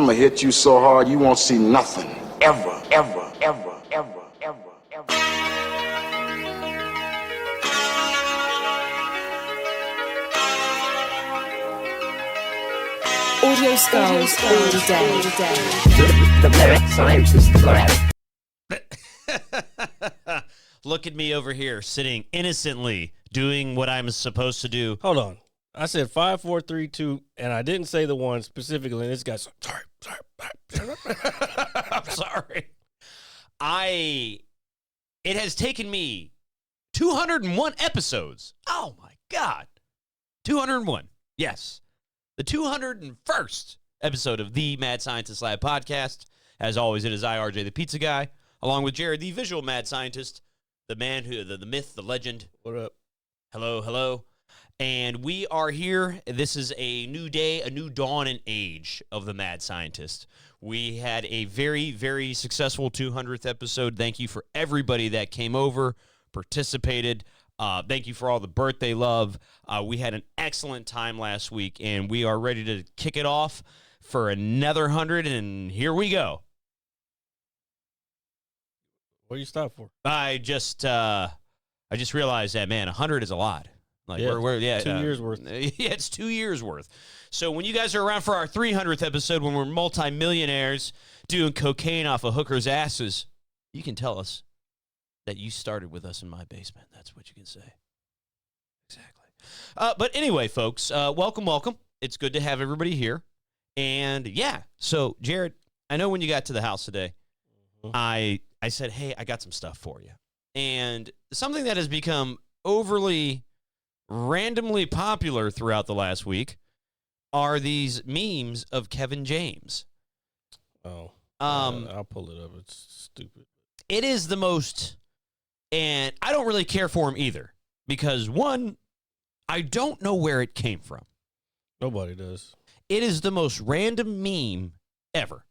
I'm gonna hit you so hard you won't see nothing. Ever, ever, ever, ever, ever, ever. Audio Skulls all day. The Mad Scientist Lab. Look at me over here, sitting innocently, doing what I'm supposed to do. Hold on. I said 5, 4, 3, 2, and I didn't say the one specifically. And this guy's sorry. I'm sorry. It has taken me 201 episodes. Oh my God. 201. Yes. The 201st episode of the Mad Scientist Lab podcast. As always, it is I, RJ, the pizza guy, along with Jared, the visual mad scientist, the man who, the myth, the legend. What up? Hello, hello. And we are here. This is a new day, a new dawn and age of the Mad Scientist. We had a very, very successful 200th episode. Thank you for everybody that came over, participated. Thank you for all the birthday love. We had an excellent time last week, and we are ready to kick it off for another 100, and here we go. What do you stop for? I just realized that, man, 100 is a lot. Like Yeah, we're 2 years worth. Yeah, it's 2 years worth. So when you guys are around for our 300th episode, when we're multimillionaires doing cocaine off of hookers' asses, you can tell us that you started with us in my basement. That's what you can say. Exactly. But anyway, folks, welcome. It's good to have everybody here. And yeah, so Jared, I know when you got to the house today, I said, hey, I got some stuff for you. And something that has become overly randomly popular throughout the last week are these memes of Kevin James. Oh, I'll pull it up. It's stupid. It is the most, and I don't really care for him either, because one, I don't know where it came from. Nobody does. It is the most random meme ever.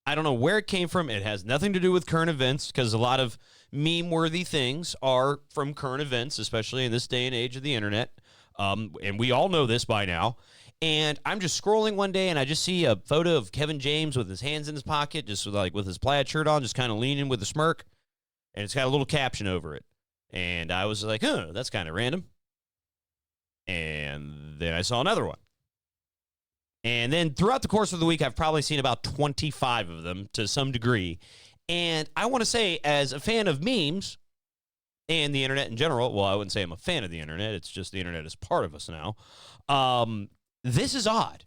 I don't know where it came from. It has nothing to do with current events, because a lot of meme-worthy things are from current events, especially in this day and age of the internet. And we all know this by now. And I'm just scrolling one day, and I just see a photo of Kevin James with his hands in his pocket, just with his plaid shirt on, just kind of leaning with a smirk. And it's got a little caption over it. And I was like, that's kind of random. And then I saw another one. And then throughout the course of the week, I've probably seen about 25 of them to some degree. And I want to say, as a fan of memes and the internet in general, well, I wouldn't say I'm a fan of the internet. It's just the internet is part of us now. This is odd.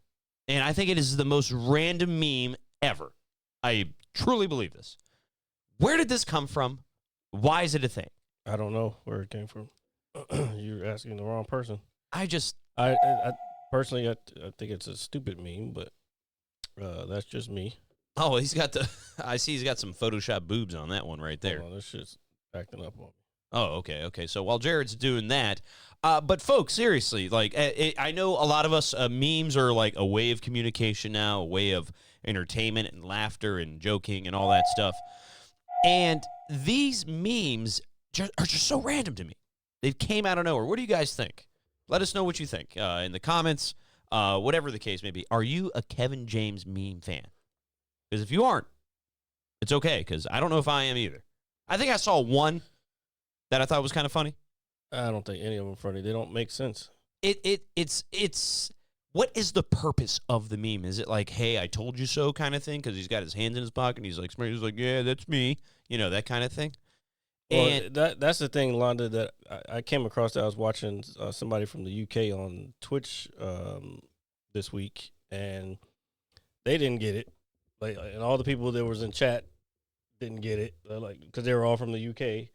And I think it is the most random meme ever. I truly believe this. Where did this come from? Why is it a thing? I don't know where it came from. You're asking the wrong person. I Personally, I think it's a stupid meme, but that's just me. Oh, I see he's got some Photoshop boobs on that one right there. Hold on, this shit's acting up on me. Oh, okay. So while Jared's doing that, but folks, seriously, like I know a lot of us, memes are like a way of communication now, a way of entertainment and laughter and joking and all that stuff. And these memes are just so random to me. They came out of nowhere. What do you guys think? Let us know what you think in the comments, whatever the case may be. Are you a Kevin James meme fan? Because if you aren't, it's okay, because I don't know if I am either. I think I saw one that I thought was kind of funny. I don't think any of them are funny. They don't make sense. It's what is the purpose of the meme? Is it like, hey, I told you so kind of thing? Because he's got his hands in his pocket and he's like, yeah, that's me. You know, that kind of thing. Well, And that's the thing, Londa, that I came across. That I was watching somebody from the UK on Twitch this week, and they didn't get it. Like, and all the people that was in chat didn't get it, because they were all from the UK,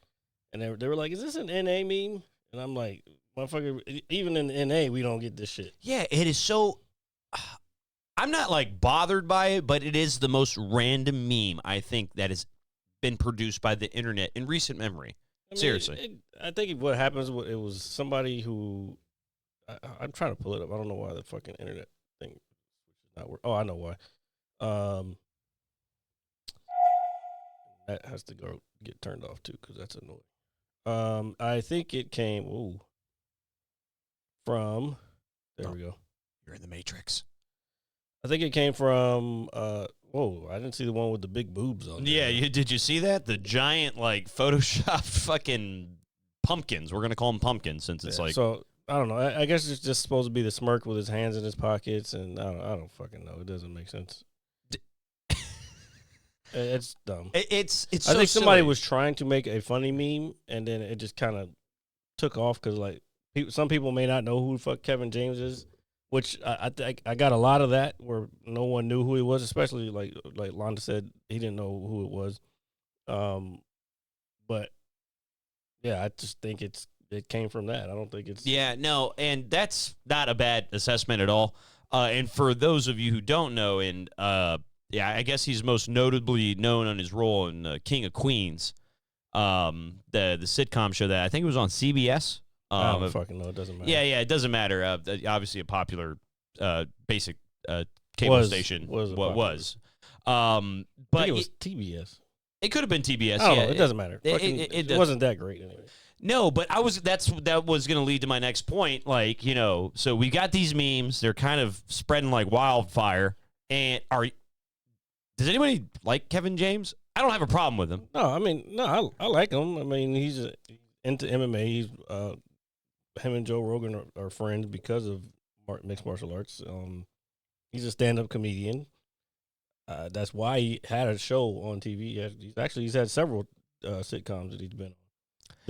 and they were like, "Is this an NA meme?" And I'm like, "Motherfucker, even in NA, we don't get this shit." yeah, it is so. I'm not like bothered by it, but it is the most random meme I think that has been produced by the internet in recent memory. I mean, Seriously. I think what happens, it was somebody who, I'm trying to pull it up. I don't know why the fucking internet thing is not working. Oh, I know why. That has to get turned off too, because that's annoying. I think it came from, there we go. You're in the Matrix. I think it came from. Whoa! I didn't see the one with the big boobs on. Yeah, did you see that? The giant like Photoshop fucking pumpkins. We're gonna call them pumpkins since it's like. So I don't know. I guess it's just supposed to be the smirk with his hands in his pockets, and I don't fucking know. It doesn't make sense. It's dumb. It's. I think somebody silly. was trying to make a funny meme, and then it just kind of took off because like some people may not know who the fuck Kevin James is, which I got a lot of that where no one knew who he was, especially like Londa said he didn't know who it was. But yeah, I just think it came from that. I don't think it's No, and that's not a bad assessment at all. And for those of you who don't know, I guess he's most notably known on his role in King of Queens, the sitcom show that I think it was on CBS. I don't fucking know. It doesn't matter. Yeah, it doesn't matter. Obviously, a popular basic cable station. Was But I think it was TBS. It could have been TBS. I don't know. It doesn't matter. It wasn't that great anyway. No, but that was going to lead to my next point. Like, so we got these memes. They're kind of spreading like wildfire. And does anybody like Kevin James? I don't have a problem with him. No, I mean, I like him. I mean, he's into MMA. He's him and Joe Rogan are friends because of mixed martial arts. He's a stand-up comedian. That's why he had a show on TV. He's had several sitcoms that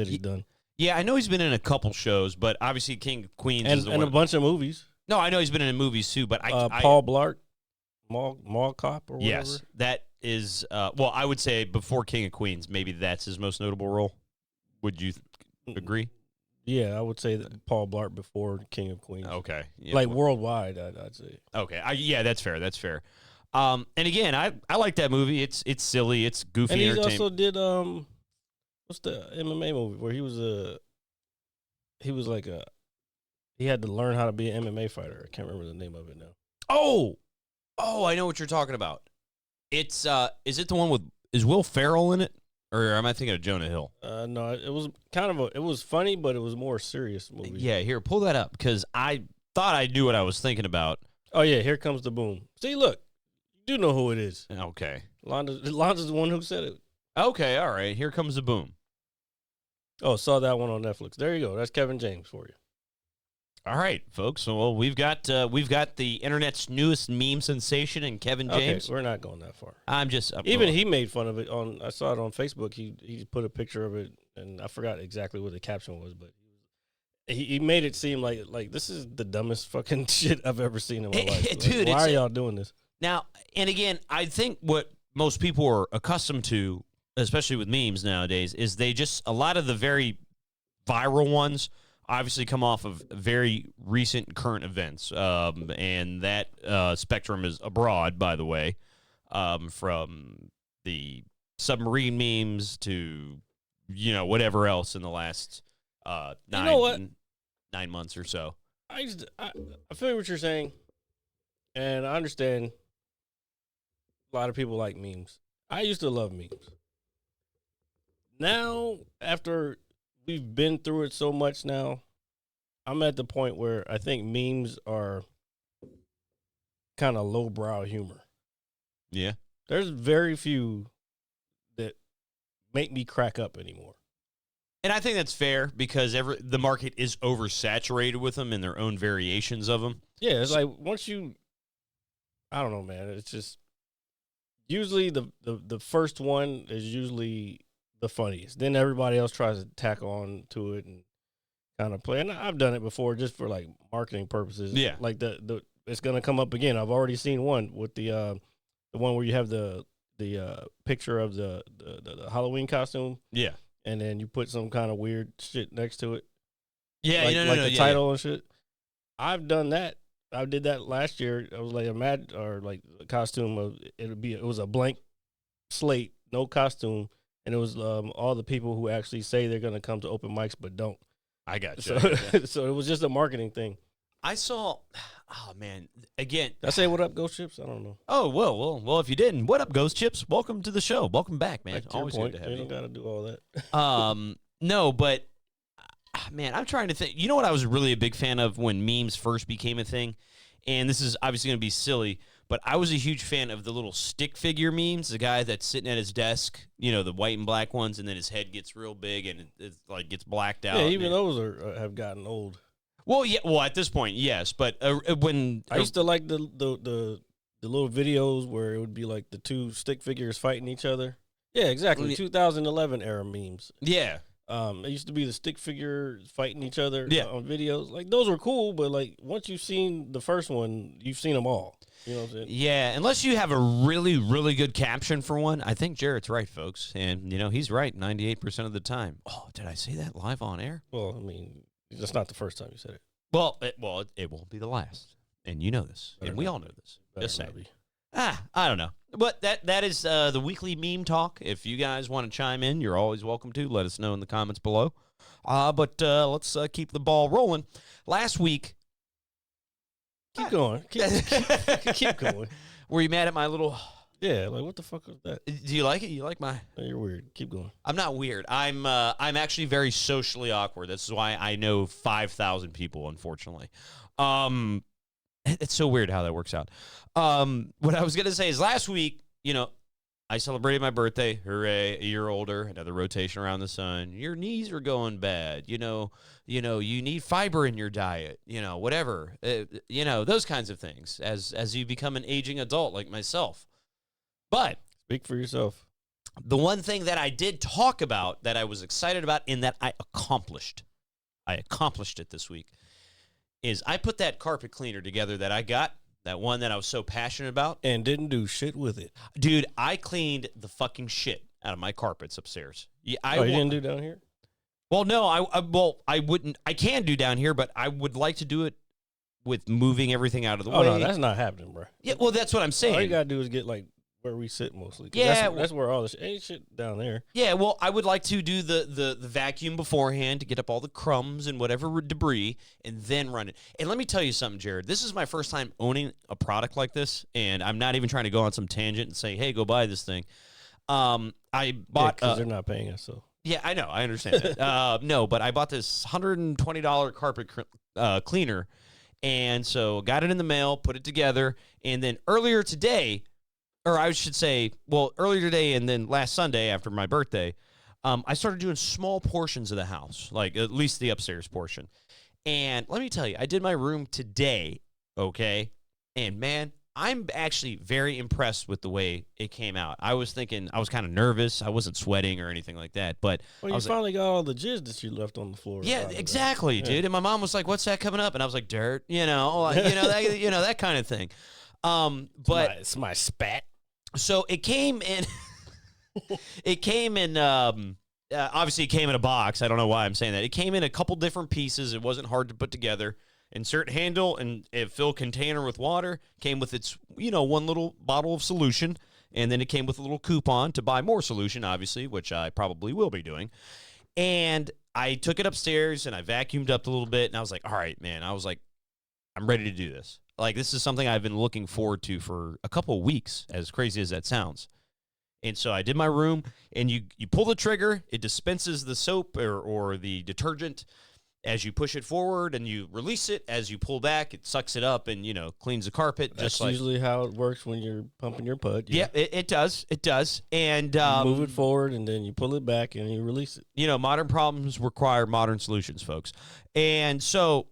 he's done. Yeah, I know he's been in a couple shows, but obviously King of Queens and is the one. a bunch of movies. No, I know he's been in movies too, but Paul Blart, Mall Cop, or whatever. Yes, that is. Well, I would say before King of Queens, maybe that's his most notable role. Would you agree? Yeah, I would say that Paul Blart before King of Queens. Okay, yeah, like worldwide, I'd say. Okay, that's fair. That's fair. And again, I like that movie. It's silly. It's goofy. And he entertainment. also did what's the MMA movie where he had to learn how to be an MMA fighter. I can't remember the name of it now. Oh, I know what you're talking about. It's is it the one is Will Ferrell in it, or am I thinking of Jonah Hill? No, it was it was funny, but it was a more serious movie. Yeah, here, pull that up because I thought I knew what I was thinking about. Oh yeah, Here Comes the Boom. See, look, you do know who it is. Okay, Londa's the one who said it. Okay, all right. Here comes the boom. Oh, saw that one on Netflix. There you go. That's Kevin James for you. All right, folks. So, well, we've got the internet's newest meme sensation in Kevin James. Okay, we're not going that far. I'm he made fun of it on. I saw it on Facebook. He put a picture of it, and I forgot exactly what the caption was, but he made it seem like this is the dumbest fucking shit I've ever seen in my life. Dude, why are y'all doing this? Now, and again, I think what most people are accustomed to, especially with memes nowadays, is a lot of the very viral ones obviously come off of very recent current events. And that spectrum is abroad, by the way, from the submarine memes to, whatever else in the last 9 months or so. I feel what you're saying, and I understand a lot of people like memes. I used to love memes. Now, after we've been through it so much now, I'm at the point where I think memes are kind of lowbrow humor. Yeah. There's very few that make me crack up anymore. And I think that's fair because the market is oversaturated with them and their own variations of them. Yeah, it's like once I don't know, man. It's just usually the first one is usually the funniest. Then everybody else tries to tack on to it and kind of play. And I've done it before just for like marketing purposes. Yeah, like the it's gonna come up again. I've already seen one with the one where you have the picture of the Halloween costume. Yeah. And then you put some kind of weird shit next to it. Yeah, like the title and shit. I've done that. I did that last year. I was like a costume of it was a blank slate, no costume, and it was all the people who actually say they're gonna come to open mics but don't. I got you. So it was just a marketing thing. I saw. Oh man! Again, did I say what up, Ghost Chips? I don't know. Oh well. If you didn't, what up, Ghost Chips? Welcome to the show. Welcome back, man. Always good to have you. Don't gotta do all that. No, but man, I'm trying to think. You know what I was really a big fan of when memes first became a thing, and this is obviously going to be silly, But I was a huge fan of the little stick figure memes. The guy that's sitting at his desk, you know, the white and black ones, and then his head gets real big and it like gets blacked out. Yeah, even those have gotten old. Well, yeah. Well, at this point, yes. But when I used to like the little videos where it would be like the two stick figures fighting each other. Yeah, exactly. 2011 era memes. yeah. It used to be the stick figure fighting each other Yeah. on videos. Like those were cool, but like once you've seen the first one, you've seen them all. You know what I'm saying? Yeah, unless you have a really, really good caption for one. I think Jarrett's right, folks. And, you know, he's right 98% of the time. Oh, did I say that live on air? Well, I mean, that's not the first time you said it. Well, it won't be the last. And you know this. Better And we not all know this. Better Just not saying. be. I don't know. But that is the weekly meme talk. If you guys want to chime in, you're always welcome to. Let us know in the comments below. But let's keep the ball rolling. Last week, Keep going. Keep going. were you mad at my little... Yeah, like what the fuck was that? Do you like it? You like my... No, you're weird. Keep going. I'm not weird. I'm actually very socially awkward. This is why I know 5,000 people, unfortunately. It's so weird how that works out. What I was going to say is last week, you know, I celebrated my birthday. Hooray, a year older, another rotation around the sun. Your knees are going bad. You know, you need fiber in your diet, you know, whatever. You know, those kinds of things as you become an aging adult like myself. But Speak for yourself. the one thing that I did talk about that I was excited about and that I accomplished it this week, is I put that carpet cleaner together that I got, that one that I was so passionate about. And didn't do shit with it. Dude, I cleaned the fucking shit out of my carpets upstairs. Yeah, You didn't do down here? Well, no, I wouldn't. I can do down here, but I would like to do it with moving everything out of the Oh, way. no, that's not happening, bro. Yeah, well, that's what I'm saying. All you got to do is get like where we sit mostly. 'Cause Yeah, that's where all this ain't shit down there. Yeah, well, I would like to do the vacuum beforehand to get up all the crumbs and whatever debris and then run it. And let me tell you something, Jared. This is my first time owning a product like this, and I'm not even trying to go on some tangent and say, hey, go buy this thing. I bought... because they're not paying us, so. Yeah, I know. I understand that. No, but I bought this $120 carpet cleaner, and so got it in the mail, put it together, and then earlier today... Or I should say, well, earlier today and then last Sunday after my birthday, I started doing small portions of the house, like at least the upstairs portion. And let me tell you, I did my room today, okay? And, man, I'm actually very impressed with the way it came out. I was thinking, I was kind of nervous. I wasn't sweating or anything like that. But Well, I you was finally got all the jizz that you left on the floor. yeah, out of that. exactly, Yeah. dude. And my mom was like, what's that coming up? And I was like, dirt, that kind of thing. But It's my spat. so it came in. Obviously, it came in a box. I don't know why I'm saying that. It came in a couple different pieces. It wasn't hard to put together. Insert handle and it fill container with water. Came with its, one little bottle of solution. And then it came with a little coupon to buy more solution, obviously, which I probably will be doing. And I took it upstairs and I vacuumed up a little bit. And I was like, all right, man. I was like, I'm ready to do this. Like, this is something I've been looking forward to for a couple of weeks, as crazy as that sounds. And so I did my room, and you pull the trigger, it dispenses the soap or the detergent as you push it forward, and you release it. As you pull back, it sucks it up and, cleans the carpet. That's just like, usually how it works when you're pumping your pud. yeah, it does. It does. And You move it forward, and then you pull it back, and you release it. modern problems require modern solutions, folks. And so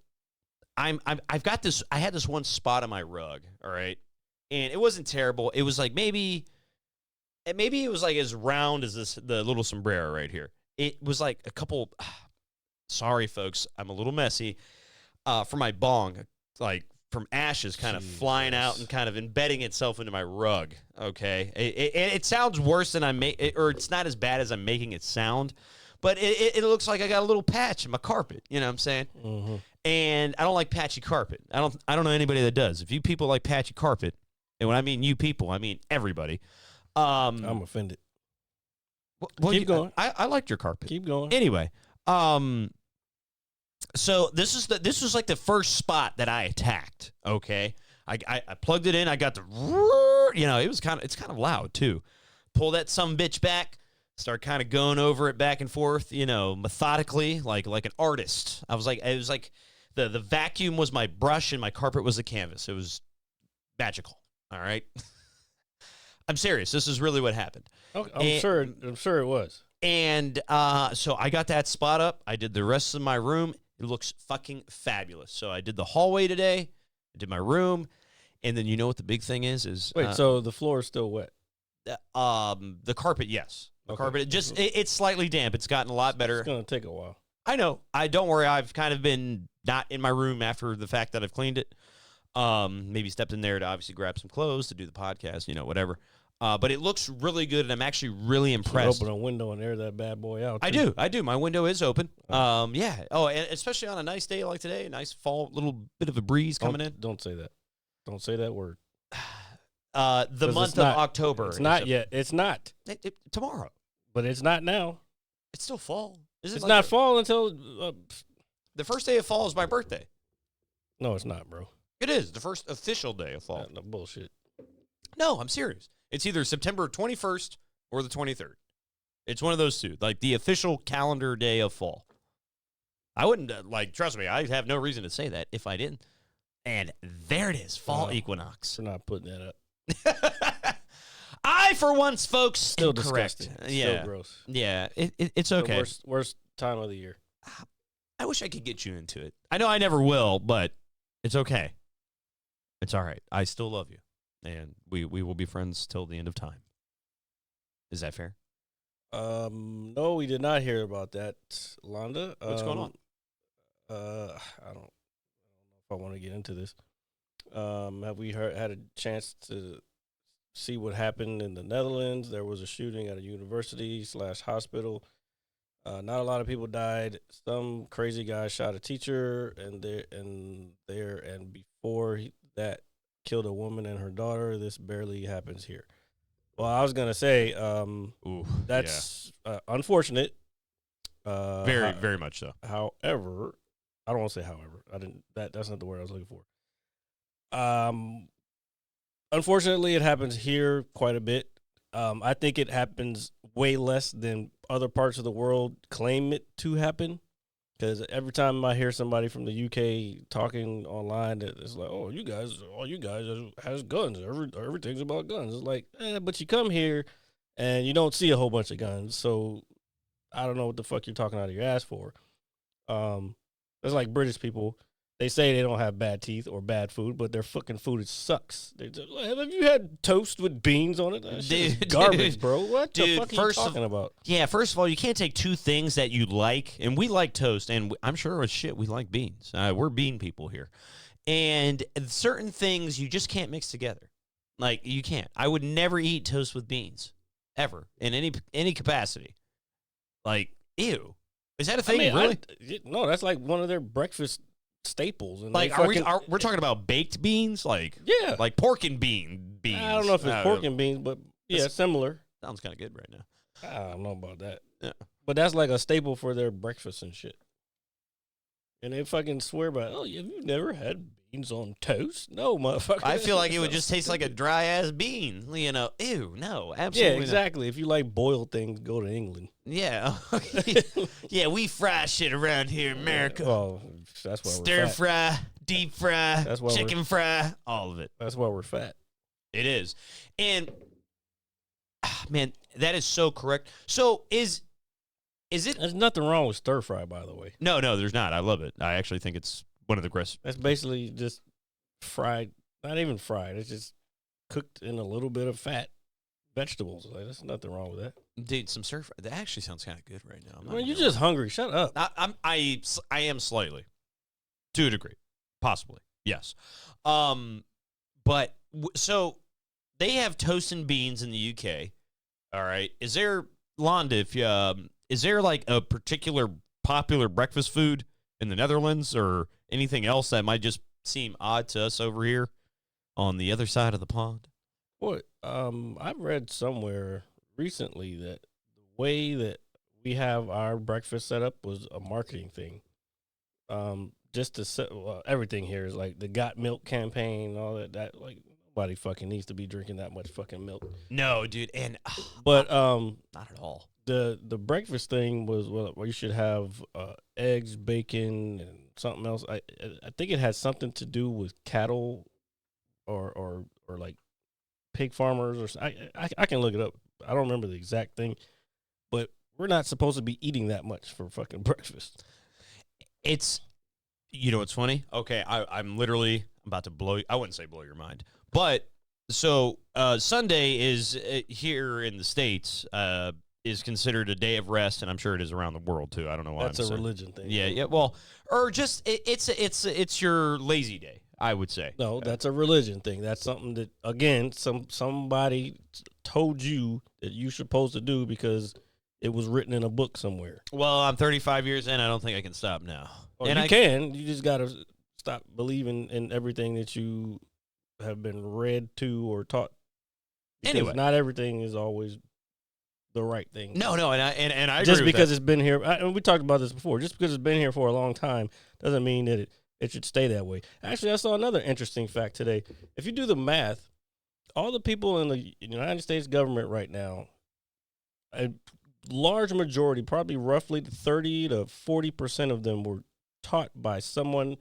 I've got this. I had this one spot on my rug, all right, and it wasn't terrible. It was like maybe it was like as round as the little sombrero right here. It was like a couple. Sorry, folks, I'm a little messy. For my bong, like from ashes, kind of flying out and kind of embedding itself into my rug. Okay, it sounds worse than or it's not as bad as I'm making it sound. But it looks like I got a little patch in my carpet. You know what I'm saying? Mm-hmm. And I don't like patchy carpet. I don't know anybody that does. If you people like patchy carpet, and when I mean you people, I mean everybody. I'm offended. Well, Keep going. I liked your carpet. Keep going. Anyway, so this was like the first spot that I attacked. Okay, I plugged it in. I got the, it's kind of loud too. Pull that sumbitch back. Start kind of going over it back and forth, methodically, like an artist. It was like the vacuum was my brush and my carpet was the canvas. It was magical. All right. I'm serious. This is really what happened. Okay, And- I'm sure it was. And so I got that spot up. I did the rest of my room. It looks fucking fabulous. So I did the hallway today. I did my room. And then you know what the big thing is Wait, so the floor is still wet? the carpet, yes. The Okay. carpet, it's slightly damp. It's gotten a lot better. It's gonna take a while. I know. I don't worry. I've kind of been not in my room after the fact that I've cleaned it. Maybe stepped in there to obviously grab some clothes to do the podcast, whatever. But it looks really good, and I'm actually really impressed. Open a window and air that bad boy out. I too. do. My window is open. Yeah. Oh, and especially on a nice day like today, a nice fall, little bit of a breeze coming in. Don't say that. Don't say that word. The 'Cause month it's of not- October. It's not yet. It's not. Tomorrow. But it's not now. It's still fall. Isn't It's it like not fall until. the first day of fall is my birthday. No, it's not, bro. It is the first official day of fall. No bullshit. No, I'm serious. It's either September 21st or the 23rd. It's one of those two, like the official calendar day of fall. I wouldn't, trust me, I have no reason to say that if I didn't. And there it is, fall equinox. We're not putting that up. I, for once, folks, Still am correct. disgusting. Yeah. Still gross. Yeah, it's The okay. worst time of the year. I wish I could get you into it. I know I never will, but it's okay. It's all right. I still love you. And we will be friends till the end of time. Is that fair? No, we did not hear about that, Londa. What's going on? I don't know if I want to get into this. Have we had a chance to see what happened in the Netherlands? There was a shooting at a university / hospital. Not a lot of people died. Some crazy guy shot a teacher, and before that killed a woman and her daughter. This barely happens here. Well, I was gonna say, Ooh, that's unfortunate. very, very much so. However, I don't want to say however. I didn't. That's not the word I was looking for. Unfortunately, it happens here quite a bit. I think it happens way less than other parts of the world claim it to happen. Because every time I hear somebody from the UK talking online, it's like, all you guys has guns. Everything's about guns. It's like, but you come here and you don't see a whole bunch of guns. So I don't know what the fuck you're talking out of your ass for. It's like British people. They say they don't have bad teeth or bad food, but their fucking food sucks. They're just like, have you had toast with beans on it? That shit is Dude, garbage, dude. bro. What the Dude, fuck are you first of- talking about? Yeah, first of all, you can't take two things that you like, and we like toast, and I'm sure as shit we like beans. We're bean people here. And certain things you just can't mix together. Like, you can't. I would never eat toast with beans, ever, in any capacity. Like, ew. Is that a thing, really? No, that's like one of their breakfast staples. And Like, they we're talking about baked beans? Like, yeah. like pork and beans. I don't know if it's pork and beans, but yeah, That's- similar. Sounds kind of good right now. I don't know about that. Yeah. But that's like a staple for their breakfast and shit. And they fucking swear by, oh, you've never had beans on toast? No, motherfucker. I feel like it would just taste like a dry ass bean. Ew, no, absolutely Yeah, exactly. If you like boiled things, go to England. not. Yeah. Yeah, we fry shit around here in America. Well, that's why Stir we're fat. fry, deep fry, That's why chicken fry, all of it. That's why we're fat. It is. And man, that is so correct. So is it There's nothing wrong with stir fry, by the way. No, there's not. I love it. I actually think it's one of the best. That's basically just fried, not even fried. It's just cooked in a little bit of fat vegetables. Like, there's nothing wrong with that. Dude, some stir fry. That actually sounds kind of good right now. I'm not Man, gonna you're lie. just hungry. Shut up. I am slightly, to a degree, possibly, yes. But so they have toast and beans in the UK. All right, is there, Londa? Is there like a particular popular breakfast food in the Netherlands or anything else that might just seem odd to us over here on the other side of the pond? What? I've read somewhere recently that the way that we have our breakfast set up was a marketing thing. Just to set everything here is like the Got Milk campaign and all that. That like nobody fucking needs to be drinking that much fucking milk. No, dude, and But not at all. the breakfast thing was where you should have eggs, bacon, and something else. I think it had something to do with cattle or like pig farmers, or I can look it up. I don't remember the exact thing, but we're not supposed to be eating that much for fucking breakfast. It's, you know what's funny? Okay, I'm literally about to I wouldn't say blow your mind, but so Sunday is here in the States is considered a day of rest, and I'm sure it is around the world too. I don't know why. That's a religion thing. Yeah. Well, or just it's your lazy day, I would say. No, that's a religion thing. That's something that, again, somebody told you that you're supposed to do because it was written in a book somewhere. Well, I'm 35 years in. I don't think I can stop now. Or and you can. You just got to stop believing in everything that you have been read to or taught. Because Anyway. not everything is always the right thing. No, and I Just agree with because that. it's been here, and we talked about this before, just because it's been here for a long time doesn't mean that it should stay that way. Actually, I saw another interesting fact today. If you do the math, all the people in the United States government right now, a large majority, probably roughly 30 to 40% of them were taught by someone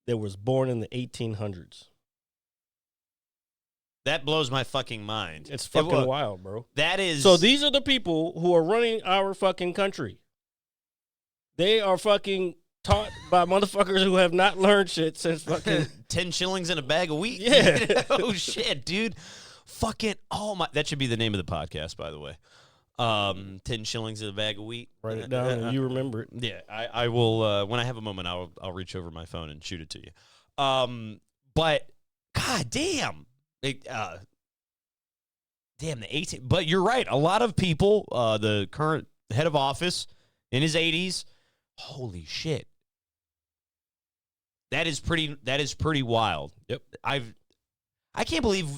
that was born in the 1800s. That blows my fucking mind. It's fucking wild, bro. That is. So these are the people who are running our fucking country. They are fucking taught by motherfuckers who have not learned shit since fucking 10 shillings in a bag of wheat. Yeah. Oh shit, dude. Fucking oh my, that should be the name of the podcast, by the way. 10 shillings in a bag of wheat. Write it down and you remember it. Yeah, I will when I have a moment I'll reach over my phone and shoot it to you. But god damn. Damn, the 18. But you're right. A lot of people, the current head of office in his 80s, holy shit. That is pretty wild. Yep. I can't believe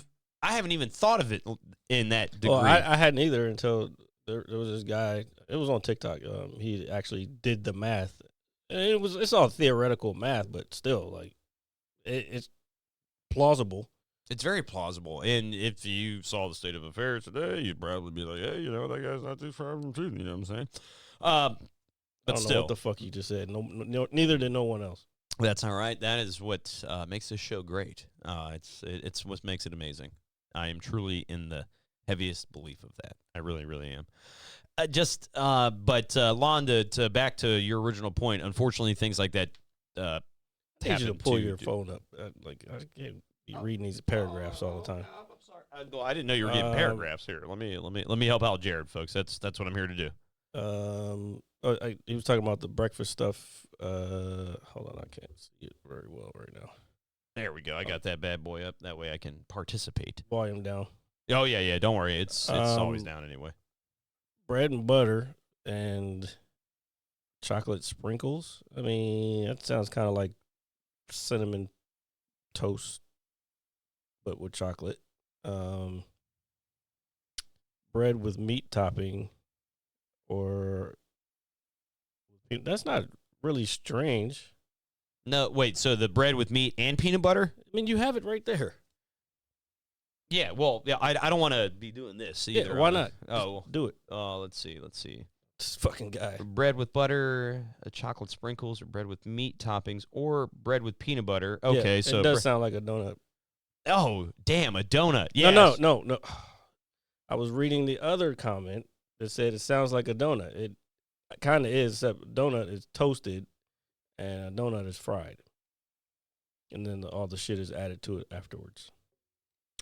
I haven't even thought of it in that degree. Well, I hadn't either until there was this guy. It was on TikTok. He actually did the math. And it's all theoretical math, but still, like, it's plausible. It's very plausible. And if you saw the state of affairs today, you'd probably be like, hey, that guy's not too far from truth. You know what I'm saying? But I don't still, know what the fuck you just said. No, neither did no one else. that's all right. That is what makes this show great. It's what makes it amazing. I am truly in the heaviest belief of that. I really, really am. But Lon, to back to your original point, unfortunately, things like that I need you to happen pull your phone up. I can't be reading these paragraphs all the time. I'm sorry. I didn't know you were getting paragraphs here. Let me help out Jared, folks. That's what I'm here to do. He was talking about the breakfast stuff. Hold on, I can't see it very well right now. There we go. I got that bad boy up. That way I can participate. Volume down. Oh yeah. Don't worry. It's always down anyway. Bread and butter and chocolate sprinkles. I mean, that sounds kind of like cinnamon toast, but with chocolate. Bread with meat topping, or that's not really strange. No, wait. So the bread with meat and peanut butter? I mean, you have it right there. Yeah. Well, yeah. I don't want to be doing this either. Yeah, why not? Oh, Just do it. Let's see. This fucking guy. Bread with butter, chocolate sprinkles, or bread with meat toppings, or bread with peanut butter. Okay, Yeah, so it does sound like a donut. oh, damn, a donut. Yeah. No. I was reading the other comment that said it sounds like a donut. It kind of is, except donut is toasted and a donut is fried. And then all the shit is added to it afterwards.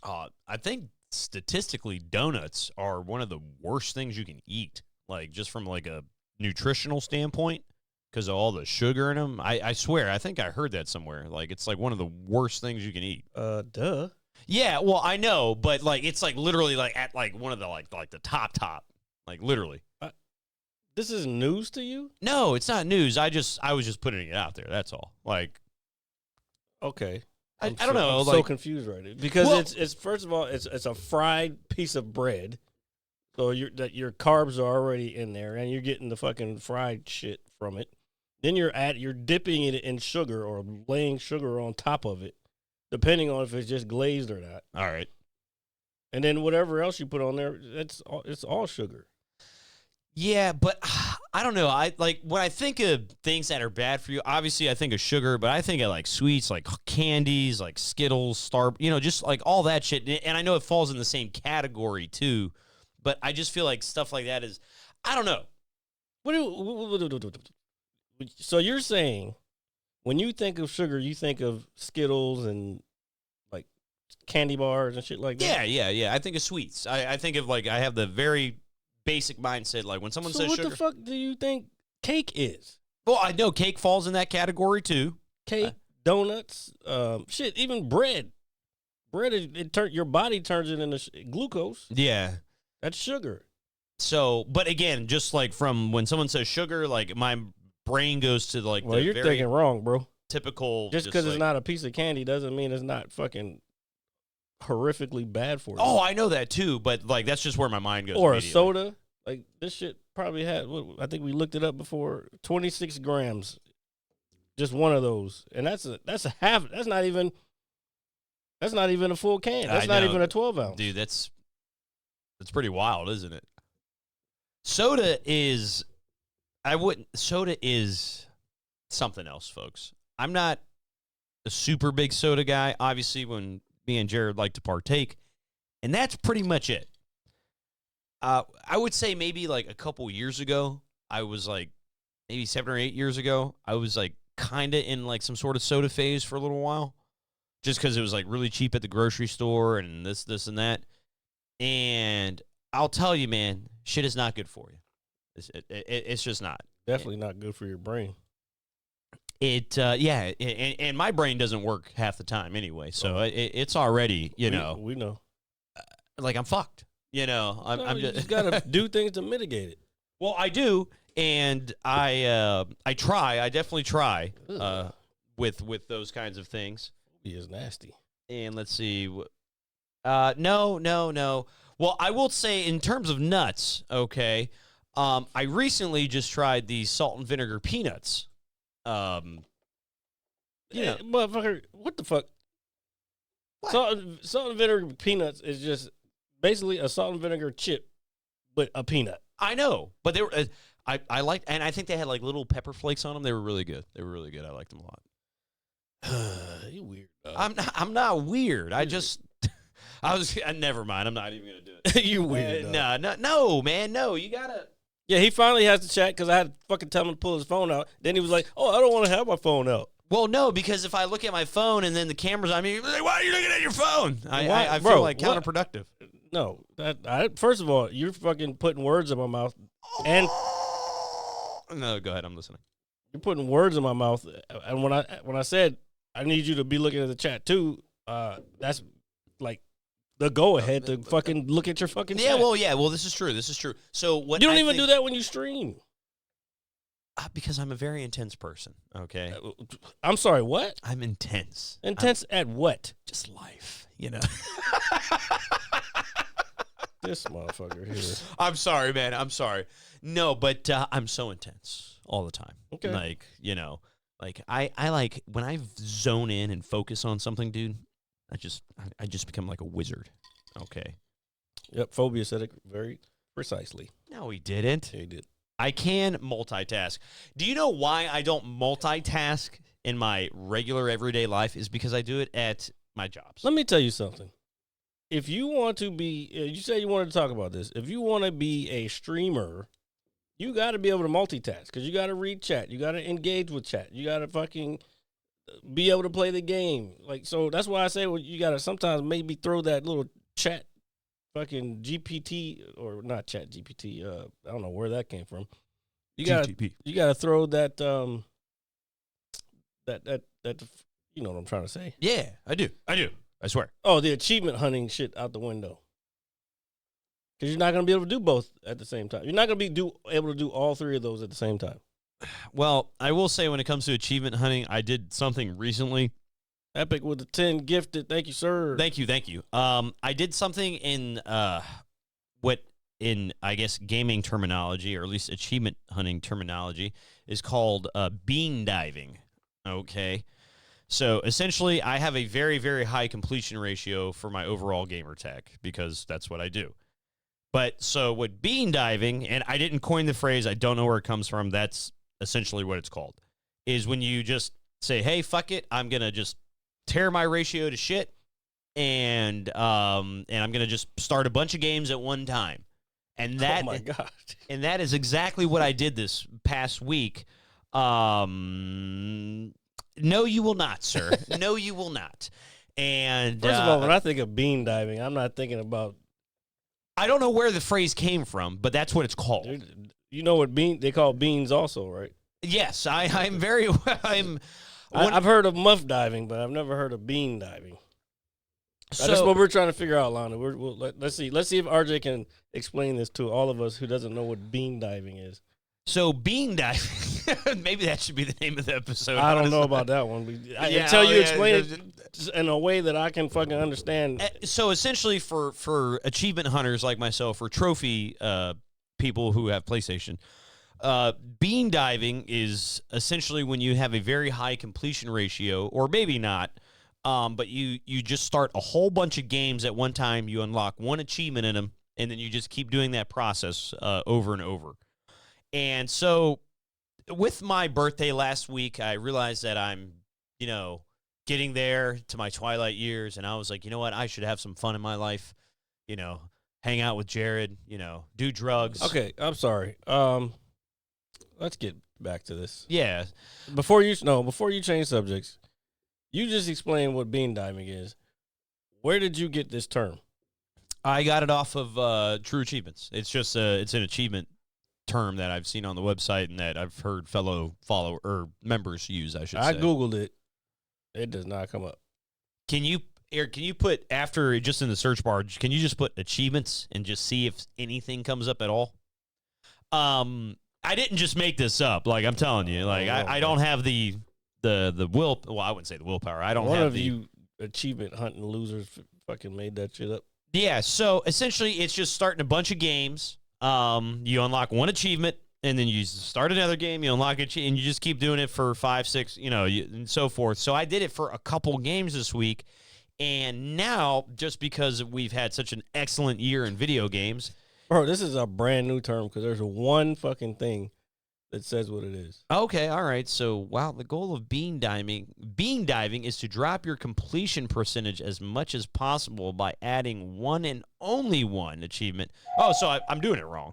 I think statistically, donuts are one of the worst things you can eat. Like, just from like a nutritional standpoint, because of all the sugar in them. I swear, I think I heard that somewhere. Like, it's like one of the worst things you can eat. Duh. Yeah, well, I know, but like, it's like literally like at like one of the like the top, like literally. This is news to you? No, it's not news. I was just putting it out there. That's all. Like, Okay. I don't know. I'm like, so confused right now. Because Well- it's first of all, it's a fried piece of bread. So your carbs are already in there, and you're getting the fucking fried shit from it. Then you're dipping it in sugar or laying sugar on top of it, depending on if it's just glazed or not. all right. And then whatever else you put on there, it's all sugar. Yeah, but I don't know. I like when I think of things that are bad for you. Obviously, I think of sugar, but I think of like sweets, like candies, like Skittles, just like all that shit. And I know it falls in the same category too, but I just feel like stuff like that is, I don't know. So you're saying when you think of sugar, you think of Skittles and like candy bars and shit like that? Yeah. I think of sweets. I think of like I have the very basic mindset. Like when someone So says what sugar, the fuck do you think cake is? well, I know cake falls in that category too. Cake, donuts, shit, even bread. Bread your body turns it into glucose. Yeah. That's sugar. So, but again, just like from when someone says sugar, like my brain goes to like Well, the you're very thinking wrong, bro. typical. Just because it's like, not a piece of candy doesn't mean it's not fucking horrifically bad for you. Oh, I know that too, but like that's just where my mind goes. Or a immediately. soda. Like this shit probably had. I think we looked it up before. 26 grams, just one of those, and that's a half. That's not even a full can. That's I not know. even a 12 ounce. Dude, that's pretty wild, isn't it? Soda is something else, folks. I'm not a super big soda guy. Obviously, when me and Jared like to partake, and that's pretty much it. I would say maybe like a couple years ago, I was like maybe 7 or 8 years ago, I was like kind of in like some sort of soda phase for a little while, just because it was like really cheap at the grocery store and this and that. And I'll tell you, man, shit is not good for you. It's just not. Definitely not good for your brain. And my brain doesn't work half the time anyway, so it's already, we know. like I'm fucked. You know, I'm you just gotta do things to mitigate it. Well, I do, and I definitely try with those kinds of things. He is nasty. And let's see, no. Well, I will say in terms of nuts, okay. I recently just tried the salt and vinegar peanuts. Motherfucker, what the fuck? What? Salt and vinegar peanuts is just basically a salt and vinegar chip, but a peanut. I know, but they were. I liked, and I think they had like little pepper flakes on them. They were really good. I liked them a lot. You weird. Dog. I'm not weird. I just. Never mind. I'm not even gonna do it. You weird. No, man. No, you gotta. Yeah, he finally has to chat because I had to fucking tell him to pull his phone out. Then he was like, "Oh, I don't want to have my phone out." Well, no, because if I look at my phone and then the camera's on me, like, why are you looking at your phone? I Bro, feel like counterproductive. No, first of all, you're fucking putting words in my mouth, and No, go ahead. I'm listening. you're putting words in my mouth. And when I said I need you to be looking at the chat too, that's like the go ahead to fucking look at your fucking chat. Well, this is true. So what You don't even do that when you stream. because I'm a very intense person. Okay, I'm sorry, what? I'm intense. Intense at what? Just life, you know. This motherfucker here. I'm sorry, man. I'm sorry. No, but I'm so intense all the time. Okay. Like, you know, like I like when I zone in and focus on something, dude, I just become like a wizard. Okay. Yep, Phobia said it very precisely. No, he didn't. Yeah, he did. I can multitask. Do you know why I don't multitask in my regular everyday life? Is because I do it at my jobs. Let me tell you something. If you want to be, you said you wanted to talk about this. If you want to be a streamer, you got to be able to multitask because you got to read chat. You got to engage with chat. You got to fucking be able to play the game. Like, so that's why I say you got to sometimes maybe throw that little chat fucking GPT or not chat GPT. I don't know where that came from. You got to throw that, that, you know what I'm trying to say. Yeah, I do. I swear. Oh, the achievement hunting shit out the window. Because you're not going to be able to do both at the same time. You're not going to be able to do all three of those at the same time. Well, I will say when it comes to achievement hunting, I did something recently. Epic with the 10 gifted. Thank you, sir. Thank you. I did something in I guess gaming terminology, or at least achievement hunting terminology, is called bean diving. Okay. So essentially, I have a very, very high completion ratio for my overall gamer tag because that's what I do. But so what bean diving, and I didn't coin the phrase, I don't know where it comes from. That's essentially what it's called, is when you just say, hey, fuck it, I'm going to just tear my ratio to shit, and I'm going to just start a bunch of games at one time. And that, oh my God. And that is exactly what I did this past week. No, you will not, sir. No, you will not. And First of all, when I think of bean diving, I'm not thinking about. I don't know where the phrase came from, but that's what it's called. Dude, you know what they call beans also, right? Yes, I'm very. I've heard of muff diving, but I've never heard of bean diving. That's what we're trying to figure out, Lana. Let's see if RJ can explain this to all of us who doesn't know what bean diving is. So bean diving, maybe that should be the name of the episode. I don't know about that one. Until you explain it in a way that I can fucking understand. So essentially, for achievement hunters like myself, or trophy people who have PlayStation, bean diving is essentially when you have a very high completion ratio, or maybe not, but you just start a whole bunch of games at one time. You unlock one achievement in them, and then you just keep doing that process over and over. And so with my birthday last week, I realized that I'm, getting there to my twilight years. And I was like, you know what? I should have some fun in my life, hang out with Jared, do drugs. Okay, I'm sorry. Let's get back to this. Yeah. Before you change subjects, you just explain what bean diving is. Where did you get this term? I got it off of True Achievements. It's just it's an achievement term that I've seen on the website and that I've heard fellow members use, I should say. I Googled it. It does not come up. Can you put, after, just in the search bar, can you just put achievements and just see if anything comes up at all? I didn't just make this up. Like, I'm telling you, like, I don't have the will. Well, I wouldn't say the willpower. I don't have One of you achievement hunting losers fucking made that shit up. Yeah, so essentially it's just starting a bunch of games. You unlock one achievement, and then you start another game, you unlock it, and you just keep doing it for 5, 6, and so forth. So I did it for a couple games this week, and now, just because we've had such an excellent year in video games. Bro, this is a brand new term because there's one fucking thing that says what it is. Okay, all right. So, wow, the goal of bean diving is to drop your completion percentage as much as possible by adding one and only one achievement. Oh, so I'm doing it wrong.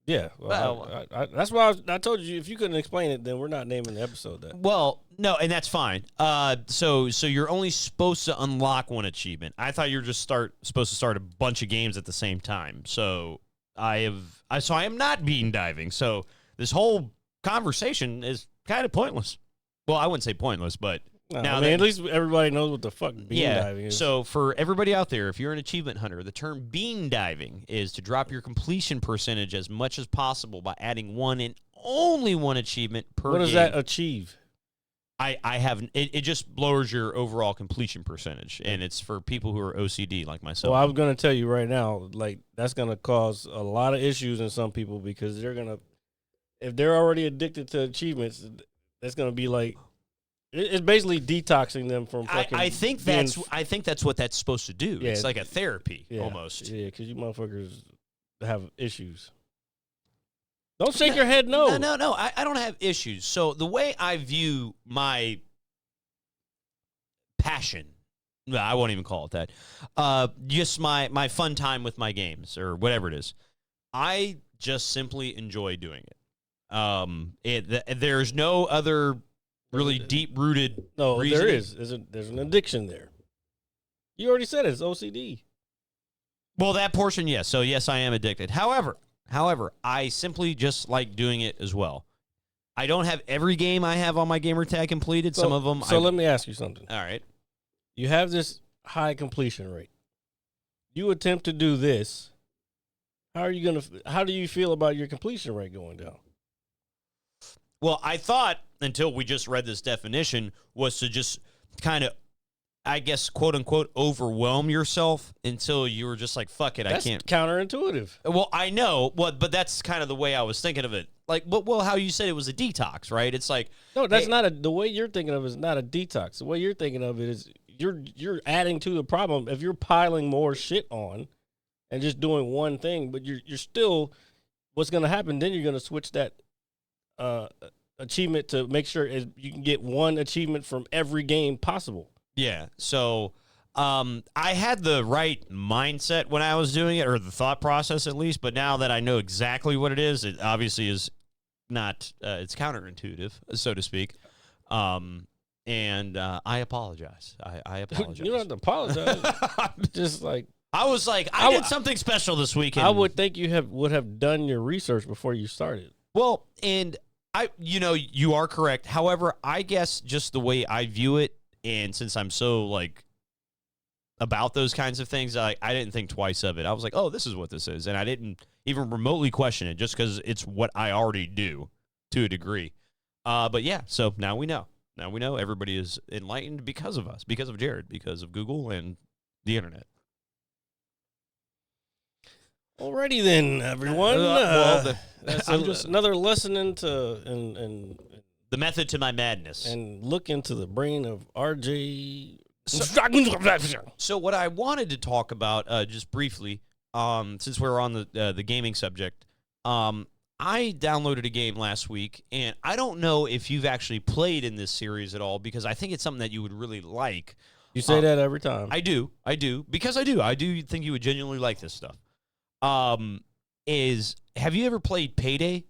Yeah, well, that's why I told you if you couldn't explain it, then we're not naming the episode that. Well, no, and that's fine. So you're only supposed to unlock one achievement. I thought you were just supposed to start a bunch of games at the same time. So I am not bean diving. So this whole conversation is kind of pointless. Well, I wouldn't say pointless, but at least everybody knows what the fuck bean diving is. So for everybody out there, if you're an achievement hunter, the term bean diving is to drop your completion percentage as much as possible by adding one and only one achievement per game. What does that achieve? I have it just lowers your overall completion percentage, and it's for people who are OCD like myself. Well, I'm going to tell you right now, like, that's going to cause a lot of issues in some people because if they're already addicted to achievements, that's going to be like, it's basically detoxing them from fucking. I think that's what that's supposed to do. Yeah, it's like a therapy yeah, almost. Yeah, because you motherfuckers have issues. Don't shake your head. No. I don't have issues. So the way I view my passion, no, I won't even call it that. Just my fun time with my games or whatever it is. I just simply enjoy doing it. There's no other really deep-rooted reason. There is. There's an addiction there. You already said it's OCD. Well, that portion, yes. So, yes, I am addicted. However, I simply just like doing it as well. I don't have every game I have on my gamer tag completed. Some of them. So let me ask you something. All right. You have this high completion rate. You attempt to do this. How do you feel about your completion rate going down? Well, I thought, until we just read this definition, was to just kind of, I guess, quote unquote, overwhelm yourself until you were just like, fuck it, That's I can't. Counterintuitive. Well, I know, but that's kind of the way I was thinking of it. Like, well, how you said it was a detox, right? It's like, no, that's not the way you're thinking of it is not a detox. The way you're thinking of it is you're adding to the problem. If you're piling more shit on, and just doing one thing, but you're still what's going to happen. Then you're going to switch that achievement to make sure you can get one achievement from every game possible. Yeah. So I had the right mindset when I was doing it, or the thought process at least, but now that I know exactly what it obviously is not, it's counterintuitive, so to speak. And I apologize. I apologize. You don't have to apologize. Just like, I was like, I did something special this weekend. I would think you would have done your research before you started. Well, and you are correct. However, I guess just the way I view it, and since I'm so like about those kinds of things, I didn't think twice of it. I was like, oh, this is what this is, and I didn't even remotely question it, just because it's what I already do to a degree. But yeah, so now we know. Now we know everybody is enlightened because of us, because of Jared, because of Google and the internet. Alrighty then, everyone. That's just another lesson into and the method to my madness, and look into the brain of RJ. So what I wanted to talk about, just briefly, since we're on the gaming subject, I downloaded a game last week, and I don't know if you've actually played in this series at all, because I think it's something that you would really like. You say that every time. I do, because I do think you would genuinely like this stuff. Have you ever played Payday?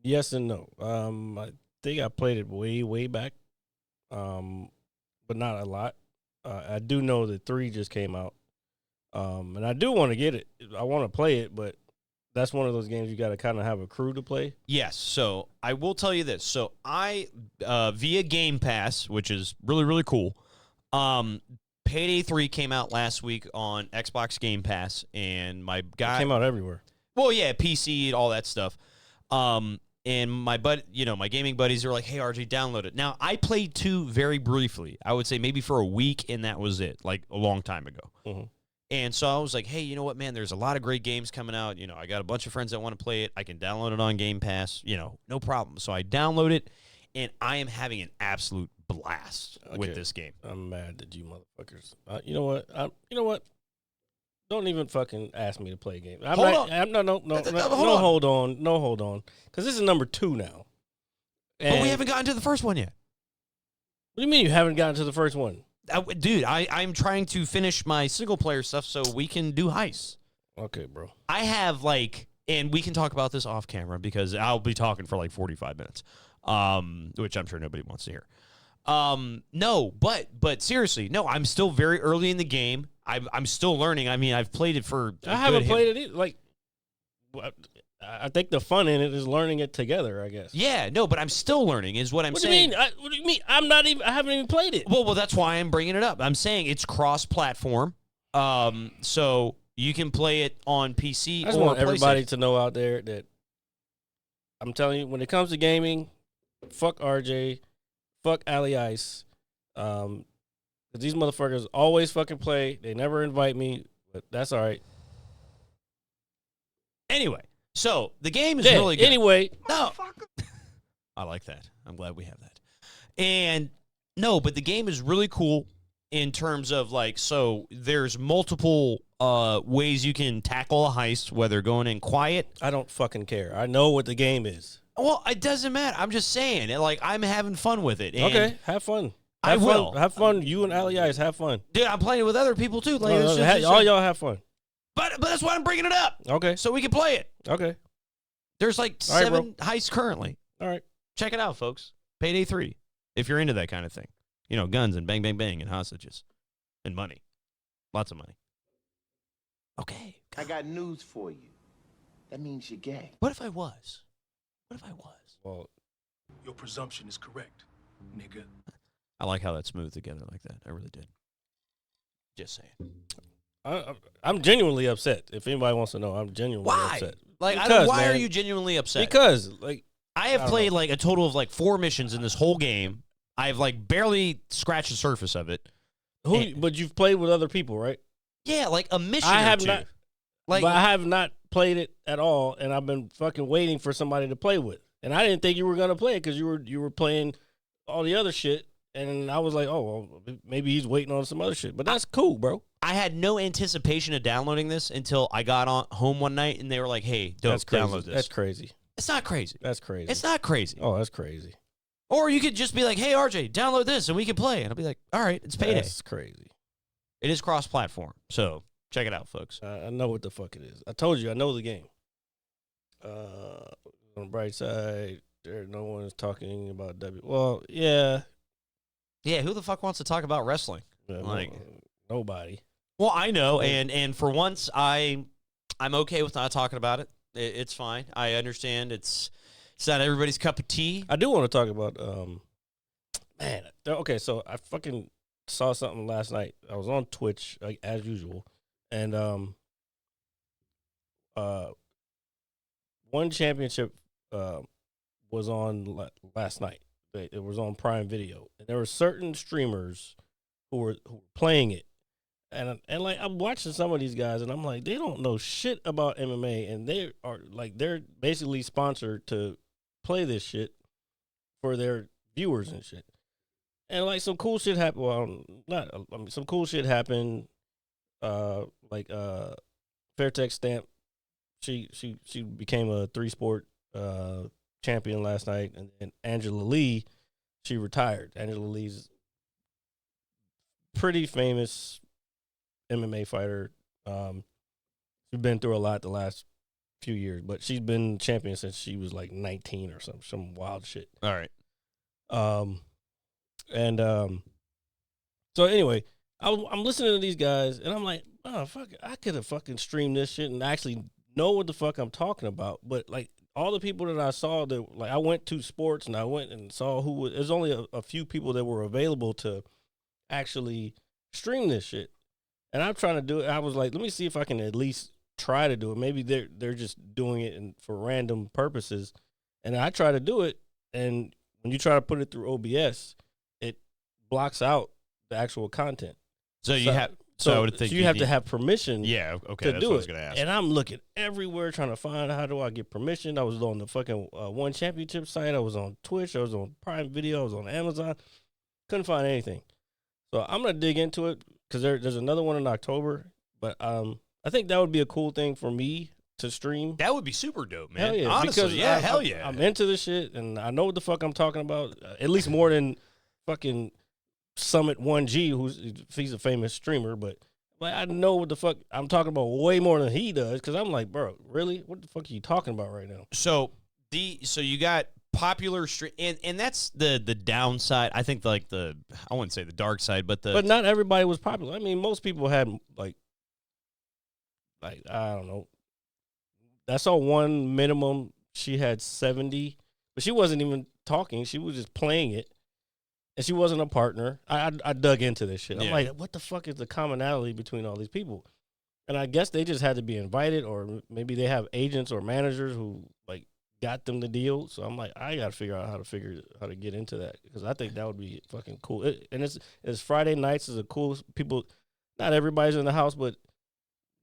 Yes and no. I think I played it way back, but not a lot. I do know that 3 just came out. And I do want to get it. I want to play it, but that's one of those games you got to kind of have a crew to play. Yes. So I will tell you this. So I, via Game Pass, which is really, really cool, Payday 3 came out last week on Xbox Game Pass, and my guy... It came out everywhere. Well, yeah, PC, all that stuff. And my my gaming buddies are like, hey, RJ, download it. Now, I played 2 very briefly. I would say maybe for a week, and that was it, like a long time ago. Mm-hmm. And so I was like, hey, you know what, man, there's a lot of great games coming out. I got a bunch of friends that want to play it. I can download it on Game Pass, no problem. So I download it, and I am having an absolute blast with this game. I'm mad at you motherfuckers. You know what? Don't even fucking ask me to play a game. Hold on. No, hold on. Because this is number 2 now. But we haven't gotten to the first one yet. What do you mean you haven't gotten to the first one? Dude, I'm trying to finish my single-player stuff so we can do heists. Okay, bro. I have, and we can talk about this off camera because I'll be talking for 45 minutes, which I'm sure nobody wants to hear. No, but seriously, no, I'm still very early in the game. I'm still learning. I mean, I've played it for... I haven't played it either. I think the fun in it is learning it together, I guess. Yeah, no, but I'm still learning is what I'm saying. What do you mean? I haven't even played it. Well, that's why I'm bringing it up. I'm saying it's cross-platform. So you can play it on PC or I just want everybody to know out there that I'm telling you, when it comes to gaming, fuck RJ, fuck Ali Ice. Because these motherfuckers always fucking play. They never invite me, but that's all right. Anyway. So, the game is really good. Anyway. No. I like that. I'm glad we have that. And, no, but the game is really cool in terms of, so there's multiple ways you can tackle a heist, whether going in quiet. I don't fucking care. I know what the game is. Well, it doesn't matter. I'm just saying, I'm having fun with it. And okay, have fun. I will. Have fun. You and Ali Ice, have fun. Dude, I'm playing it with other people, too. All y'all have fun. But that's why I'm bringing it up. Okay. So we can play it. Okay. There's 7 heists currently. All right. Check it out, folks. Payday 3, if you're into that kind of thing. Guns and bang, bang, bang and hostages and money. Lots of money. Okay. I got news for you. That means you're gay. What if I was? Well, your presumption is correct, nigga. I like how that's smooth together like that. I really did. Just saying. I'm genuinely upset. If anybody wants to know, I'm genuinely upset. Why are you genuinely upset? Because, I have played a total of 4 missions in this whole game. I've barely scratched the surface of it. But you've played with other people, right? Yeah, a mission. I have or two. not. But I have not played it at all, and I've been fucking waiting for somebody to play with. And I didn't think you were gonna play it because you were playing all the other shit, And I was like, oh, well, maybe he's waiting on some other shit. But that's cool, bro. I had no anticipation of downloading this until I got on home one night and they were like, "Hey, That's crazy. download this." That's crazy. It's not crazy. That's crazy. It's not crazy. Oh, that's crazy. Or you could just be like, "Hey, RJ, download this and we can play." And I'll be like, "All right, it's payday." That's crazy. It is cross-platform, so check it out, folks. I know what the fuck it is. I told you, I know the game. On the bright side, no one is talking about W. Well, yeah. Yeah, who the fuck wants to talk about wrestling? Yeah, Like- nobody. Well, I know, and for once, I'm okay with not talking about it. It's fine. I understand. It's not everybody's cup of tea. I do want to talk about man. Okay, so I fucking saw something last night. I was on Twitch like as usual, and one championship was on last night. It was on Prime Video, and there were certain streamers who were playing it, and like I'm watching some of these guys, and I'm like, they don't know shit about MMA, and they're basically sponsored to play this shit for their viewers and shit. And like some cool shit happened. Well, some cool shit happened. Like Fairtex Stamp, she became a 3-sport champion last night, and Angela Lee, she retired. Angela Lee's pretty famous MMA fighter. She's been through a lot the last few years, but she's been champion since she was like 19 or some wild shit. All right. So anyway, I'm listening to these guys, and I'm like, oh, fuck, I could have fucking streamed this shit and actually know what the fuck I'm talking about. But like all the people that I saw, that like I went to sports and I went and saw there's only a few people that were available to actually stream this shit. And I'm trying to do it. I was like, let me see if I can at least try to do it. Maybe they're just doing it for random purposes. And I try to do it, and when you try to put it through OBS, it blocks out the actual content. So you have. So I would think you have to have permission. Yeah. Okay. To That's do what I it. was gonna ask. And I'm looking everywhere trying to find how do I get permission. I was on the fucking One Championship site. I was on Twitch. I was on Prime Video. I was on Amazon. Couldn't find anything. So I'm gonna dig into it because there's another one in October. But I think that would be a cool thing for me to stream. That would be super dope, man. Hell yeah. Honestly, because yeah, hell I'm, yeah. I'm into this shit, and I know what the fuck I'm talking about, at least more than fucking Summit 1G, he's a famous streamer, but like I know what the fuck I'm talking about way more than he does, because I'm like, bro, really? What the fuck are you talking about right now? So you got popular stream, and that's the downside. I think I wouldn't say the dark side, but But not everybody was popular. I mean, most people had like I don't know. I saw one minimum. She had 70, but she wasn't even talking. She was just playing it, and she wasn't a partner. I dug into this shit. I'm Yeah. like, what the fuck is the commonality between all these people? And I guess they just had to be invited, or maybe they have agents or managers who like got them the deal. So I'm like, I got to figure out how to get into that, because I think that would be fucking cool. And it's Friday nights is a cool people. Not everybody's in the house, but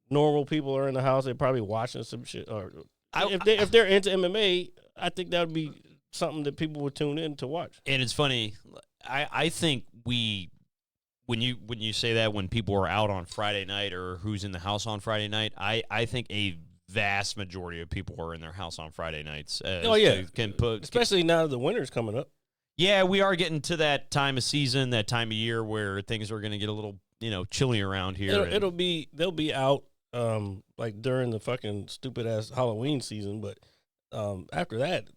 normal people are in the house. They're probably watching some shit. Or if they're into MMA, I think that would be something that people would tune in to watch. And it's funny. I think when you say that, when people are out on Friday night or who's in the house on Friday night, I think a vast majority of people are in their house on Friday nights. Oh yeah, Especially now that the winter's coming up. Yeah, we are getting to that time of season, that time of year where things are going to get a little chilly around here. They'll be out like during the fucking stupid ass Halloween season, but after that,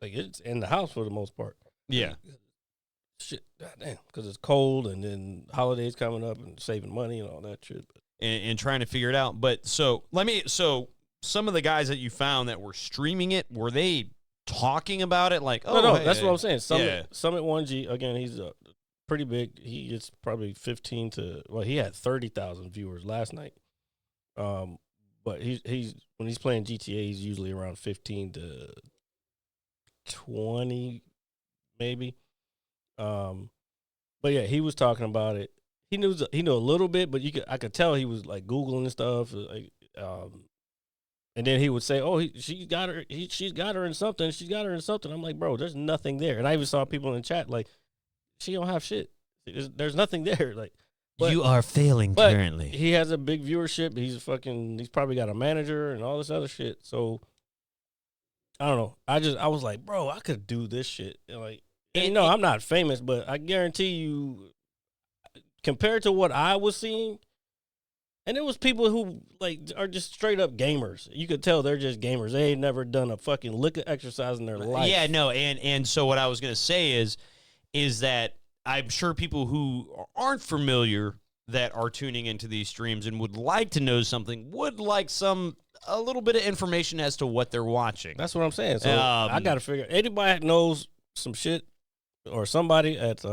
like it's in the house for the most part. Yeah. Shit, goddamn, because it's cold, and then holidays coming up, and saving money and all that shit. And trying to figure it out. But so some of the guys that you found that were streaming it, were they talking about it? Like, no, hey, that's what I'm saying. yeah. Summit 1G, again, he's pretty big. He gets probably he had 30,000 viewers last night. But he's when he's playing GTA, he's usually around 15 to 20, maybe. But yeah, he was talking about it. He knew a little bit, but I could tell he was like Googling and stuff. Like, and then he would say, "Oh, she's got her in something. She's got her in something." I'm like, bro, there's nothing there. And I even saw people in the chat like, she don't have shit. There's nothing there. Like, but, you are failing but currently. he has a big viewership. He's probably got a manager and all this other shit. So I don't know. I was like, bro, I could do this shit. And like, I'm not famous, but I guarantee you, compared to what I was seeing, and it was people who like are just straight up gamers. You could tell they're just gamers. They ain't never done a fucking lick of exercise in their life. Yeah, no, and so what I was gonna say is that I'm sure people who aren't familiar that are tuning into these streams and would like to know something would like a little bit of information as to what they're watching. That's what I'm saying. So I got to figure. Anybody that knows some shit or somebody at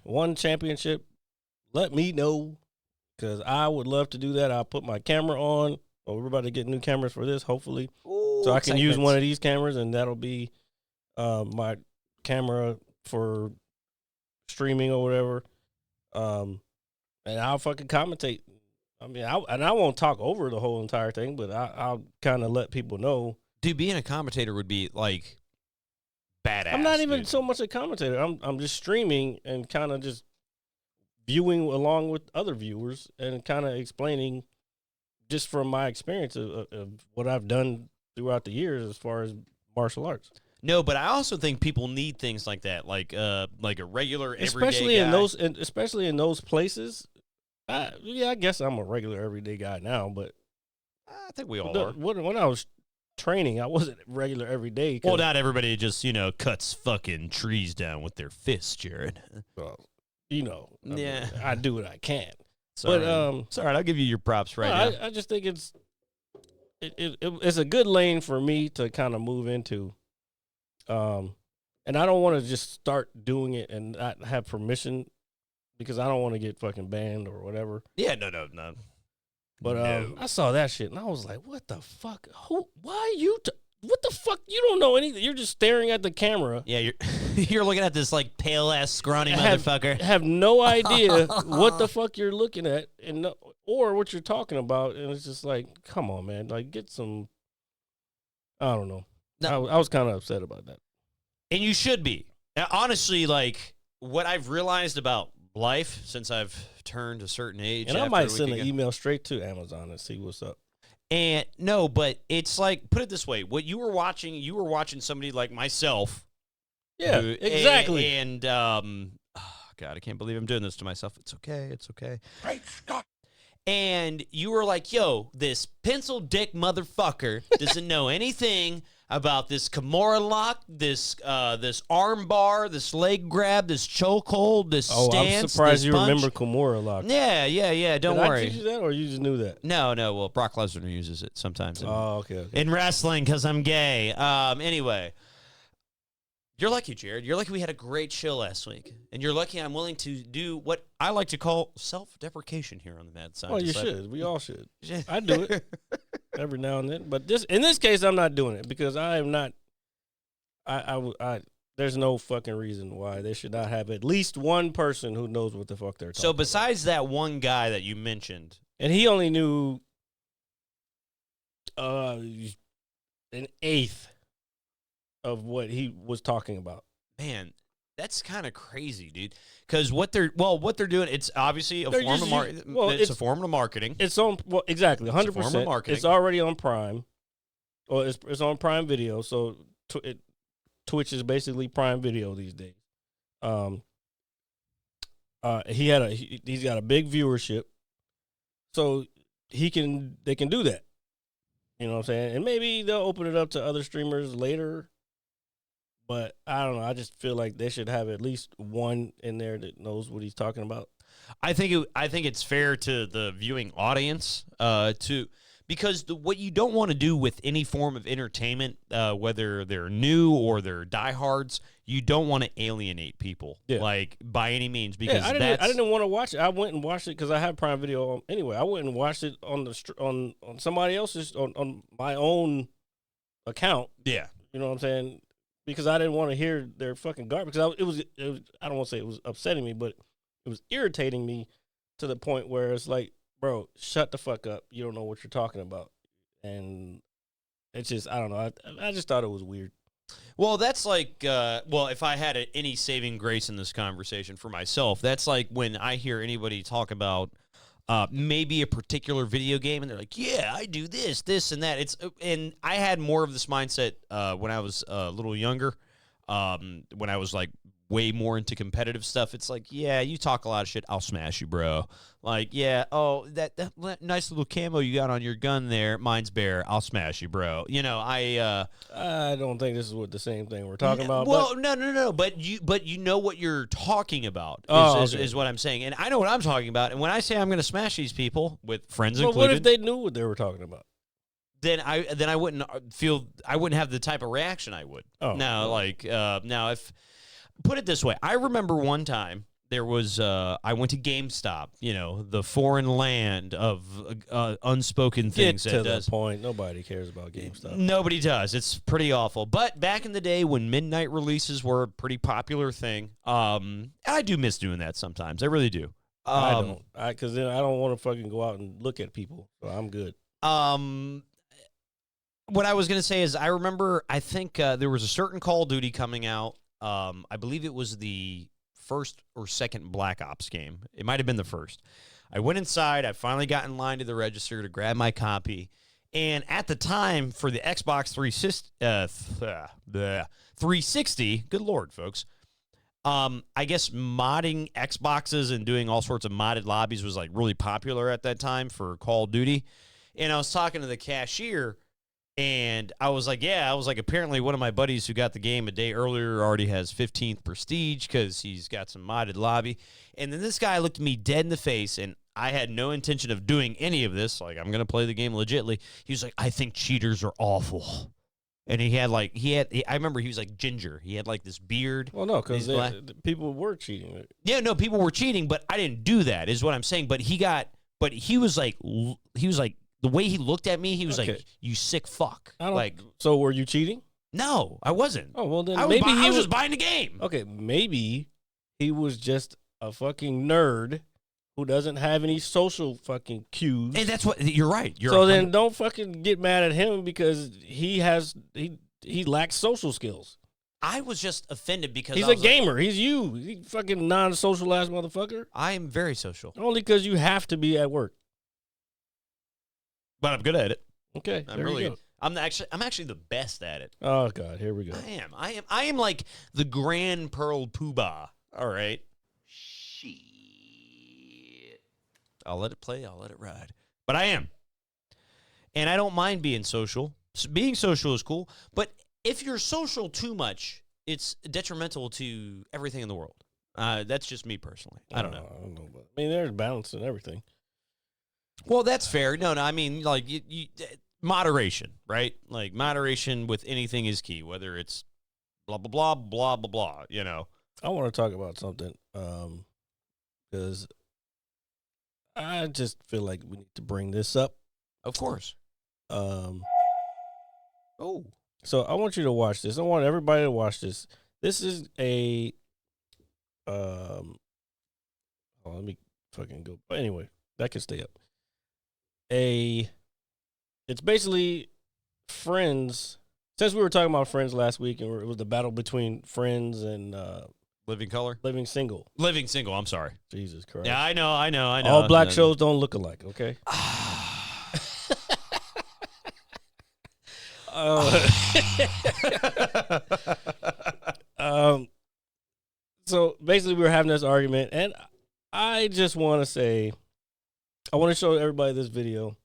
one championship, let me know, because I would love to do that. I'll put my camera on. Well, we're about to get new cameras for this, hopefully. Ooh, so I can use one of these cameras, and that'll be my camera for streaming or whatever. And I'll fucking commentate. I mean, I won't talk over the whole entire thing, but I'll kind of let people know. Dude, being a commentator would be like badass. I'm not even dude. so much a commentator. I'm just streaming and kind of just viewing along with other viewers and kind of explaining just from my experience of what I've done throughout the years as far as martial arts. No, but I also think people need things like that, like a regular especially everyday guy. especially in those places. I guess I'm a regular everyday guy now, but I think we all are. When I was training, I wasn't regular every day. Well, not everybody just cuts fucking trees down with their fists, Jared. Well, I mean, Yeah. I do what I can. Sorry. But it's all right. I'll give you your props right now. I just think it's a good lane for me to kind of move into. And I don't want to just start doing it and not have permission, because I don't want to get fucking banned or whatever. Yeah, no. But No. I saw that shit and I was like, what the fuck? Why you? What the fuck? You don't know anything. You're just staring at the camera. Yeah, you're you're looking at this like pale ass scrawny motherfucker. Have no idea what the fuck you're looking at or what you're talking about, and it's just like, come on, man, like get some. I don't know. No. I was kind of upset about that. And you should be. Now, honestly, like what I've realized about life since I've turned a certain age. And I after might a send week an ago- email straight to Amazon and see what's up. And no, but it's like, put it this way: what you were watching somebody like myself. Yeah, who- exactly. And God, I can't believe I'm doing this to myself. It's okay. It's okay. Great Scott. And you were like, yo, this pencil dick motherfucker doesn't know anything about this Kimura lock, this arm bar, this leg grab, this chokehold, this stance. I'm surprised this you punch. remember Kimura lock. Yeah. Don't Did worry. I teach you that, or you just knew that? No. Well, Brock Lesnar uses it sometimes Okay. in wrestling because I'm gay. Anyway, you're lucky, Jared. You're lucky we had a great show last week, and you're lucky I'm willing to do what I like to call self-deprecation here on the Mad Scientist. Well, you should. We all should. I do it every now and then, but in this case, I'm not doing it because I am not. There's no fucking reason why they should not have at least one person who knows what the fuck they're talking So about. besides that one guy that you mentioned, And he only knew an eighth of what he was talking about. man, that's kind of crazy, dude. Because what they're doing, it's obviously a They're form just of it's a form of marketing. It's on exactly 100%. form of marketing. It's already on Prime. Or it's on Prime Video, so Twitch is basically Prime Video these days. He's got a big viewership, so they can do that. You know what I'm saying? And maybe they'll open it up to other streamers later. But I don't know. I just feel like they should have at least one in there that knows what he's talking about. I think it's fair to the viewing audience because what you don't want to do with any form of entertainment, whether they're new or they're diehards, you don't want to alienate people, like by any means. Because I didn't want to watch it. I went and watched it because I have Prime Video anyway. I went and watched it on somebody else's on my own account. Yeah, you know what I'm saying? Because I didn't want to hear their fucking garbage. Because it was I don't want to say it was upsetting me, but it was irritating me to the point where it's like, bro, shut the fuck up. You don't know what you're talking about. And it's just, I don't know. I just thought it was weird. Well, that's like, if I had any saving grace in this conversation for myself, that's like when I hear anybody talk about maybe a particular video game, and they're like, yeah, I do this, and that. And I had more of this mindset when I was a little younger, when I was like way more into competitive stuff. It's like, yeah, you talk a lot of shit, I'll smash you, bro. Like, yeah, oh, that nice little camo you got on your gun there, mine's bare, I'll smash you, bro. You know, I don't think this is what the same thing we're talking about. Well, no, but you know what you're talking about is what I'm saying, and I know what I'm talking about. And when I say I'm going to smash these people, with friends included, what if they knew what they were talking about? Then I wouldn't have the type of reaction I would. Oh, now, now if put it this way, I remember one time there was I went to GameStop, you know, the foreign land of unspoken things. Get to the point. Nobody cares about GameStop. Nobody does. It's pretty awful. But back in the day when midnight releases were a pretty popular thing, I do miss doing that sometimes. I really do. I don't, because then I don't want to fucking go out and look at people. So I'm good. What I was going to say is I remember, I think there was a certain Call of Duty coming out. I believe it was the first or second Black Ops game. It might have been the first. I went inside. I finally got in line to the register to grab my copy. And at the time, for the Xbox 360, good Lord, folks, I guess modding Xboxes and doing all sorts of modded lobbies was like really popular at that time for Call of Duty. And I was talking to the cashier, and I was like, apparently one of my buddies who got the game a day earlier already has 15th prestige because he's got some modded lobby. And then this guy looked me dead in the face, and I had no intention of doing any of this. Like, I'm going to play the game legitly. He was like, I think cheaters are awful. And I remember he was like ginger. He had like this beard. Well, no, because people were cheating. Yeah, no, people were cheating, but I didn't do that, is what I'm saying. But he was like, the way he looked at me, he was like, "You sick fuck." So were you cheating? No, I wasn't. Oh, well then I was just buying the game. Okay, maybe he was just a fucking nerd who doesn't have any social fucking cues. And that's what you're right. Then don't fucking get mad at him because he lacks social skills. I was just offended because he's a gamer. He's you. He fucking non-social ass motherfucker. I am very social. Only because you have to be at work. But I'm good at it. Okay, I'm really good. I'm actually the best at it. Oh God, here we go. I am like the Grand Pearl Poobah. All right. Shit. I'll let it play. I'll let it ride. But I am, and I don't mind being social. Being social is cool. But if you're social too much, it's detrimental to everything in the world. That's just me personally. I don't know. But, I mean, there's balance in everything. Well, that's fair. No, I mean, like, you moderation, right? Like, moderation with anything is key, whether it's blah, blah, blah, blah, blah, blah, you know. I want to talk about something because I just feel like we need to bring this up. Of course. So I want you to watch this. I want everybody to watch this. This is a let me fucking go. But anyway, that can stay up. It's basically Friends. Since we were talking about Friends last week, and it was the battle between Friends and Living Color? Living Single. Living Single, I'm sorry. Jesus Christ. Yeah, I know. All black shows don't look alike, okay? So basically we were having this argument, and I just want to say, I want to show everybody this video.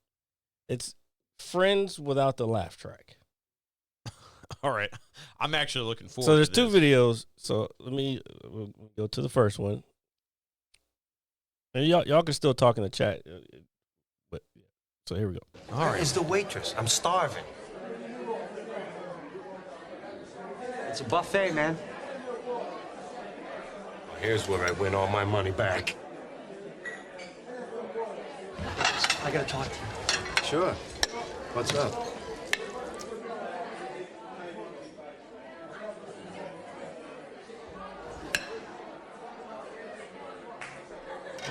It's Friends without the laugh track. All right. I'm actually looking forward to this. So there's two videos. So we'll go to the first one. And y'all can still talk in the chat. But so here we go. All right. Where's the waitress? I'm starving. It's a buffet, man. Here's where I win all my money back. I gotta talk to you. Sure. What's up?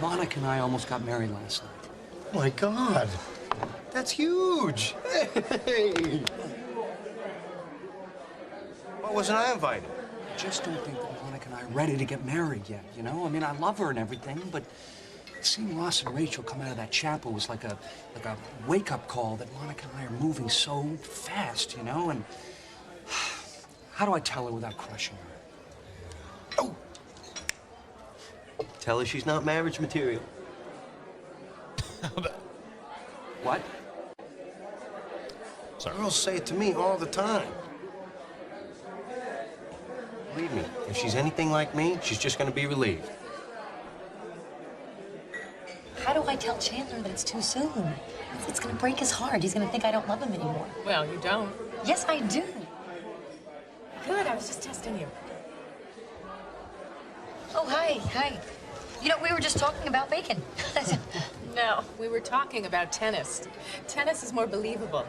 Monica and I almost got married last night. Oh my God. That's huge. Hey. Why wasn't I invited? I just don't think that Monica and I are ready to get married yet, you know? I mean, I love her and everything, but seeing Ross and Rachel come out of that chapel was like a wake-up call that Monica and I are moving so fast, you know? And how do I tell her without crushing her? Oh! Tell her she's not marriage material. What? Sorry. Girls say it to me all the time. Believe me, if she's anything like me, she's just gonna be relieved. How do I tell Chandler that it's too soon? It's gonna break his heart. He's gonna think I don't love him anymore. Well, you don't. Yes, I do. Good, I was just testing you. Oh, hi, hi. You know, we were just talking about bacon. No, we were talking about tennis. Tennis is more believable.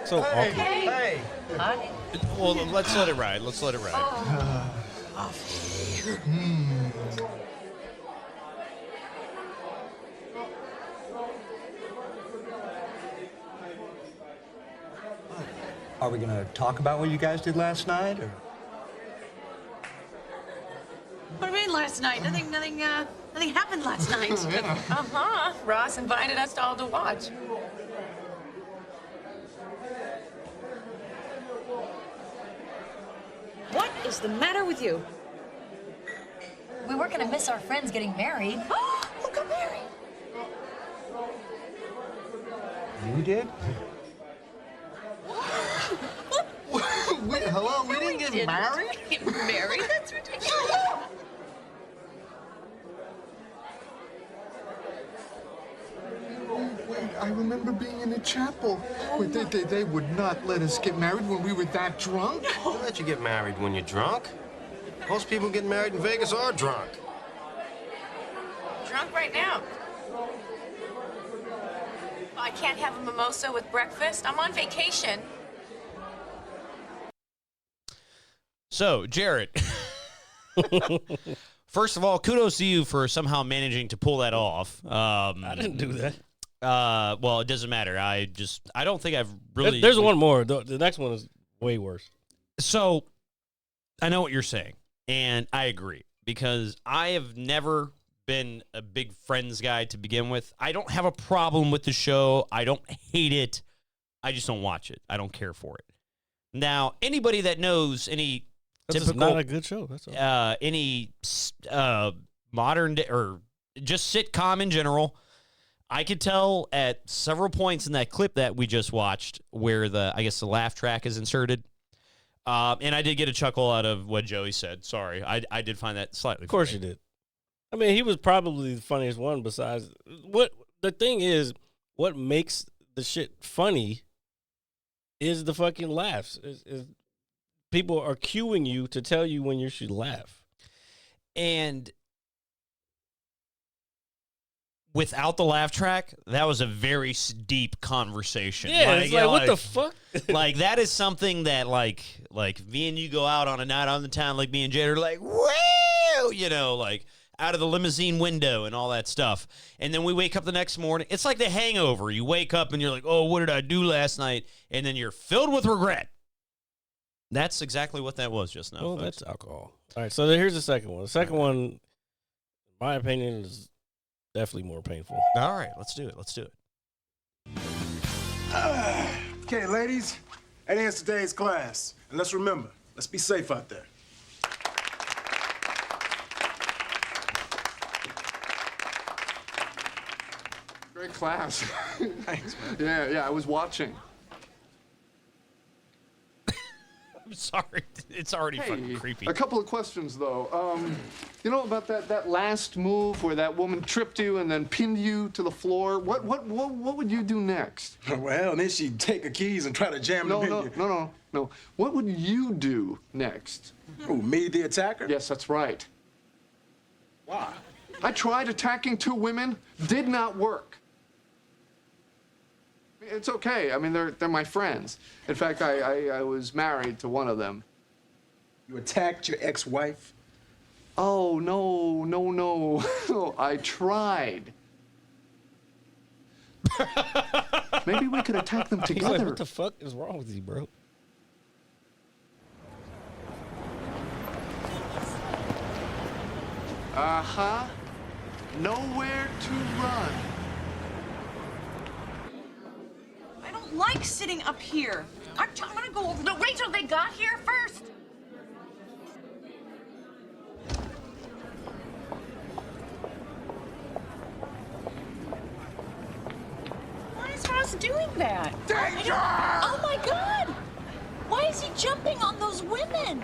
So awkward. Hey! Hi. Well, let's let it ride. Let's let it ride. Are we gonna talk about what you guys did last night, or? What do you mean last night? Nothing happened last night. Uh-huh. Ross invited us all to watch. What is the matter with you? We weren't gonna miss our friends getting married. Who got married? You did? Wait, hello? We didn't get married? Get married? That's ridiculous. Wait, I remember being in the chapel. Wait, they would not let us get married when we were that drunk? They'll let you get married when you're drunk. Most people getting married in Vegas are drunk. Drunk right now. I can't have a mimosa with breakfast. I'm on vacation. So, Jarrett, first of all, kudos to you for somehow managing to pull that off. I didn't do that. Well, it doesn't matter. I don't think I've really. There's one more. The next one is way worse. So, I know what you're saying, and I agree, because I have never been a big Friends guy to begin with. I don't have a problem with the show. I don't hate it. I just don't watch it. I don't care for it. Now, anybody that knows any That's typical, not a good show. That's all. any modern day or just sitcom in general, I could tell at several points in that clip that we just watched where the laugh track is inserted. And I did get a chuckle out of what Joey said. Sorry, I did find that slightly. Of course funny. you did. I mean, he was probably the funniest one. Besides, what the thing is, what makes the shit funny is the fucking laughs. Is people are cueing you to tell you when you should laugh. And without the laugh track, that was a very deep conversation. Yeah, it's like, what the fuck? Like, that is something that, like me and you go out on a night on the town, like me and Jade are like, whoa, you know, like out of the limousine window and all that stuff. And then we wake up the next morning. It's like The Hangover. You wake up and you're like, oh, what did I do last night? And then you're filled with regret. That's exactly what that was just now. Well, folks. that's alcohol. All right, so here's the second one. The second one, in my opinion, is definitely more painful. All right, let's do it. Let's do it. Okay, ladies, that ends today's class. And let's remember, let's be safe out there. Great class. Thanks, man. Yeah, I was watching. I'm sorry. It's already fucking creepy. A couple of questions, though. You know about that last move where that woman tripped you and then pinned you to the floor? What would you do next? Well, and then she'd take her keys and try to jam them in you. No. What would you do next? Oh, me, the attacker? Yes, that's right. Why? I tried attacking two women, did not work. It's okay. I mean, they're my friends. In fact, I was married to one of them. You attacked your ex-wife? Oh, no. I tried. Maybe we could attack them He's together. like, what the fuck is wrong with you, bro? Uh-huh. Nowhere to run. I don't like sitting up here. I'm gonna go over. No, Rachel, they got here first. Why is Ross doing that? Danger! Oh my God! Why is he jumping on those women?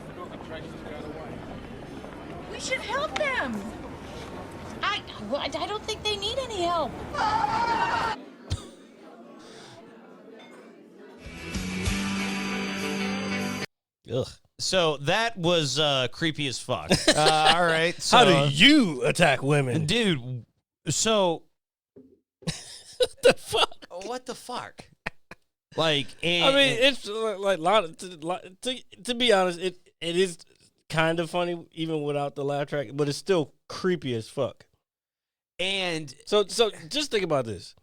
We should help them. I don't think they need any help. Ugh. So that was creepy as fuck. All right. So, How do you attack women? dude? So What the fuck? what the fuck? Like, I mean, it's like to be honest, it is kind of funny even without the laugh track, but it's still creepy as fuck. and So just think about this: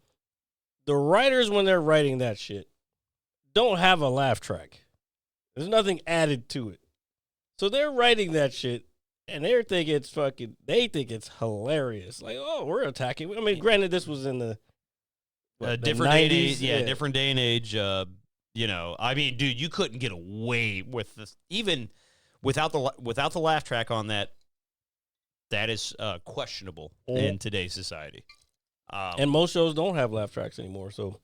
the writers, when they're writing that shit, don't have a laugh track. There's nothing added to it, so they're writing that shit, and they think it's fucking. They think it's hilarious. Like, oh, we're attacking. I mean, granted, this was in the a the different day and 90s, age, different day and age. You know, I mean, dude, you couldn't get away with this even without the laugh track on that. That is questionable in today's society. And most shows don't have laugh tracks anymore. So,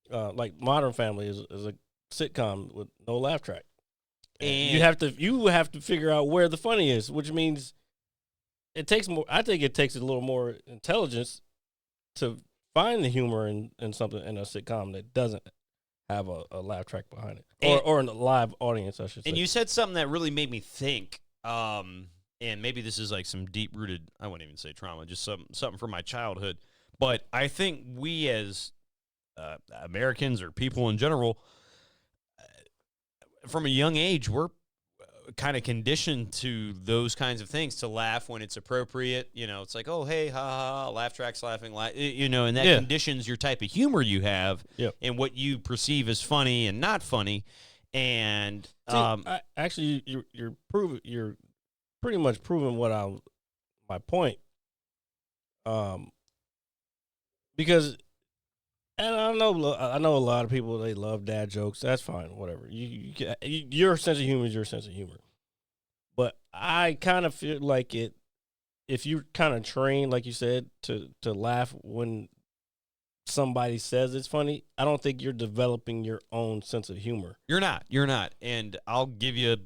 like Modern Family is a sitcom with no laugh track. And you have to figure out where the funny is, which means it takes more. I think it takes a little more intelligence to find the humor in something in a sitcom that doesn't have a laugh track behind it, or in a live audience, I should say. And you said something that really made me think. And maybe this is like some deep rooted. I wouldn't even say trauma, just something from my childhood. But I think we as Americans or people in general, from a young age, we're kind of conditioned to those kinds of things, to laugh when it's appropriate. You know, it's like, oh, hey, ha, ha, ha, laugh tracks, laughing, you know, and that conditions your type of humor you have and what you perceive as funny and not funny. And actually, you're pretty much proving my point. Because, and I know a lot of people, they love dad jokes. That's fine, whatever. Your sense of humor is your sense of humor. But I kind of feel like if you're kind of trained, like you said, to laugh when somebody says it's funny, I don't think you're developing your own sense of humor. You're not. And I'll give you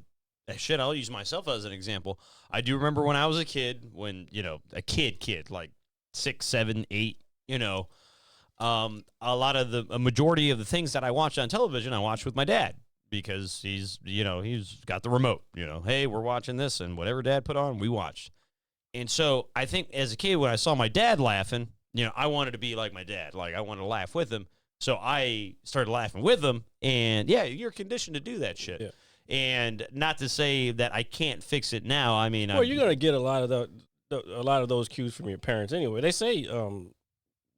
I'll use myself as an example. I do remember when I was a kid, when, you know, a kid, like 6, 7, 8, you know, a majority of the things that I watched on television, I watched with my dad because he's got the remote, you know, hey, we're watching this, and whatever dad put on, we watched. And so I think as a kid, when I saw my dad laughing, you know, I wanted to be like my dad. Like, I wanted to laugh with him. So I started laughing with him, and yeah, you're conditioned to do that shit. Yeah. And not to say that I can't fix it now. I mean, well, you're gonna get a lot of those cues from your parents anyway. They say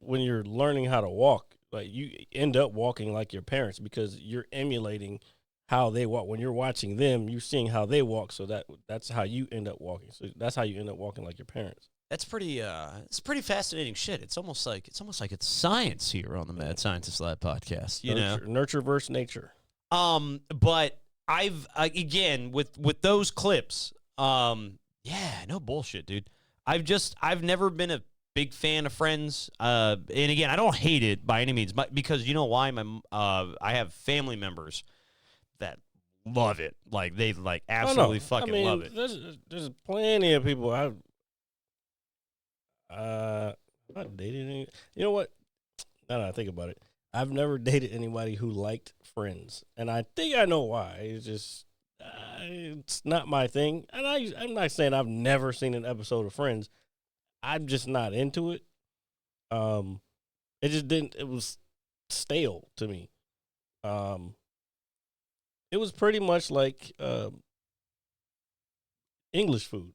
when you're learning how to walk, like, you end up walking like your parents because you're emulating how they walk. When you're watching them, you're seeing how they walk, so that's how you end up walking. So that's how you end up walking like your parents. That's pretty. It's pretty fascinating shit. It's almost like it's science here on the Mad Scientist Lab podcast. You know, nurture versus nature. But I've again with those clips. No bullshit, dude. I've never been a big fan of Friends. And again, I don't hate it by any means, but because you know why? I have family members that love it. Like, they absolutely fucking love it. There's plenty of people I've not dated any. You know what? Now that I think about it, I've never dated anybody who liked Friends, and I think I know why. It's just it's not my thing, and I'm not saying I've never seen an episode of Friends. I'm just not into it. It just didn't. It was stale to me. It was pretty much like English food.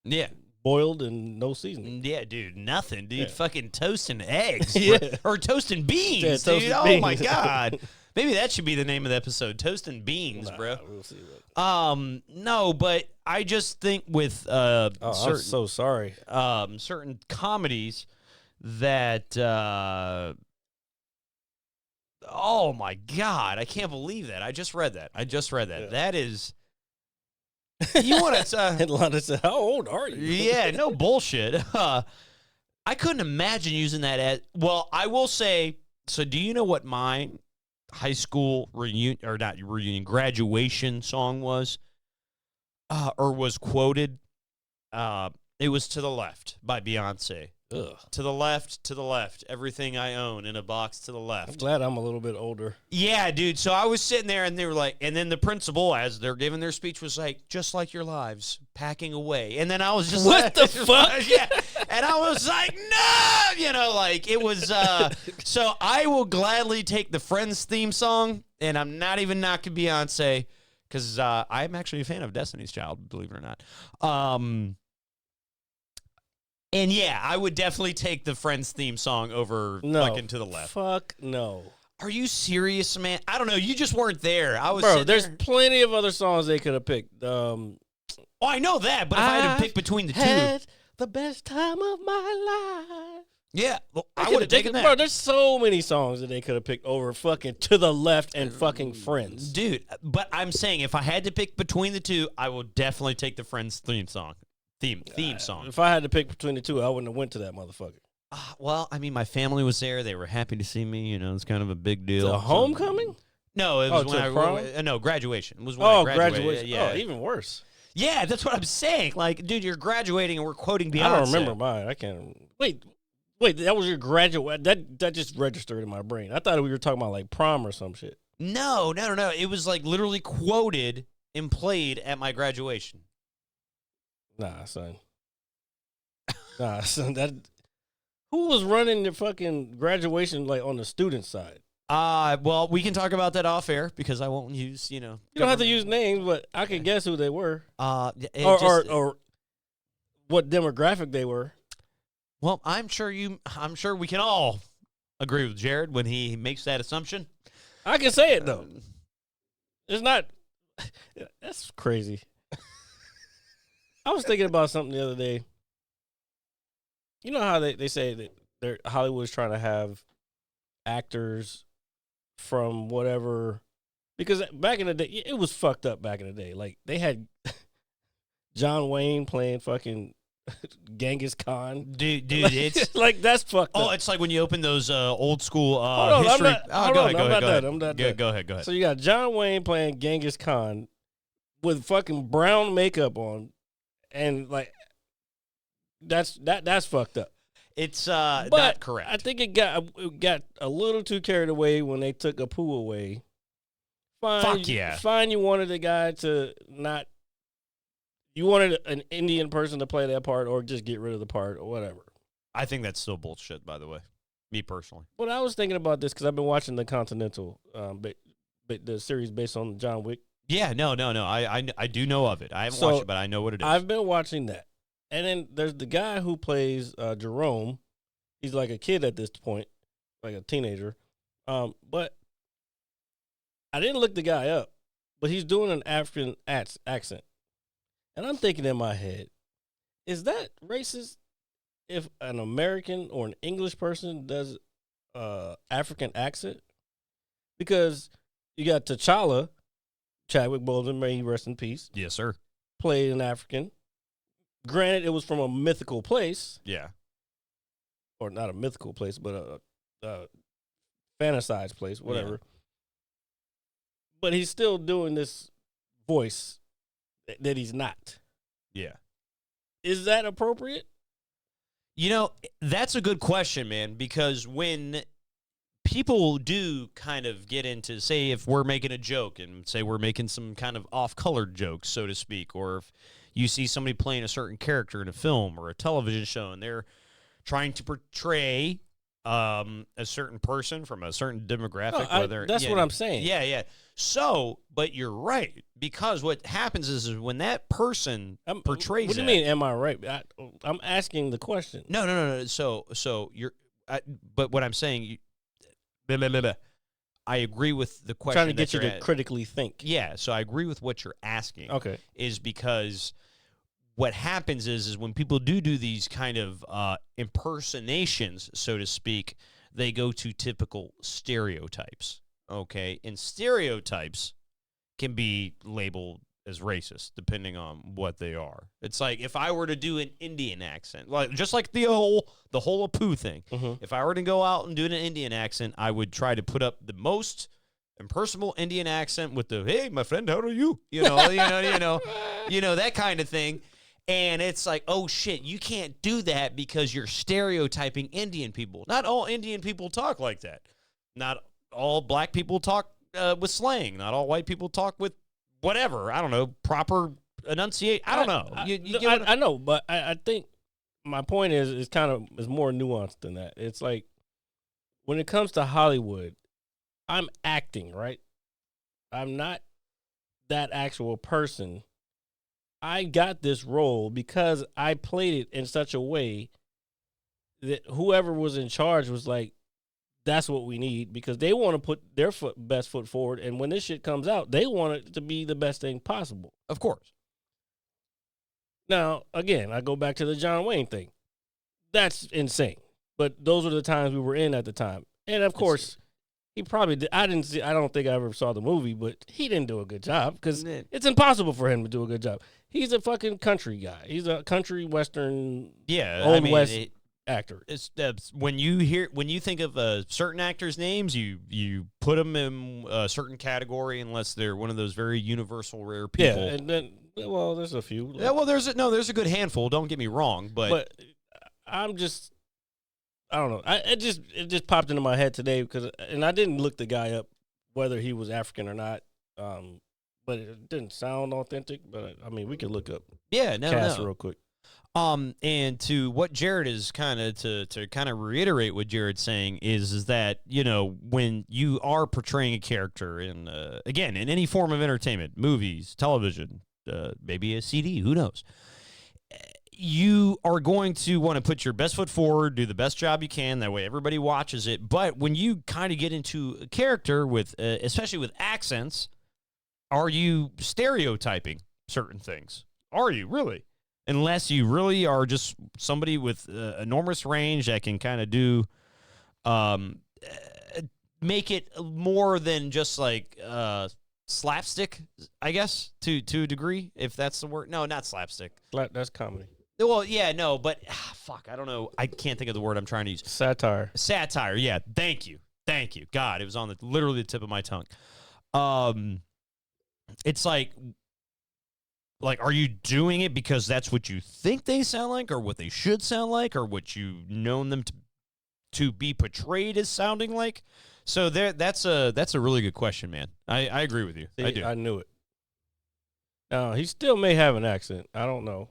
Yeah, boiled and no seasoning. Yeah, dude, nothing, dude. Yeah. Fucking toast and eggs, Yeah. or toast and beans, Yeah, dude. toast and Oh my beans. god, maybe that should be the name of the episode: toast and beans, bro. We'll see what. No, but I just think with I'm certain so sorry. certain comedies that oh my god, I can't believe that. I just read that. Yeah. That is you want to And Lana said, "How old are you?" yeah, no bullshit. I couldn't imagine using that as well. I will say. So, do you know what my high school reunion or not reunion graduation song was? Or was quoted? It was "To the Left" by Beyonce. Ugh. To the left, everything I own in a box to the I'm left. glad I'm a little bit older. Yeah, dude. So I was sitting there and they were like, and then the principal, as they're giving their speech, was like, just like your lives, packing away. And then I was just What like, the fuck? Yeah. And I was like, no, like it was, so I will gladly take the Friends theme song, and I'm not even knocking Beyonce, because I'm actually a fan of Destiny's Child, believe it or not. And yeah, I would definitely take the Friends theme song over fucking To the Left. Fuck no. Are you serious, man? I don't know. You just weren't there. I was. Bro, sitting there's there. plenty of other songs they could have picked. Oh, I know that, but if I had to pick between the two, the best time of my life. yeah, well, I would have taken that. Bro, there's so many songs that they could have picked over fucking To the Left and fucking Friends. Dude, but I'm saying if I had to pick between the two, I would definitely take the Friends theme song. Theme song. If I had to pick between the two, I wouldn't have went to that motherfucker. Well, I mean, my family was there. They were happy to see me. It's kind of a big deal. The homecoming? No, it was when to prom? no, graduation. It was when I graduated. graduation. Yeah. Oh, even worse. Yeah, that's what I'm saying. Like, dude, you're graduating and we're quoting Beyonce. I don't remember mine. I can't. Wait, that was your graduate. That just registered in my brain. I thought we were talking about like prom or some shit. No. It was like literally quoted and played at my graduation. Nah, son. That who was running the fucking graduation like on the student side? Well, we can talk about that off air because I won't use, You don't have to use names, but I can guess who they were. or what demographic they were. Well, I'm sure we can all agree with Jared when he makes that assumption. I can say it though. It's not. That's crazy. I was thinking about something the other day. You know how they say that Hollywood's trying to have actors from whatever, because back in the day, it was fucked up back in the day. Like, they had John Wayne playing fucking Genghis Khan. Dude, it's like, that's fucked up. Oh, it's like when you open those old school Hold on, history. I'm not done. Go ahead. So you got John Wayne playing Genghis Khan with fucking brown makeup on, and like that's fucked up. It's But not correct. I think it got a little too carried away when they took Apu away. Fine, Fuck yeah. Fine, you wanted the guy to not. You wanted an Indian person to play that part, or just get rid of the part, or whatever. I think that's still bullshit, by the way. Me personally. But I was thinking about this because I've been watching the Continental, the series based on John Wick. Yeah, no. I do know of it. I haven't watched it, but I know what it is. I've been watching that. And then there's the guy who plays Jerome. He's like a kid at this point, like a teenager. But I didn't look the guy up, but he's doing an African accent. And I'm thinking in my head, is that racist if an American or an English person does African accent? Because you got T'Challa, Chadwick Boseman, may he rest in peace. Yes, sir. Played an African. Granted, it was from a mythical place. Yeah. Or not a mythical place, but a fantasized place, whatever. Yeah. But he's still doing this voice that he's not. Yeah. Is that appropriate? That's a good question, man, because when people do kind of get into, say, if we're making a joke and say we're making some kind of off-colored jokes, so to speak, or if you see somebody playing a certain character in a film or a television show and they're trying to portray a certain person from a certain demographic. Whether that's what I'm saying. Yeah, yeah. So, but you're right, because what happens is when that person portrays. What do you mean? Am I right? I'm asking the question. No. So you're. But what I'm saying, I agree with the question. Trying to get you to critically think. Yeah. So I agree with what you're asking. Okay. Is because what happens is when people do these kind of impersonations, so to speak, they go to typical stereotypes. Okay, and stereotypes can be labeled as racist depending on what they are. It's like if I were to do an Indian accent, like just like the whole Apu thing. Mm-hmm. If I were to go out and do an Indian accent, I would try to put up the most impersonal Indian accent with the "Hey, my friend, how are you?" You know, that kind of thing. And it's like, oh shit, you can't do that because you're stereotyping Indian people. Not all Indian people talk like that. Not all black people talk with slang. Not all white people talk with whatever. I don't know, proper enunciate. I don't know. I know, but I think my point is more nuanced than that. It's like when it comes to Hollywood, I'm acting, right? I'm not that actual person. I got this role because I played it in such a way that whoever was in charge was like, that's what we need, because they want to put their best foot forward. And when this shit comes out, they want it to be the best thing possible. Of course. Now, again, I go back to the John Wayne thing. That's insane. But those are the times we were in at the time. And of course, he probably did. I don't think I ever saw the movie, but he didn't do a good job because it's impossible for him to do a good job. He's a fucking country guy. He's a country western, Old West actor. It's when you think of certain actors' names, you put them in a certain category unless they're one of those very universal rare people. Yeah, and then there's a few. Yeah, well, there's a good handful. Don't get me wrong, but I'm just. I don't know. It just popped into my head today and I didn't look the guy up whether he was African or not. But it didn't sound authentic. But I mean, we could look up. Yeah, cast real quick. And to what Jared is kind of to kind of reiterate what Jared's saying is that when you are portraying a character in again in any form of entertainment, movies, television, maybe a CD, who knows. You are going to want to put your best foot forward, do the best job you can. That way everybody watches it. But when you kind of get into a character with, especially with accents, are you stereotyping certain things? Are you really? Unless you really are just somebody with enormous range that can kind of do, make it more than just like slapstick, I guess, to a degree, if that's the word. No, not slapstick. That's comedy. Well, yeah, no, but fuck, I don't know. I can't think of the word I'm trying to use. Satire. Satire, yeah. Thank you. God, it was on literally the tip of my tongue. It's like, are you doing it because that's what you think they sound like, or what they should sound like, or what you've known them to be portrayed as sounding like? So that's a really good question, man. I agree with you. See, I do. I knew it. Now he still may have an accent. I don't know.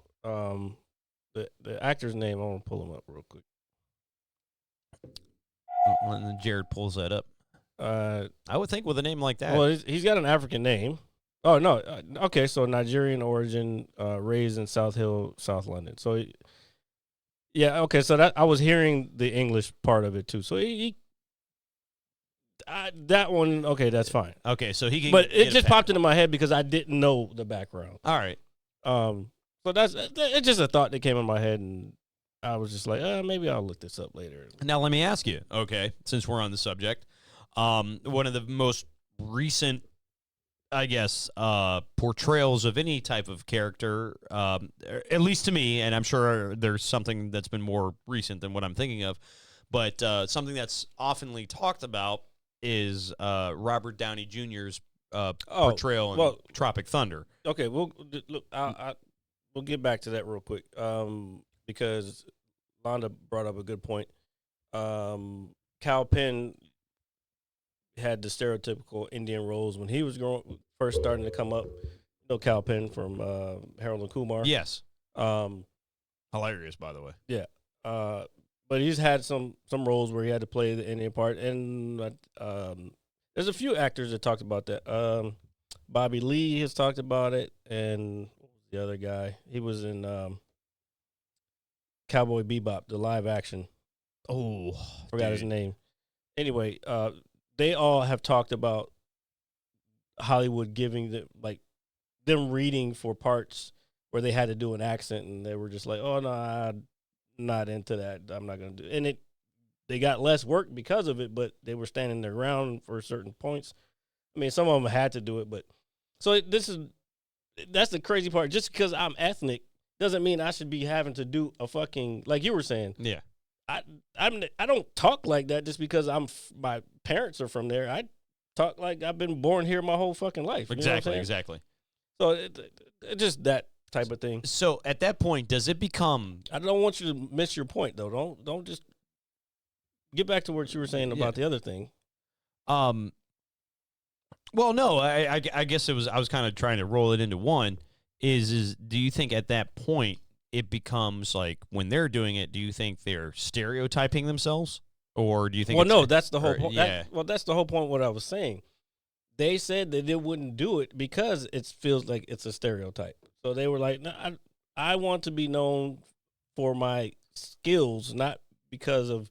The actor's name, I want to pull him up real quick. When Jared pulls that up, I would think with a name like that. Well, he's got an African name. Oh no, okay, so Nigerian origin, raised in South Hill, South London. So, yeah, okay, so that I was hearing the English part of it too. So that one, okay, that's fine. Okay, so he can. But it just popped into my head because I didn't know the background. All right. So it's just a thought that came in my head, and I was just like, maybe I'll look this up later. Now let me ask you, okay, since we're on the subject, one of the most recent, I guess, portrayals of any type of character, at least to me, and I'm sure there's something that's been more recent than what I'm thinking of, but something that's oftenly talked about is Robert Downey Jr.'s portrayal in Tropic Thunder. Okay, we'll get back to that real quick because Londa brought up a good point. Kal Penn had the stereotypical Indian roles when he was first starting to come up. Kal Penn from Harold and Kumar. Yes. Hilarious, by the way. Yeah. but he's had some roles where he had to play the Indian part, and there's a few actors that talked about that. Bobby Lee has talked about it, and what was the other guy? He was in Cowboy Bebop, the live action. Oh, forgot his name. Anyway, they all have talked about Hollywood giving them reading for parts where they had to do an accent, and they were just like, "Oh no, I'm not into that. I'm not going to do." And they got less work because of it, but they were standing their ground for certain points. I mean, some of them had to do it, but so that's the crazy part. Just because I'm ethnic doesn't mean I should be having to do a fucking, like you were saying. Yeah. I don't talk like that just because my parents are from there. I talk like I've been born here my whole fucking life. Exactly, exactly. So it just that type of thing. So at that point, does it become? I don't want you to miss your point though. Don't just get back to what you were saying about the other thing. Well, no, I guess I was kind of trying to roll it into one. Is do you think at that point it becomes like when they're doing it? Do you think they're stereotyping themselves, or do you think? Well, no, that's the whole point. Yeah. That's the whole point. What I was saying. They said that they wouldn't do it because it feels like it's a stereotype. So they were like, "No, I want to be known for my skills, not because of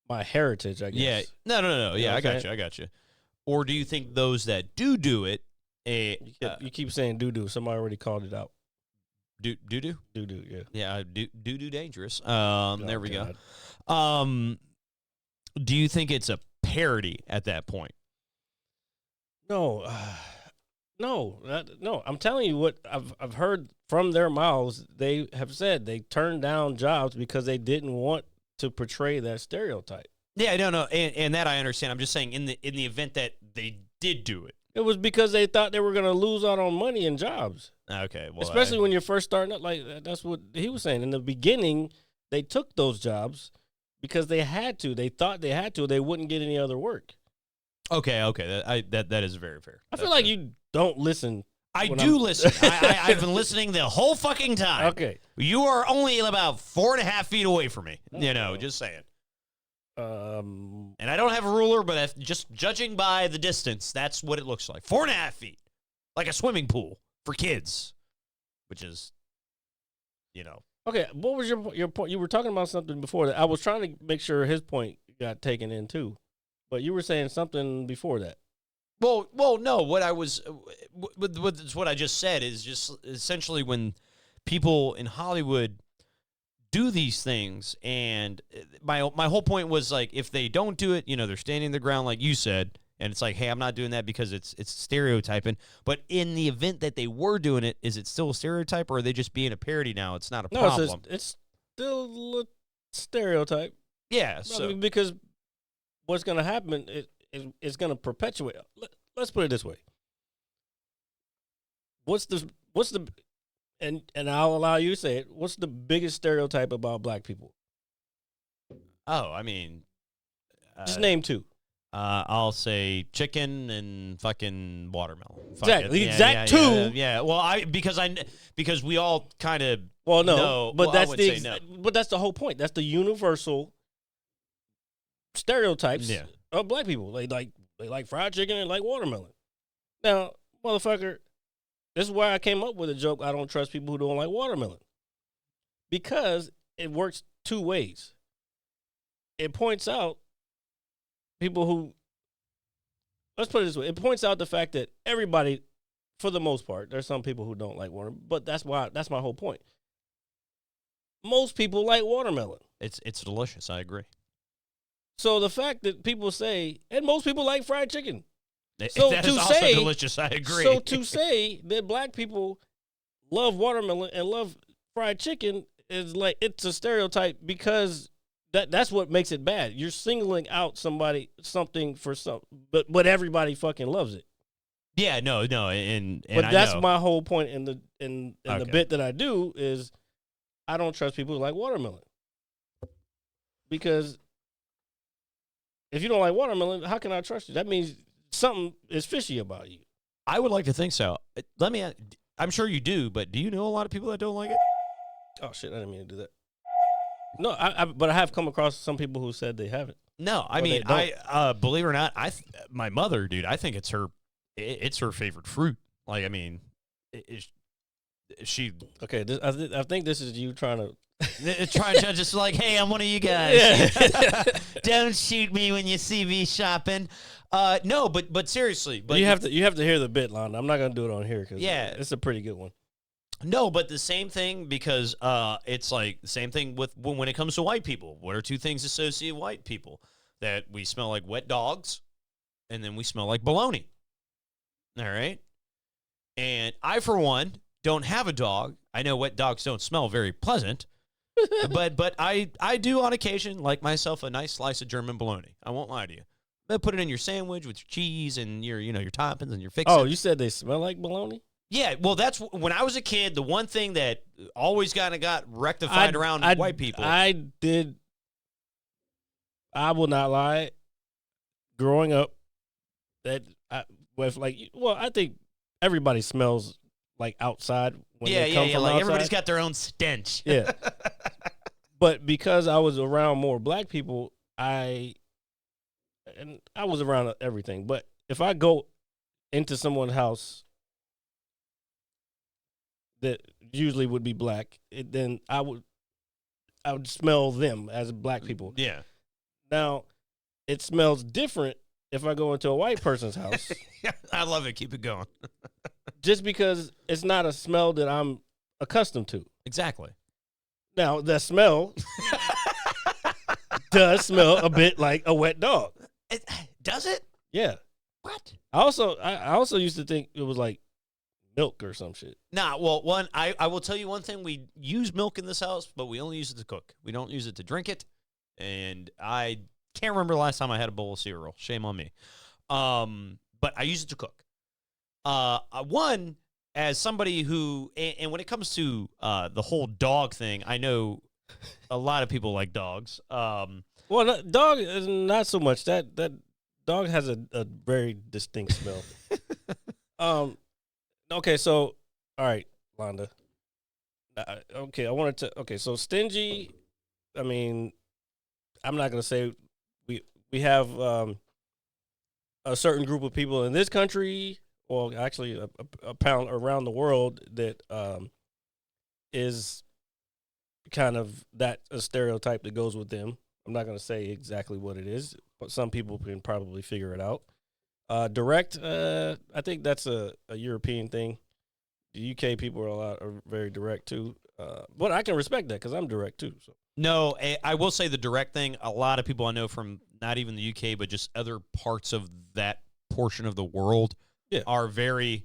my heritage." I guess. Yeah. No. You know Yeah, what I I'm got you. Or do you think those that do it? You keep saying doo-doo. Somebody already called it out. Doo-doo? Doo-doo, yeah. Yeah, doo-doo dangerous. There we God. go. Do you think it's a parody at that point? No. No. I'm telling you what I've heard from their mouths. They have said they turned down jobs because they didn't want to portray that stereotype. Yeah, I don't know, and that I understand. I'm just saying in the event that they did do it. It was because they thought they were going to lose out on money and jobs. Okay, well, especially when you're first starting up, like that's what he was saying. In the beginning, they took those jobs because they had to. They thought they had to. They wouldn't get any other work. Okay, that is very fair. I feel like you don't listen. I do listen. I've been listening the whole fucking time. Okay, you are only about 4.5 feet away from me. Just saying. And I don't have a ruler, but just judging by the distance, that's what it looks like. 4.5 feet, like a swimming pool for kids, which is, Okay, what was your point? You were talking about something before that. I was trying to make sure his point got taken in too, but you were saying something before that. Well, no. What I just said is just essentially when people in Hollywood do these things, and my whole point was like if they don't do it, they're standing their ground like you said, and it's like, hey, I'm not doing that because it's stereotyping. But in the event that they were doing it, is it still a stereotype, or are they just being a parody now? It's not a problem. No, it's still a stereotype. Yeah, so because what's going to happen is going to perpetuate. Let's put it this way. What's the and I'll allow you to say it. What's the biggest stereotype about black people? Oh, I mean, just name two. I'll say chicken and fucking watermelon. Exactly, exact two. Yeah. Well, because we all kind of no, know, but that's but that's the whole point. That's the universal stereotypes of black people. They like fried chicken and like watermelon. Now, motherfucker. This is why I came up with a joke. I don't trust people who don't like watermelon. Because it works two ways. It points out people who, let's put it this way. It points out the fact that everybody, for the most part, there's some people who don't like watermelon, but that's my whole point. Most people like watermelon. It's delicious. I agree. So the fact that people say, and most people like fried chicken. So that is also delicious. I agree. So to say that black people love watermelon and love fried chicken is like it's a stereotype because that's what makes it bad. You're singling out something for some, but everybody fucking loves it. Yeah, no, and but that's my whole point in the bit that I do is I don't trust people who like watermelon because if you don't like watermelon, how can I trust you? That means something is fishy about you. I would like to think so. I'm sure you do, but do you know a lot of people that don't like it? Oh shit! I didn't mean to do that. No, but I have come across some people who said they haven't. No, I Or mean, they I believe it or not, my mother, dude, I think it's her favorite fruit. Like, I mean, she Okay, I think this is you trying to. trying to just like, hey, I'm one of you guys. Don't shoot me when you see me shopping. No, but seriously, but you have to hear the bit, Londa. I'm not gonna do it on here because Yeah. it's a pretty good one. No, but the same thing because it's like the same thing with when it comes to white people. What are two things associated with white people? That we smell like wet dogs, and then we smell like baloney. All right? And I, for one, don't have a dog. I know wet dogs don't smell very pleasant, but I do on occasion like myself a nice slice of German bologna. I won't lie to you. But put it in your sandwich with your cheese and your toppings and your fixings. Oh, you said they smell like bologna? Yeah, well, that's when I was a kid. The one thing that always got rectified around white people. I will not lie. Growing up, I think everybody smells like outside when they come from like outside. everybody's got their own stench. Yeah. But because I was around more black people, I was around everything. But if I go into someone's house that usually would be black, then I would smell them as black people. Yeah. Now, it smells different if I go into a white person's house. I love it. Keep it going. Just because it's not a smell that I'm accustomed to. Exactly. Now, the smell does smell a bit like a wet dog. Does it? Yeah. What? I also used to think it was like milk or some shit. Nah, well, I will tell you one thing. We use milk in this house, but we only use it to cook. We don't use it to drink it. And I can't remember the last time I had a bowl of cereal. Shame on me. But I use it to cook. One, as somebody who, and when it comes to the whole dog thing, I know a lot of people like dogs. Well, dog is not so much. That dog has a very distinct smell. Okay, so all right, Londa. So stingy. I mean, I'm not gonna say we have a certain group of people in this country, or actually a pound around the world that is kind of a stereotype that goes with them. I'm not going to say exactly what it is, but some people can probably figure it out. Direct, I think that's a European thing. The UK people are very direct too. But I can respect that because I'm direct too. So. No, I will say the direct thing, a lot of people I know from not even the UK, but just other parts of that portion of the world are very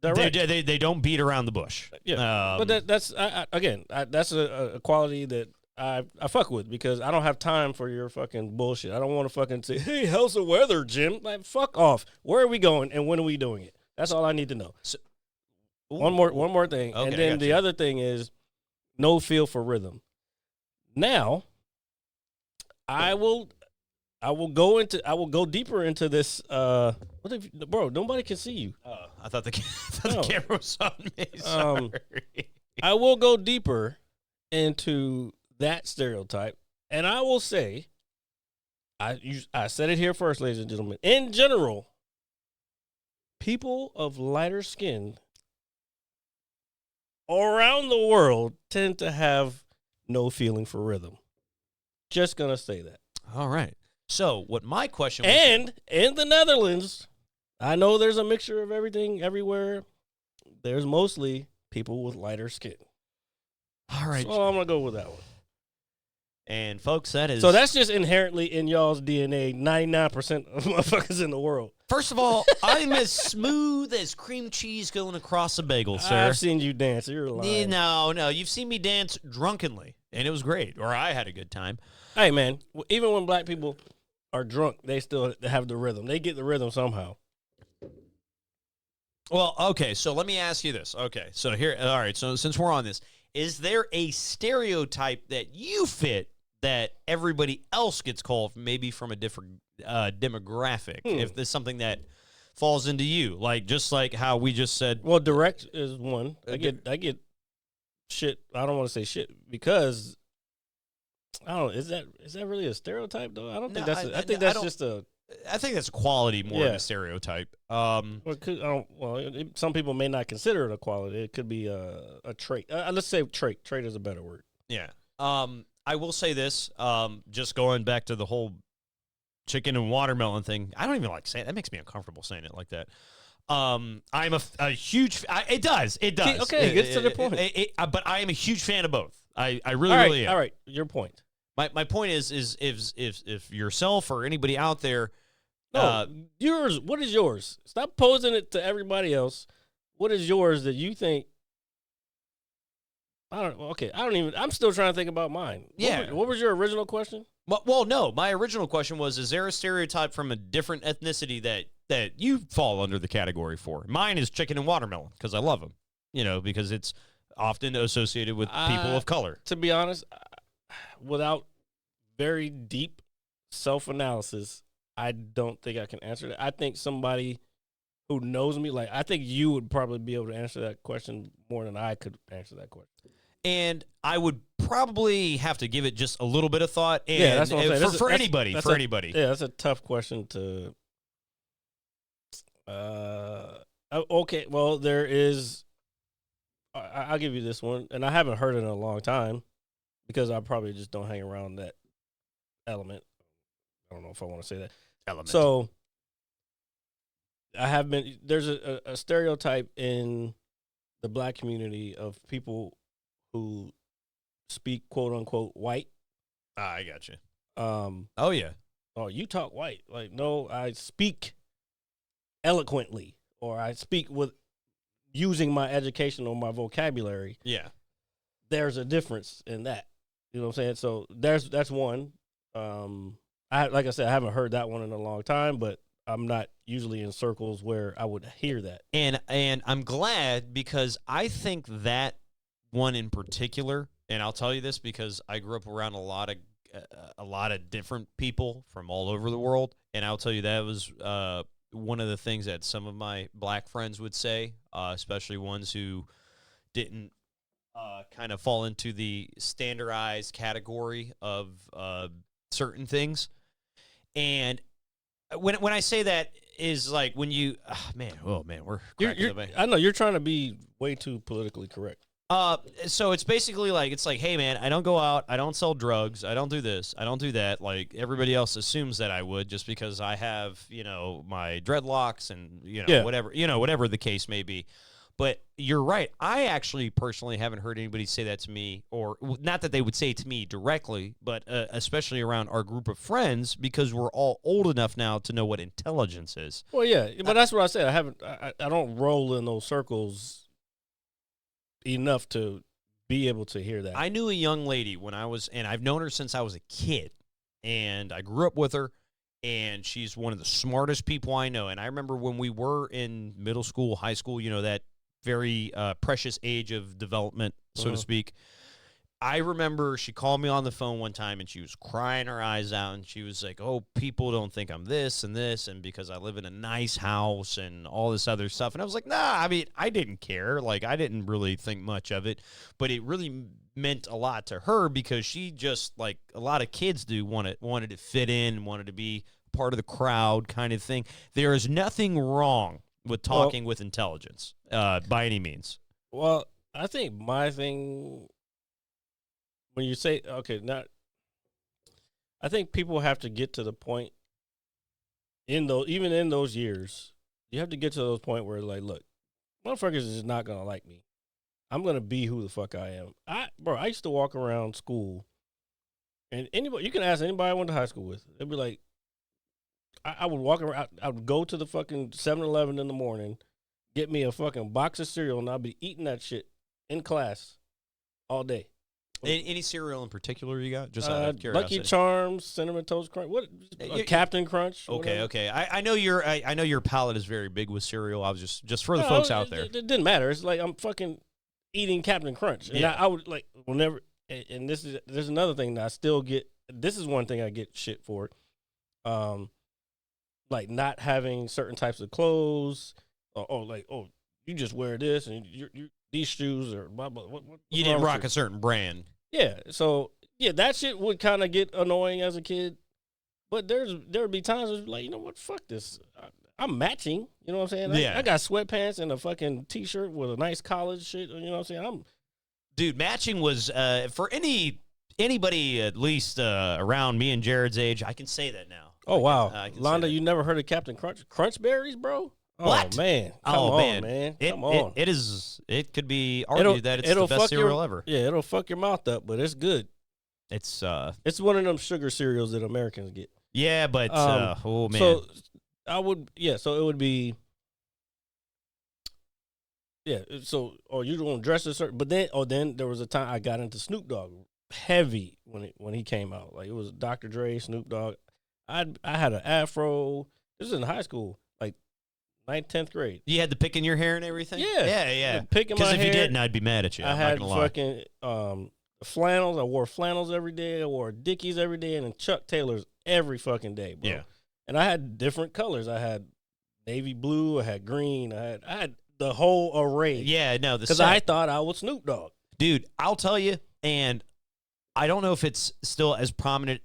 direct. They don't beat around the bush. Yeah, but that's a quality that I fuck with because I don't have time for your fucking bullshit. I don't want to fucking say, hey, how's the weather, Jim? Like, fuck off. Where are we going and when are we doing it? That's all I need to know. So, one more thing. Okay, and then the other thing is no feel for rhythm. Now, I will go deeper into this. What if, bro? Nobody can see you. I thought the camera was on me. Sorry. I will go deeper into that stereotype, and I will say, I said it here first, ladies and gentlemen. In general, people of lighter skin around the world tend to have no feeling for rhythm. Just gonna say that. All right. So, what my question was... And in the Netherlands, I know there's a mixture of everything everywhere. There's mostly people with lighter skin. All right. So I'm going to go with that one. And, folks, that is... So that's just inherently in y'all's DNA, 99% of motherfuckers in the world. First of all, I'm as smooth as cream cheese going across a bagel, sir. I've seen you dance. You're lying. No. You've seen me dance drunkenly, and it was great. Or I had a good time. Hey, man, even when black people are drunk, they still have the rhythm. They get the rhythm somehow. Well, okay, so let me ask you this. Okay, so here, all right, so since we're on this, is there a stereotype that you fit that everybody else gets called maybe from a different demographic? If there's something that falls into you, like just like how we just said. Well, direct is one. I get shit. I don't want to say shit because I don't. Is that really a stereotype though? I don't think that's. I think that's just a. I think that's a quality more than a stereotype. Some people may not consider it a quality. It could be a trait. Let's say trait. Trait is a better word. Yeah. I will say this. Just going back to the whole chicken and watermelon thing. I don't even like saying it. That makes me uncomfortable saying it like that. I'm a huge. It does. Okay, get to the point. But I am a huge fan of both. I really am. All right. Your point. My point is if yourself or anybody out there. Yours. What is yours? Stop posing it to everybody else. What is yours that you think? I don't. Okay, I don't even. I'm still trying to think about mine. Yeah. What was your original question? Well, no. My original question was: is there a stereotype from a different ethnicity that you fall under the category for? Mine is chicken and watermelon because I love them. Because it's often associated with people of color. To be honest, without very deep self-analysis, I don't think I can answer that. I think somebody who knows me, I think you would probably be able to answer that question more than I could answer that question. And I would probably have to give it just a little bit of thought. And yeah, that's what I'm saying. For anybody. Yeah, that's a tough question to. Okay, well, there is. I'll give you this one, and I haven't heard it in a long time because I probably just don't hang around that element. I don't know if I want to say that element. So there's a stereotype in the black community of people who speak quote unquote white. I got you. Oh yeah. Oh, you talk white. No, I speak eloquently, or I speak with using my education or my vocabulary. Yeah. There's a difference in that. You know what I'm saying? So that's one. Like I said, I haven't heard that one in a long time, but I'm not usually in circles where I would hear that. And I'm glad because I think that one in particular, and I'll tell you this because I grew up around a lot of different people from all over the world, and I'll tell you that was one of the things that some of my black friends would say, especially ones who didn't kind of fall into the standardized category of certain things. And when I say that is like when you, we're I know you're trying to be way too politically correct. So it's basically it's like, hey man, I don't go out, I don't sell drugs, I don't do this, I don't do that. Like everybody else assumes that I would just because I have, my dreadlocks and whatever the case may be. But you're right. I actually personally haven't heard anybody say that to me, or not that they would say it to me directly, but especially around our group of friends because we're all old enough now to know what intelligence is. Well, yeah, but that's what I said. I don't roll in those circles enough to be able to hear that. I knew a young lady and I've known her since I was a kid, and I grew up with her, and she's one of the smartest people I know. And I remember when we were in middle school, high school, that very precious age of development, so to speak. I remember she called me on the phone one time, and she was crying her eyes out, and she was like, oh, people don't think I'm this, and because I live in a nice house and all this other stuff. And I was like, nah, I mean, I didn't care. I didn't really think much of it, but it really meant a lot to her because she just, like a lot of kids do, wanted to fit in, wanted to be part of the crowd kind of thing. There is nothing wrong with talking with intelligence by any means. Well, I think my thing... When you say, I think people have to get to the point even in those years, you have to get to those point where look, motherfuckers is not going to like me. I'm going to be who the fuck I am. I used to walk around school and you can ask anybody I went to high school with. They'd be like, I would walk around, I would go to the fucking 7-Eleven in the morning, get me a fucking box of cereal, and I'd be eating that shit in class all day. Any cereal in particular you got? Just out of curiosity. Lucky Charms, Cinnamon Toast Crunch, Captain Crunch. Okay. I know your palate is very big with cereal. I was just for the folks out there. It didn't matter. It's like I'm fucking eating Captain Crunch, and I would whenever. And there's another thing that I still get. This is one thing I get shit for, like not having certain types of clothes, or you just wear this and these shoes or blah blah. What You didn't rock a certain brand. Yeah, so yeah, that shit would kind of get annoying as a kid. But there would be times where it's like, you know what, fuck this. I'm matching. You know what I'm saying? Yeah. I got sweatpants and a fucking t-shirt with a nice college shit. You know what I'm saying? Dude, matching was for anybody at least around me and Jared's age. I can say that now. Oh wow, I can say Londa, that. you never heard of Captain Crunch Berries, bro? What? Oh man, Come on, man. Come on. It is. It could be argued that it's the best cereal ever. Yeah, it'll fuck your mouth up, but it's good. It's one of them sugar cereals that Americans get. Yeah, but oh man. So so it would be. Yeah, so you don't dress a certain, but then there was a time I got into Snoop Dogg heavy when he came out. Like it was Dr. Dre, Snoop Dogg. I had an afro. This was in high school, like 9th, 10th grade. You had the pick in your hair and everything? Yeah. Yeah. Pick in my hair. Because if you didn't, I'd be mad at you. I I'm had not gonna lie. fucking flannels. I wore flannels every day. I wore Dickies every day, and then Chuck Taylors every fucking day, bro. Yeah. And I had different colors. I had navy blue. I had green. I had the whole array. Yeah, no, because I thought I was Snoop Dogg. Dude, I'll tell you, and I don't know if it's still as prominent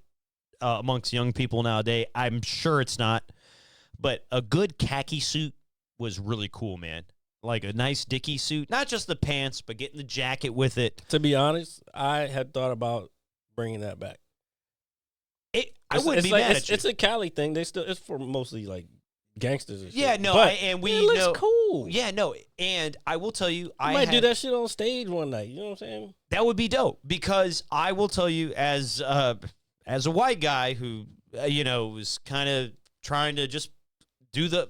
amongst young people nowadays. I'm sure it's not, but a good khaki suit was really cool, man. Like a nice Dickie suit, not just the pants, but getting the jacket with it. To be honest, I had thought about bringing that back. I wouldn't be mad at you. It's a Cali thing. It's for mostly like gangsters and shit. Yeah, no, But and we it looks know, cool. Yeah, no, and I will tell you, I might do that shit on stage one night. You know what I'm saying? That would be dope because I will tell you, as a white guy who was kind of trying to just do the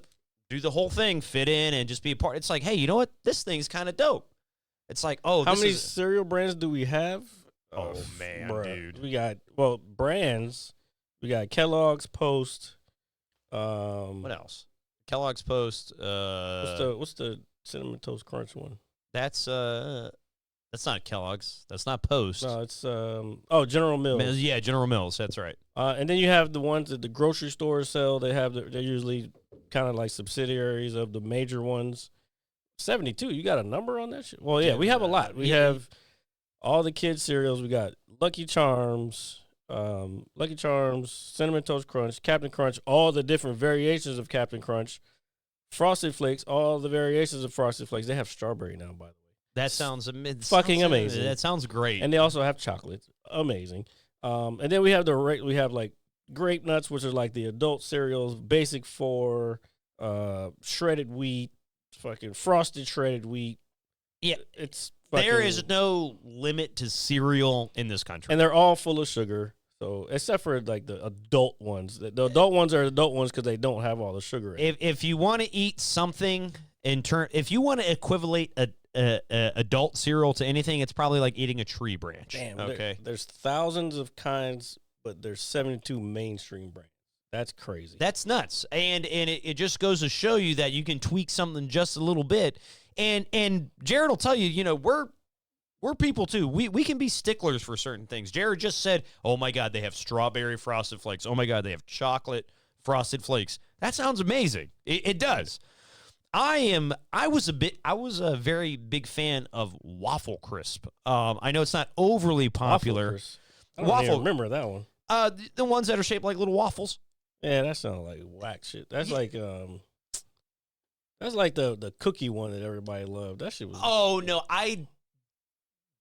whole thing, fit in, and just be a part. It's like, hey, you know what? This thing's kind of dope. It's like, oh, how many cereal brands do we have? Oh man, dude, we got brands. We got Kellogg's, Post. What else? Kellogg's Post. What's the Cinnamon Toast Crunch one? That's not Kellogg's. That's not Post. No, it's General Mills. Yeah, General Mills. That's right. And then you have the ones that the grocery stores sell. They're usually kind of like subsidiaries of the major ones. 72. You got a number on that shit? Well, yeah, we have a lot. We have all the kids cereals. We got Lucky Charms, Cinnamon Toast Crunch, Captain Crunch, all the different variations of Captain Crunch, Frosted Flakes, all the variations of Frosted Flakes. They have strawberry now, by the way. That sounds fucking amazing. That sounds great. And they also have chocolate. Amazing. And then we have like Grape Nuts, which are like the adult cereals, Basic 4, shredded wheat, fucking frosted shredded wheat. Yeah. There is no limit to cereal in this country. And they're all full of sugar. So except for like the adult ones. The adult ones are adult ones because they don't have all the sugar in it. If you want to eat something if you want to equivalent adult cereal to anything, it's probably like eating a tree branch. Damn, okay. There's thousands of kinds, but there's 72 mainstream brands. That's crazy. That's nuts. And it just goes to show you that you can tweak something just a little bit. And Jared will tell you, we're people too. We can be sticklers for certain things. Jared just said, "Oh my God, they have strawberry Frosted Flakes. Oh my God, they have chocolate Frosted Flakes." That sounds amazing. It does. I was a very big fan of Waffle Crisp. I know it's not overly popular. I don't even remember that one. The ones that are shaped like little waffles. Yeah, that sounds like whack shit. That's like the cookie one that everybody loved. That shit was. Oh no, I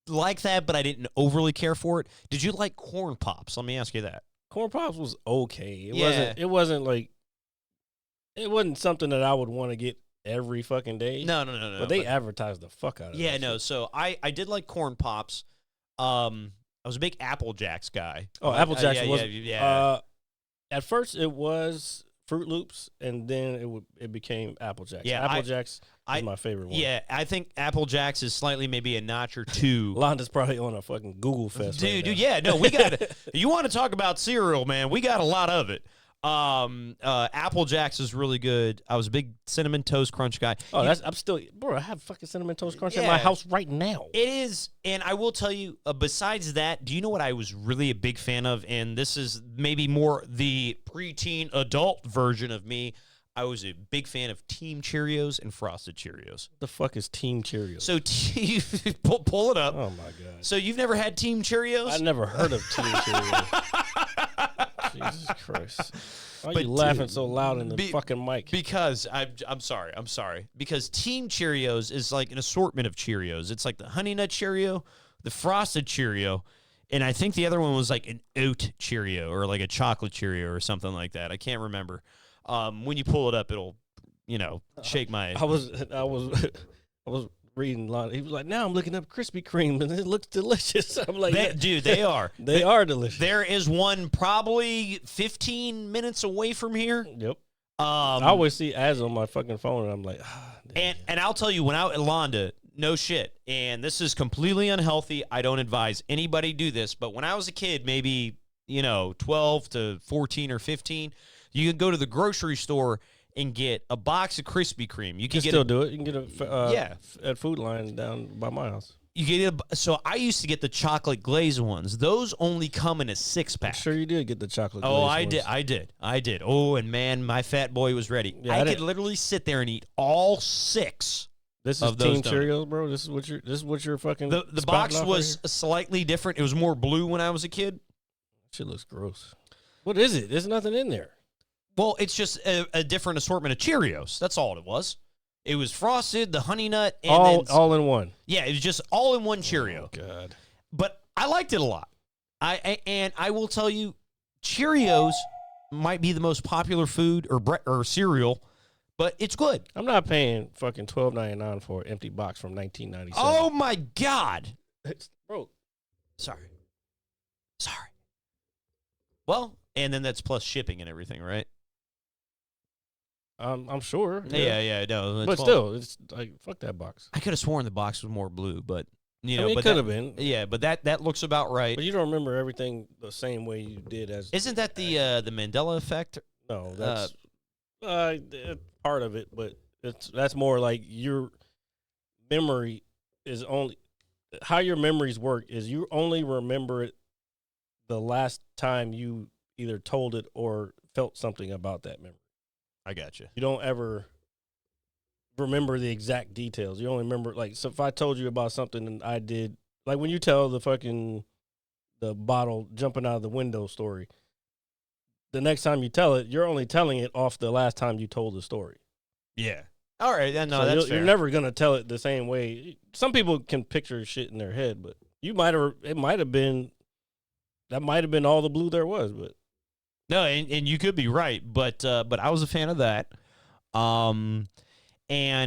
like that, but I didn't overly care for it. Did you like Corn Pops? Let me ask you that. Corn Pops was okay. It wasn't something that I would want to get every fucking day. No. But they advertised the fuck out of it. Yeah, no. So I did like Corn Pops. I was a big Apple Jacks guy. Oh, Apple Jacks was. Yeah. At first, it was Fruit Loops, and then it became Apple Jacks. Yeah, Apple Jacks is my favorite one. Yeah, I think Apple Jacks is slightly maybe a notch or two. Londa's probably on a fucking Google fest. Dude, yeah, no, we got. You want to talk about cereal, man? We got a lot of it. Apple Jacks is really good. I was a big Cinnamon Toast Crunch guy. Oh, I have fucking Cinnamon Toast Crunch at my house right now. It is, and I will tell you, besides that, do you know what I was really a big fan of? And this is maybe more the preteen adult version of me. I was a big fan of Team Cheerios and Frosted Cheerios. The fuck is Team Cheerios? So pull it up. Oh my god! So you've never had Team Cheerios? I never heard of Team Cheerios. Jesus Christ! Why are you laughing so loud in the fucking mic? Because I'm sorry. Because Team Cheerios is like an assortment of Cheerios. It's like the Honey Nut Cheerio, the Frosted Cheerio, and I think the other one was like an oat Cheerio or like a chocolate Cheerio or something like that. I can't remember. When you pull it up, it'll, shake my. I was reading a lot. He was like, now I'm looking up Krispy Kreme and it looks delicious. I'm like, dude, they are. They are delicious. There is one probably 15 minutes away from here. Yep. I always see ads on my fucking phone, and I'm like, and I'll tell you, when out at Londa, no shit, and this is completely unhealthy. I don't advise anybody do this, but when I was a kid, maybe 12 to 14 or 15, you could go to the grocery store and get a box of Krispy Kreme. You can still do it. You can get a at Food Line down by my house. You get so I used to get the chocolate glazed ones. Those only come in a 6-pack. Sure, you did get the chocolate glazed ones. I did. Oh, and man, my fat boy was ready. Yeah, I could literally sit there and eat all 6. This is Team Cheerios, bro. This is what you're fucking. The box was slightly different. It was more blue when I was a kid. Shit looks gross. What is it? There's nothing in there. Well, it's just a different assortment of Cheerios. That's all it was. It was Frosted, the Honey Nut, and all in one. Yeah, it was just all in one Cheerio. Oh, God. But I liked it a lot. I will tell you, Cheerios might be the most popular food or cereal, but it's good. I'm not paying fucking $12.99 for an empty box from 1997. Oh my God, bro. Sorry. Well, and then that's plus shipping and everything, right? I'm sure. Yeah, no. But still, it's like, fuck that box. I could have sworn the box was more blue, but it could have been. Yeah, but that looks about right. But you don't remember everything the same way you did as. Isn't that the Mandela effect? No, that's part of it, but that's more like your memory is only how your memories work is you only remember it the last time you either told it or felt something about that memory. I got you. You don't ever remember the exact details. You only remember, like, so if I told you about something and I did, like when you tell the bottle jumping out of the window story, the next time you tell it, you're only telling it off the last time you told the story. Yeah. All right. No, so that's fair. You're never going to tell it the same way. Some people can picture shit in their head, but that might have been all the blue there was, but. No, and you could be right, but I was a fan of that. And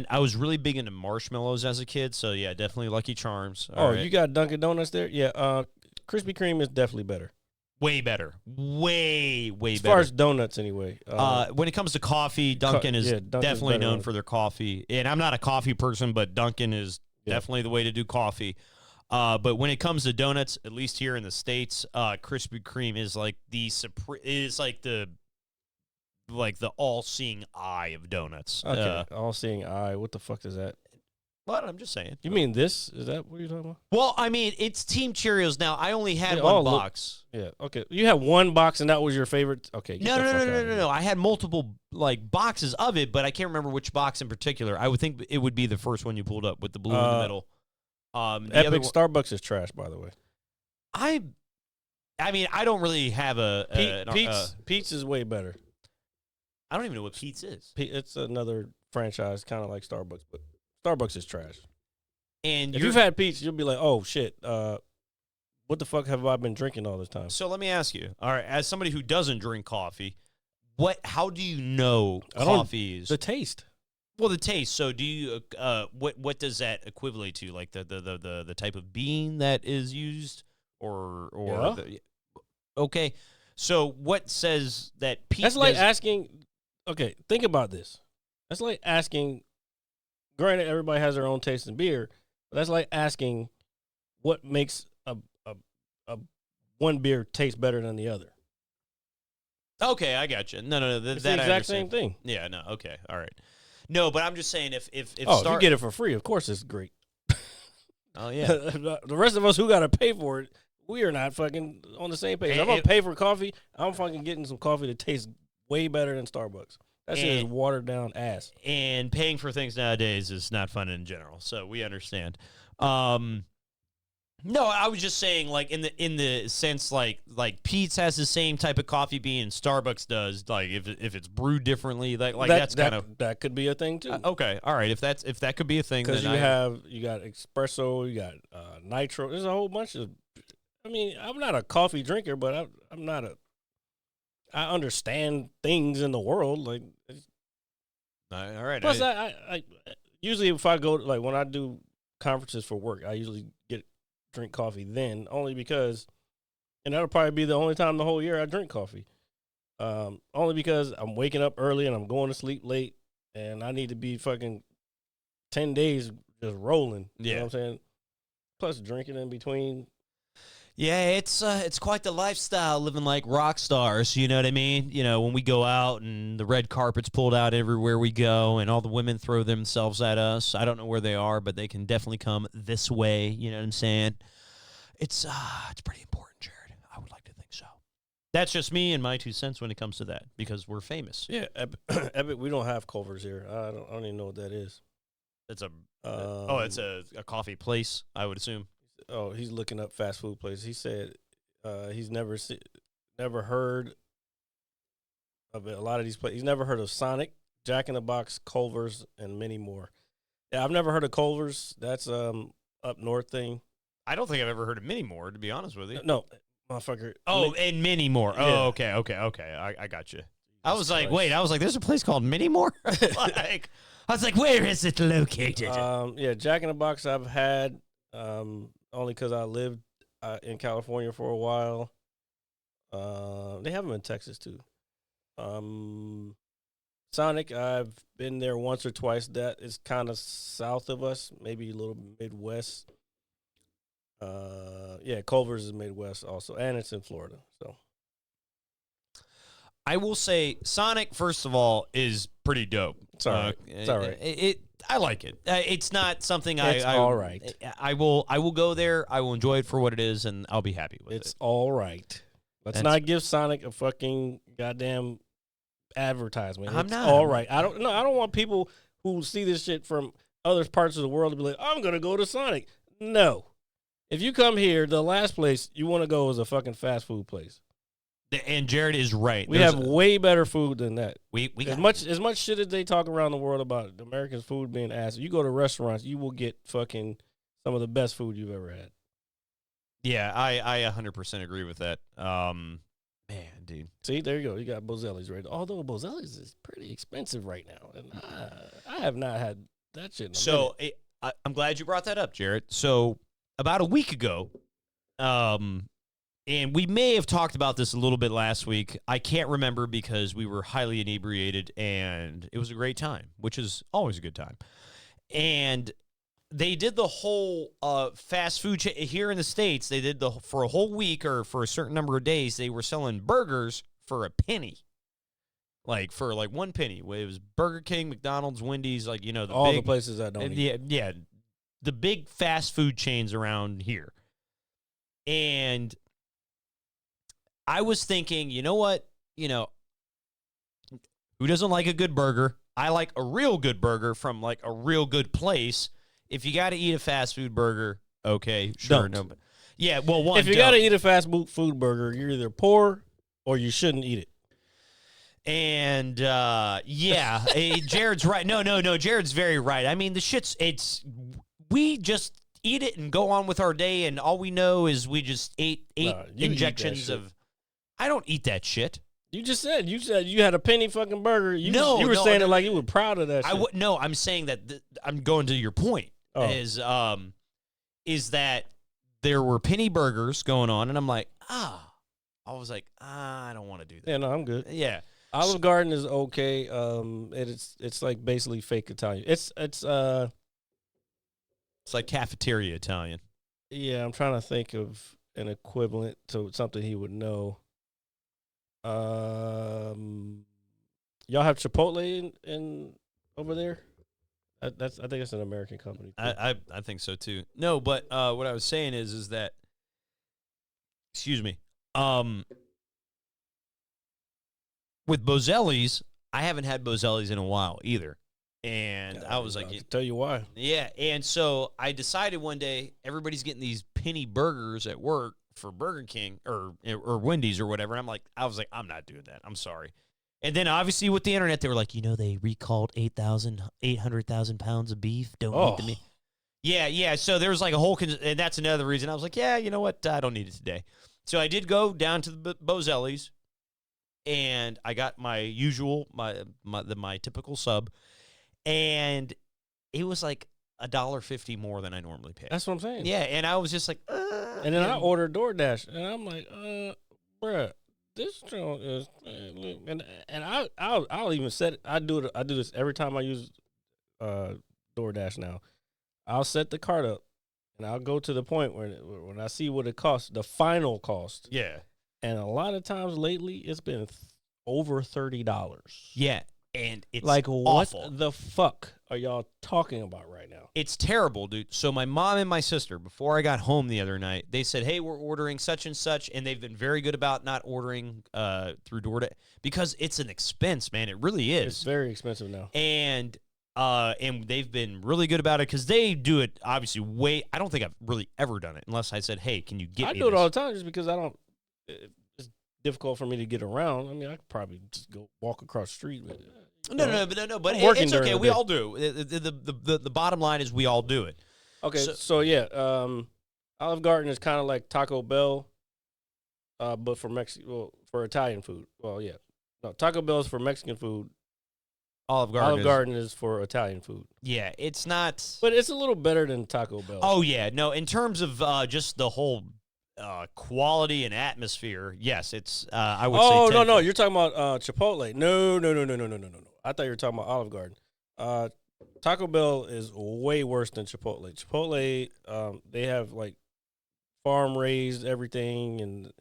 I was really big into marshmallows as a kid, so yeah, definitely Lucky Charms. All right. You got Dunkin' Donuts there? Yeah, Krispy Kreme is definitely better. Way better. Way better. As far as donuts, anyway. When it comes to coffee, Dunkin' is definitely known for their coffee. And I'm not a coffee person, but Dunkin' is definitely the way to do coffee. But when it comes to donuts, at least here in the States, Krispy Kreme is like the all-seeing eye of donuts. Okay, all-seeing eye. What the fuck is that? What? I'm just saying. You mean this? Is that what you're talking about? Well, I mean, it's Team Cheerios now. I only had one box. Okay. You had one box and that was your favorite? Okay. No. I had multiple boxes of it, but I can't remember which box in particular. I would think it would be the first one you pulled up with the blue in the middle. Epic Starbucks is trash, by the way. I mean, I don't really have Pete's is way better. I don't even know what Pete's is. It's another franchise, kind of like Starbucks, but Starbucks is trash. And if you've had Pete's, you'll be like, oh, shit, what the fuck have I been drinking all this time? So let me ask you, all right, as somebody who doesn't drink coffee, how do you know coffee is? The taste. Well, the taste. So do you, what does that equivalent to? Like the type of bean that is used or okay. So what says that Pete? That's like asking. Okay, think about this. That's like asking. Granted, everybody has their own taste in beer, but that's like asking what makes a one beer taste better than the other. Okay, I got you. No. It's the exact same thing. Yeah. No. Okay. All right. No, but I'm just saying if if you get it for free, of course it's great. Oh yeah. The rest of us who got to pay for it, we are not fucking on the same page. I'm gonna pay for coffee. I'm fucking getting some coffee that tastes way better than Starbucks. That shit is watered down ass. And paying for things nowadays is not fun in general, so we understand. No, I was just saying, like in the sense, like Pete's has the same type of coffee bean and Starbucks does. Like if it's brewed differently, like that's kind of that could be a thing too. Okay, all right. If that could be a thing, Because then you got espresso, you got nitro. There's a whole bunch of. I mean, I'm not a coffee drinker, but I'm not a. I understand things in the world, like. All right. Plus, I usually if I go like when I do conferences for work, I usually drink coffee then, only because, and that'll probably be the only time the whole year I drink coffee. Only because I'm waking up early and I'm going to sleep late, and I need to be fucking 10 days just rolling. You know what I'm saying? Plus drinking in between. Yeah, it's quite the lifestyle, living like rock stars. You know what I mean? You know, when we go out and the red carpet's pulled out everywhere we go, and all the women throw themselves at us. I don't know where they are, but they can definitely come this way. You know what I'm saying? It's pretty important, Jared. I would like to think so. That's just me and my 2 cents when it comes to that, because we're famous. Yeah, Epic, we don't have Culver's here. I don't even know what that is. It's it's a coffee place, I would assume. Oh, he's looking up fast food places. He said he's never heard of a lot of these places. He's never heard of Sonic, Jack in the Box, Culver's, and many more. Yeah, I've never heard of Culver's. That's up north thing. I don't think I've ever heard of many more, to be honest with you. No, motherfucker. Oh, and many more. Yeah. Oh, okay. I got you. I was like, wait. I was like, there's a place called Many More. Like, I was like, where is it located? Yeah, Jack in the Box I've had. Only because I lived in California for a while. They have them in Texas, too. Sonic, I've been there once or twice. That is kind of south of us, maybe a little Midwest. Yeah, Culver's is Midwest also, and it's in Florida. So I will say Sonic, first of all, is pretty dope. It's all right. It's all right. I like it. It's not something it's all right. I will go there. I will enjoy it for what it is, and I'll be happy with it. It's all right. Let's not give Sonic a fucking goddamn advertisement. I'm it's not. All right. I don't want people who see this shit from other parts of the world to be like, I'm gonna go to Sonic. No. If you come here, the last place you want to go is a fucking fast food place. And Jared is right. We have way better food than that. We as much shit as they talk around the world about Americans' food being ass. You go to restaurants, you will get fucking some of the best food you've ever had. Yeah, I 100% agree with that. Man, dude. See, there you go. You got Bozelli's right. Although Bozelli's is pretty expensive right now, and I have not had that shit. So I'm glad you brought that up, Jared. So about a week ago, and we may have talked about this a little bit last week. I can't remember because we were highly inebriated, and it was a great time, which is always a good time. And they did the whole fast food here in the States. They did for a whole week or for a certain number of days, they were selling burgers for a penny. Like, for like 1 penny. It was Burger King, McDonald's, Wendy's, like, you know, the places that don't eat. Yeah, the big fast food chains around here. And I was thinking, you know what? You know, who doesn't like a good burger? I like a real good burger from like a real good place. If you got to eat a fast food burger, okay, sure. Don't. No, but yeah, well, if you got to eat a fast food burger, you're either poor or you shouldn't eat it. And yeah, Jared's right. No, Jared's very right. I mean, we just eat it and go on with our day, and all we know is we just ate injections of. I don't eat that shit. You said you had a penny fucking burger. You were saying it like you were proud of that shit. No, I'm saying that I'm going to your point. Is that there were penny burgers going on, and I'm like, I was like, I don't want to do that. Yeah, no, I'm good. Yeah. Olive Garden is okay. It's like basically fake Italian. It's like cafeteria Italian. Yeah, I'm trying to think of an equivalent to something he would know. Y'all have Chipotle in over there? I think it's an American company. I think so too. No, but what I was saying is that, excuse me, with Bozelli's, I haven't had Bozelli's in a while either. And I was like, I can tell you why. yeah. And so I decided one day everybody's getting these penny burgers at work for Burger King or Wendy's or whatever. And I was like, I'm not doing that. I'm sorry. And then obviously with the internet, they were like, they recalled 800,000 pounds of beef. Don't eat the meat. Yeah. So there was like a whole, and that's another reason I was like, yeah, you know what? I don't need it today. So I did go down to the Bozelli's, and I got my usual, my typical sub, and it was like $1.50 more than I normally pay. That's what I'm saying. Yeah, and I was just like, and then I ordered DoorDash, and I'm like, bruh, this joint is, and I'll even set it. I do this every time I use DoorDash now. I'll set the cart up, and I'll go to the point where when I see what it costs, the final cost. Yeah. And a lot of times lately, it's been over $30. Yeah, and it's like awful. What the fuck are y'all talking about right now? It's terrible, dude. So my mom and my sister, before I got home the other night, they said, hey, we're ordering such and such, and they've been very good about not ordering through DoorDash because it's an expense, man. It really is. It's very expensive now. And they've been really good about it because they do it obviously way. I don't think I've really ever done it unless I said, hey, can you get me I do it this? all the time just because I don't. It's difficult for me to get around. I mean, I could probably just go walk across the street. But, No, but it's okay. We all do. The bottom line is we all do it. Okay, so yeah, Olive Garden is kind of like Taco Bell, but for for Italian food. Well, yeah, no, Taco Bell is for Mexican food. Olive Garden is for Italian food. Yeah, it's not, but it's a little better than Taco Bell. Oh yeah, no. In terms of just the whole quality and atmosphere, yes, it's. I would say. Oh no, you're talking about Chipotle. No. I thought you were talking about Olive Garden. Taco Bell is way worse than Chipotle. Chipotle, they have like farm raised everything, and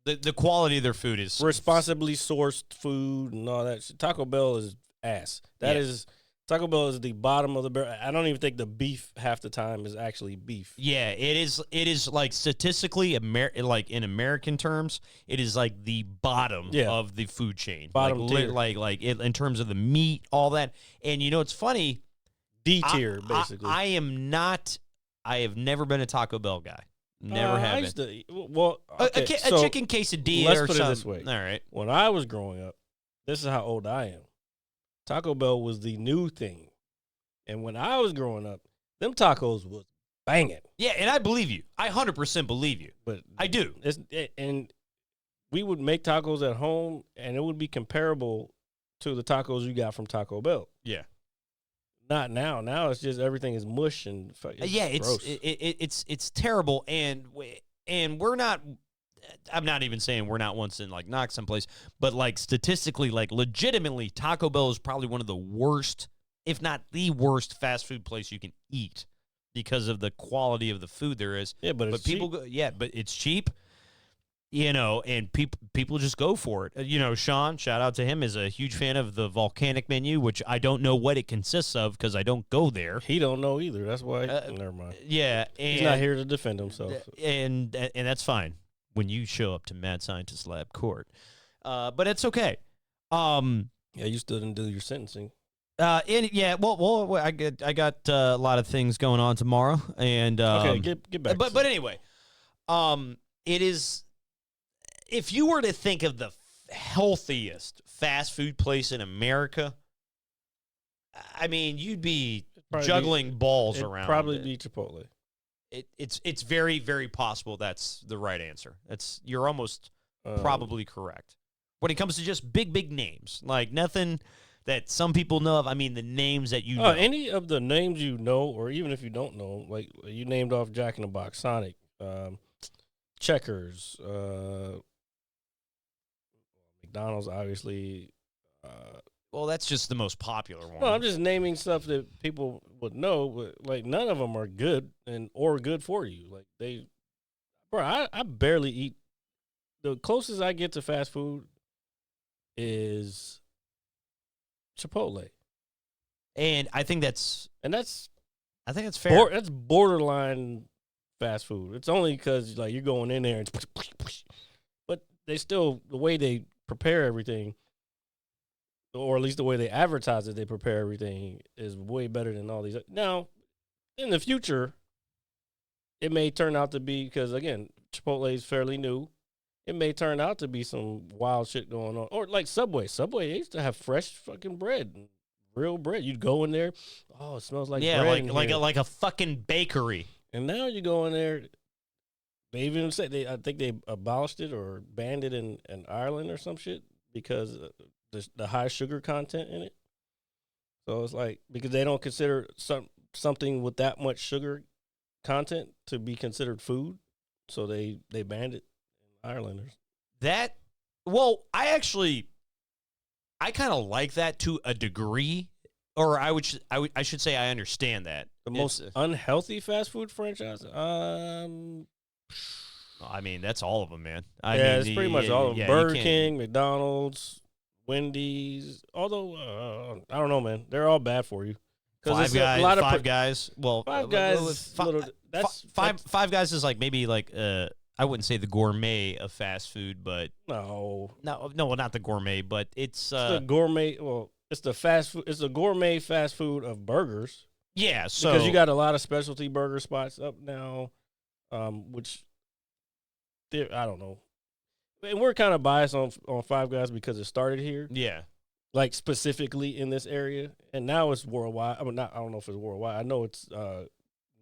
the quality of their food is responsibly sourced food and all that. Taco Bell is ass. Taco Bell is the bottom of the barrel. I don't even think the beef half the time is actually beef. Yeah, it is. It is like statistically, like in American terms, it is like the bottom of the food chain. Bottom tier. Like in terms of the meat, all that. And it's funny. D tier, basically. I am not. I have never been a Taco Bell guy. Never have been. Okay, a chicken quesadilla let's or put something. It this way. All right. When I was growing up, this is how old I am. Taco Bell was the new thing. And when I was growing up, them tacos was banging. Yeah, and I believe you. I 100% believe you. But I do. And we would make tacos at home, and it would be comparable to the tacos you got from Taco Bell. Yeah. Not now. Now it's just everything is mush and it's gross. it's terrible, and we're not. I'm not even saying we're not once in like knock someplace, but like statistically, like legitimately, Taco Bell is probably one of the worst, if not the worst, fast food place you can eat because of the quality of the food there is. Yeah, but people cheap. go. Yeah, but it's cheap. And people just go for it. Sean, shout out to him, is a huge fan of the volcanic menu, which I don't know what it consists of because I don't go there. He don't know either. That's why. Never mind. Yeah, he's not here to defend himself, and that's fine when you show up to Mad Scientist Lab Court. But it's okay. Yeah, you still didn't do your sentencing. Well, I got a lot of things going on tomorrow, and okay, get back. But anyway, it is. If you were to think of the healthiest fast food place in America, I mean, you'd be juggling balls around. Probably be Chipotle. It's very, very possible that's the right answer. You're almost probably correct. When it comes to just big names, like nothing that some people know of. I mean, the names that you know. Any of the names you know, or even if you don't know, like you named off Jack in the Box, Sonic, Checkers, McDonald's, obviously. Well, that's just the most popular one. No, I'm just naming stuff that people would know, but like none of them are good or good for you. Like I barely eat. The closest I get to fast food is Chipotle, and I think that's fair. That's borderline fast food. It's only because like you're going in there, but they still, the way they prepare everything or at least the way they advertise it, they prepare everything is way better than all these. Now, in the future, it may turn out to be, because again, Chipotle is fairly new. It may turn out to be some wild shit going on, or like Subway. Subway used to have fresh fucking bread, real bread. You'd go in there, oh, it smells like bread. like a fucking bakery. And now you go in there. They even said I think they abolished it or banned it in Ireland or some shit because the high sugar content in it. So it's like, because they don't consider something with that much sugar content to be considered food, so they banned it in Ireland. I kind of like that to a degree, or I should say I understand that. The most unhealthy fast food franchise? I mean, that's all of them, man. It's pretty much all of them. Burger King, McDonald's, Wendy's. Although, I don't know, man. They're all bad for you. Five Guys. Well, Five Guys. Five Guys is like maybe like I wouldn't say the gourmet of fast food, but no, not the gourmet, but it's the gourmet. Well, it's the fast food. It's the gourmet fast food of burgers. Yeah, so because you got a lot of specialty burger spots up now, which I don't know. And we're kind of biased on Five Guys because it started here. Yeah. Like specifically in this area, and now it's worldwide. I mean, I don't know if it's worldwide. I know it's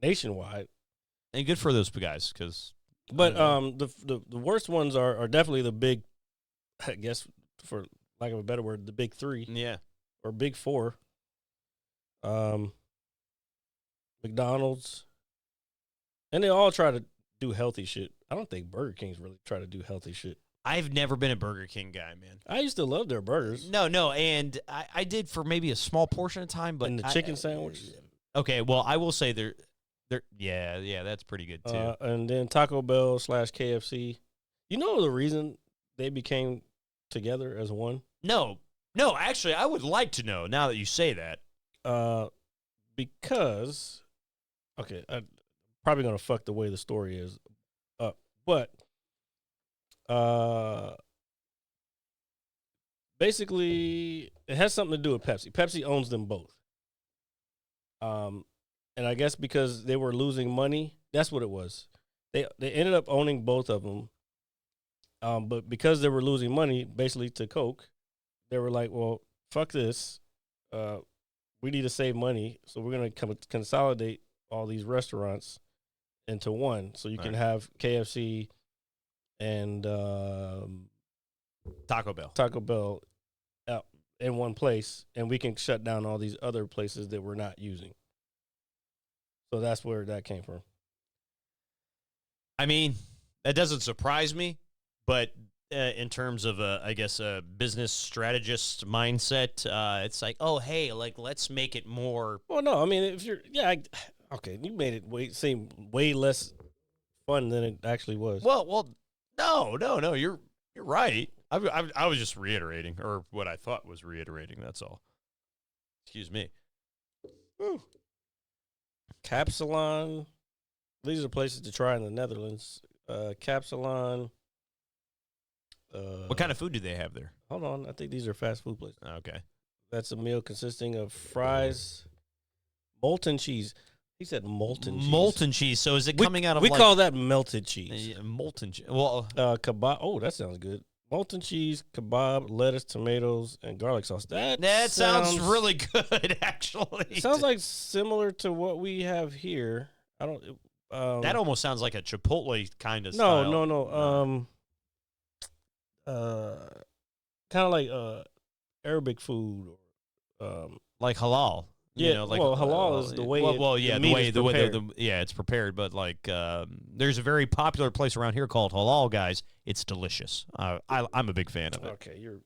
nationwide. And good for those guys, because. But the worst ones are definitely the big, I guess, for lack of a better word, the big three. Yeah. Or big four. McDonald's, and they all try to do healthy shit. I don't think Burger King's really try to do healthy shit. I've never been a Burger King guy, man. I used to love their burgers. No, and I did for maybe a small portion of time, but and the chicken sandwich. Okay, well, I will say they're that's pretty good too. And then Taco Bell / KFC. You know the reason they became together as one? No, actually, I would like to know now that you say that. Because, okay, I'm probably gonna fuck the way the story is up, but basically, it has something to do with Pepsi. Pepsi owns them both. And I guess because they were losing money, that's what it was. They ended up owning both of them. But because they were losing money, basically to Coke, they were like, well, fuck this. We need to save money, so we're going to consolidate all these restaurants into one. So you can have KFC and Taco Bell out in one place, and we can shut down all these other places that we're not using. So that's where that came from. I mean, that doesn't surprise me, but in terms of, I guess, a business strategist mindset, it's like, oh, hey, like, let's make it more. Well, no, I mean, if you're, okay, you made it seem way less fun than it actually was. Well, no, you're right. I was just reiterating, or what I thought was reiterating. That's all. Excuse me. Ooh. Capsalon. These are places to try in the Netherlands. Capsalon. What kind of food do they have there? Hold on. I think these are fast food places. Okay. That's a meal consisting of fries, molten cheese. He said molten cheese. Molten cheese. So is it coming out of we call that melted cheese. Molten cheese. Well, kebab. Oh, that sounds good. Molten cheese, kebab, lettuce, tomatoes, and garlic sauce. That sounds really good, actually. Sounds like similar to what we have here. I don't. That almost sounds like a Chipotle kind of style. No. Kind of like Arabic food, or like halal. Yeah, you know, like, halal is the way. The way it's prepared. But like, there's a very popular place around here called Halal Guys. It's delicious. I'm a big fan of it. Okay, you're.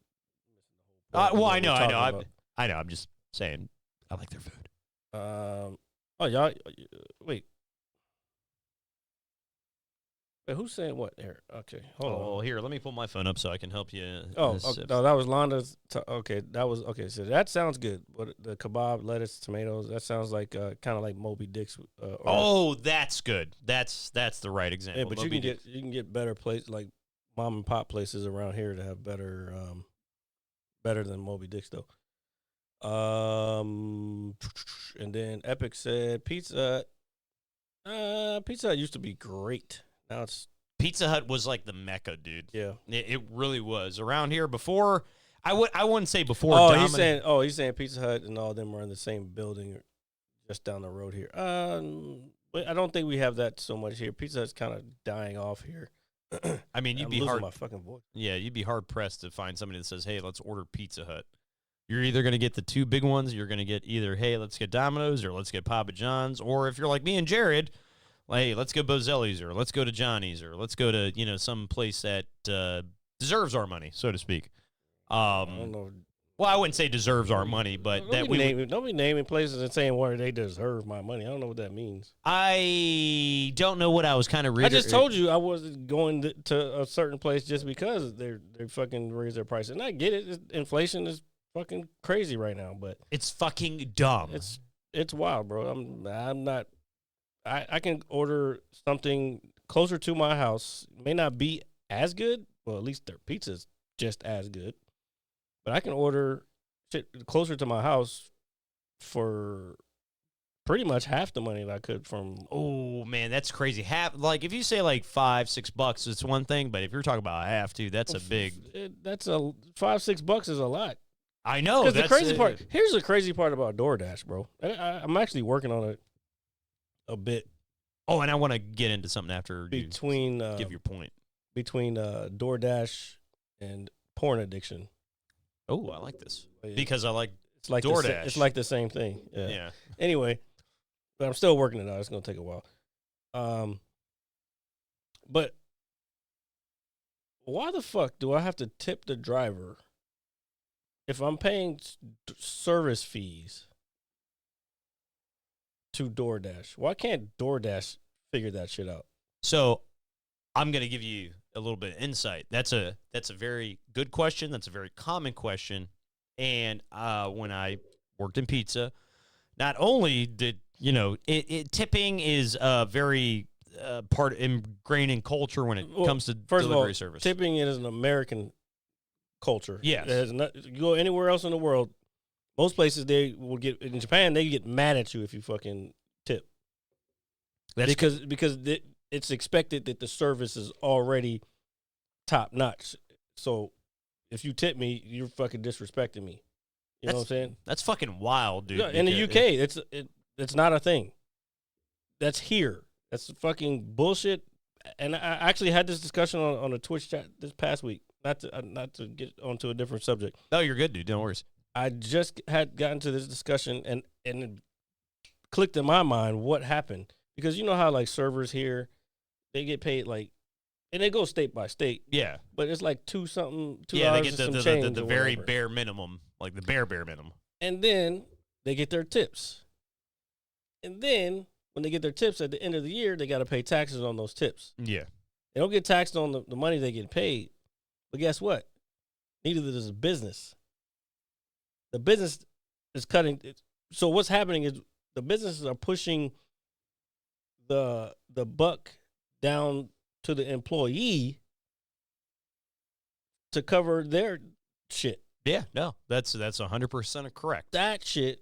Well, I know. I'm just saying, I like their food. Oh, y'all. Wait. Who's saying what there? Okay, hold on. Oh, here, let me pull my phone up so I can help you. No, that was Londa's. Okay, that was okay. So that sounds good. But the kebab, lettuce, tomatoes. That sounds like kind of like Moby Dick's. That's good. That's the right example. Yeah, but you can get better places like mom and pop places around here to have better better than Moby Dick's though. And then Epic said Pizza Hut used to be great. Now it's Pizza Hut was like the mecca, dude. yeah. It really was around here before. I wouldn't say before. Oh, Dominic. he's saying Pizza Hut and all of them are in the same building, just down the road here. But I don't think we have that so much here. Pizza Hut's kind of dying off here. I mean, you'd I'm be losing hard. my fucking voice. Yeah, you'd be hard pressed to find somebody that says, "Hey, let's order Pizza Hut." You're either going to get the two big ones. You're going to get either, "Hey, let's get Domino's," or "Let's get Papa John's," or if you're like me and Jared, "Hey, let's go Bozelli's," or "Let's go to Johnny's," or "Let's go to some place that deserves our money," so to speak. I don't know. Well, I wouldn't say deserves our money, but Don't be naming places and saying where they deserve my money. I don't know what that means. I don't know what I was kind of reading. I just told you I wasn't going to a certain place just because they fucking raise their prices. And I get it. Inflation is fucking crazy right now, but it's fucking dumb. It's wild, bro. I'm not. I can order something closer to my house. It may not be as good. Well, at least their pizza's just as good. But I can order shit closer to my house for pretty much half the money that I could from. Oh man, that's crazy. Half, like if you say like $5-6, it's one thing, but if you're talking about half, dude, that's a big. That's a $5-6 is a lot. I know. Because the crazy part. Here's the crazy part about DoorDash, bro. I'm actually working on it a bit. Oh, and I want to get into something after between you give your point. Between DoorDash and porn addiction. Oh, I like this because I like it's like DoorDash. It's like the same thing. Yeah. Anyway, but I'm still working it out. It's gonna take a while. But why the fuck do I have to tip the driver if I'm paying service fees to DoorDash? Why can't DoorDash figure that shit out? So I'm going to give you a little bit of insight. That's a very good question. That's a very common question. And when I worked in pizza, not only did, tipping is very part ingrained in culture when it comes to delivery service. Tipping is an American culture. Yes. You go anywhere else in the world, most places they will get, in Japan, they get mad at you if you fucking tip. That's because it's expected that the service is already top notch. So if you tip me, you're fucking disrespecting me. You know what I'm saying? That's fucking wild, dude. Yeah, in the UK, it's not a thing. That's here. That's fucking bullshit. And I actually had this discussion on a Twitch chat this past week. Not to get onto a different subject. No, you're good, dude. Don't worry. I just had gotten to this discussion and it clicked in my mind what happened. Because you know how like servers here, they get paid like, and they go state by state. Yeah. But it's like $2 yeah, they get the very bare minimum, like the bare minimum. And then they get their tips. And then when they get their tips at the end of the year, they got to pay taxes on those tips. Yeah. They don't get taxed on the money they get paid. But guess what? Neither does a business. The business is cutting. So what's happening is the businesses are pushing the buck down to the employee to cover their shit. Yeah, no, that's 100% correct. That shit,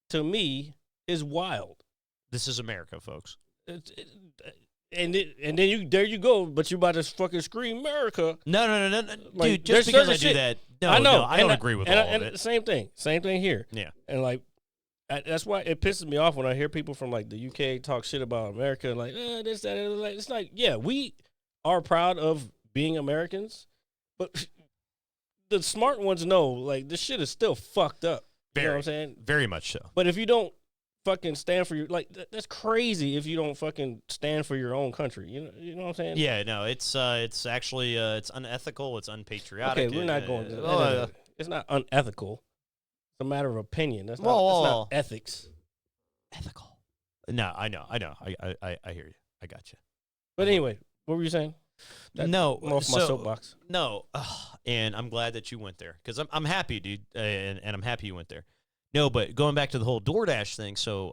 to me, is wild. This is America, folks. And then there you go, but you about to fucking scream America. No. Like, dude, just because I do that, I don't agree with all of it. Same thing here. Yeah. And like, that's why it pisses me off when I hear people from like the UK talk shit about America, like this, that, and like, it's like, yeah, we are proud of being Americans, but the smart ones know like this shit is still fucked up. You know what I'm saying? Very much so. But if you don't fucking stand for your, like, that's crazy if you don't fucking stand for your own country. You know what I'm saying? Yeah, no, it's actually it's unethical, it's unpatriotic. Okay, we're not going to it's not unethical. It's a matter of opinion. That's not ethics. Ethical. No, I know. I hear you. I got you. But anyway, what were you saying? I'm off my soapbox. No, and I'm glad that you went there because I'm happy, dude, and I'm happy you went there. No, but going back to the whole DoorDash thing, so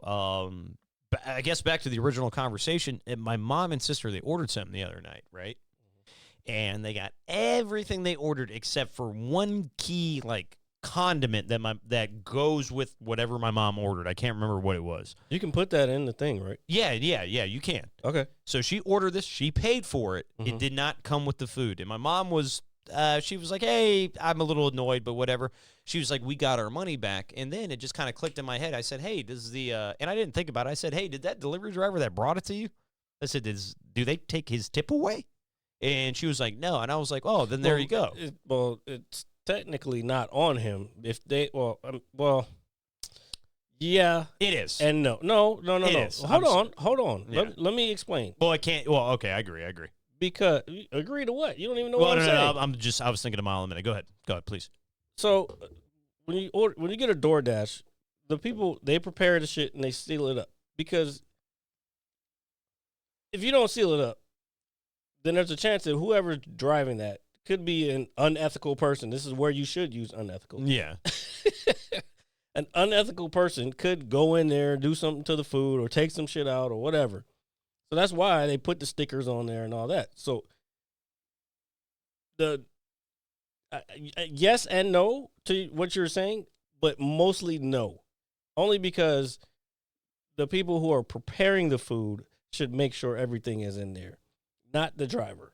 I guess back to the original conversation, my mom and sister, they ordered something the other night, right? And they got everything they ordered except for one key, like, condiment that goes with whatever my mom ordered. I can't remember what it was. You can put that in the thing, right? Yeah, you can. Okay. So she ordered this. She paid for it. Mhm. It did not come with the food. And my mom was, she was like, hey, I'm a little annoyed, but whatever. She was like, we got our money back. And then it just kind of clicked in my head. I said, hey, does the, and I didn't think about it. I said, hey, did that delivery driver that brought it to you? I said, do they take his tip away? And she was like, no. And I was like, oh, then there you go. It's technically not on him. If they, yeah. It is. And no. It is. Hold on. Yeah. Let me explain. Well, I can't. Well, okay, I agree. Because, agree to what? You don't even know what I'm saying. I was thinking a mile a minute. Go ahead, please. So, when you get a DoorDash, the people, they prepare the shit and they seal it up. Because if you don't seal it up, then there's a chance that whoever's driving that could be an unethical person. This is where you should use unethical. Yeah. An unethical person could go in there and do something to the food or take some shit out or whatever. So that's why they put the stickers on there and all that. So the yes and no to what you're saying, but mostly no. Only because the people who are preparing the food should make sure everything is in there, not the driver.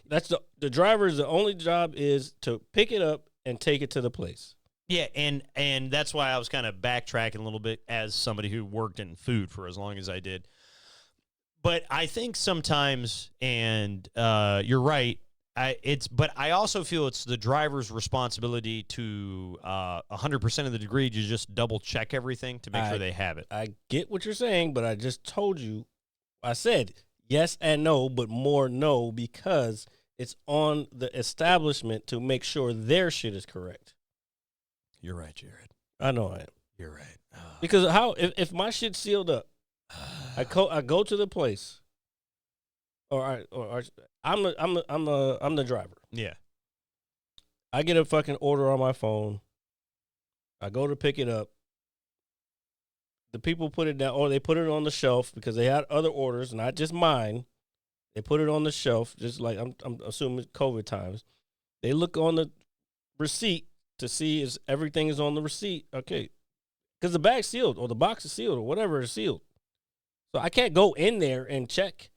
That's the driver's the only job is to pick it up and take it to the place. Yeah, and that's why I was kind of backtracking a little bit as somebody who worked in food for as long as I did. But I think sometimes, and you're right, but I also feel it's the driver's responsibility to 100% of the degree to just double check everything to make sure they have it. I get what you're saying, but I just told you, I said yes and no, but more no because it's on the establishment to make sure their shit is correct. You're right, Jared. I know I am. You're right. Because if my shit's sealed up, I go to the place, or I'm the driver. Yeah. I get a fucking order on my phone. I go to pick it up. The people put it down, or they put it on the shelf because they had other orders, not just mine. They put it on the shelf, just like I'm assuming COVID times. They look on the receipt to see if everything is on the receipt. Okay, because the bag's sealed or the box is sealed or whatever is sealed. So I can't go in there and check.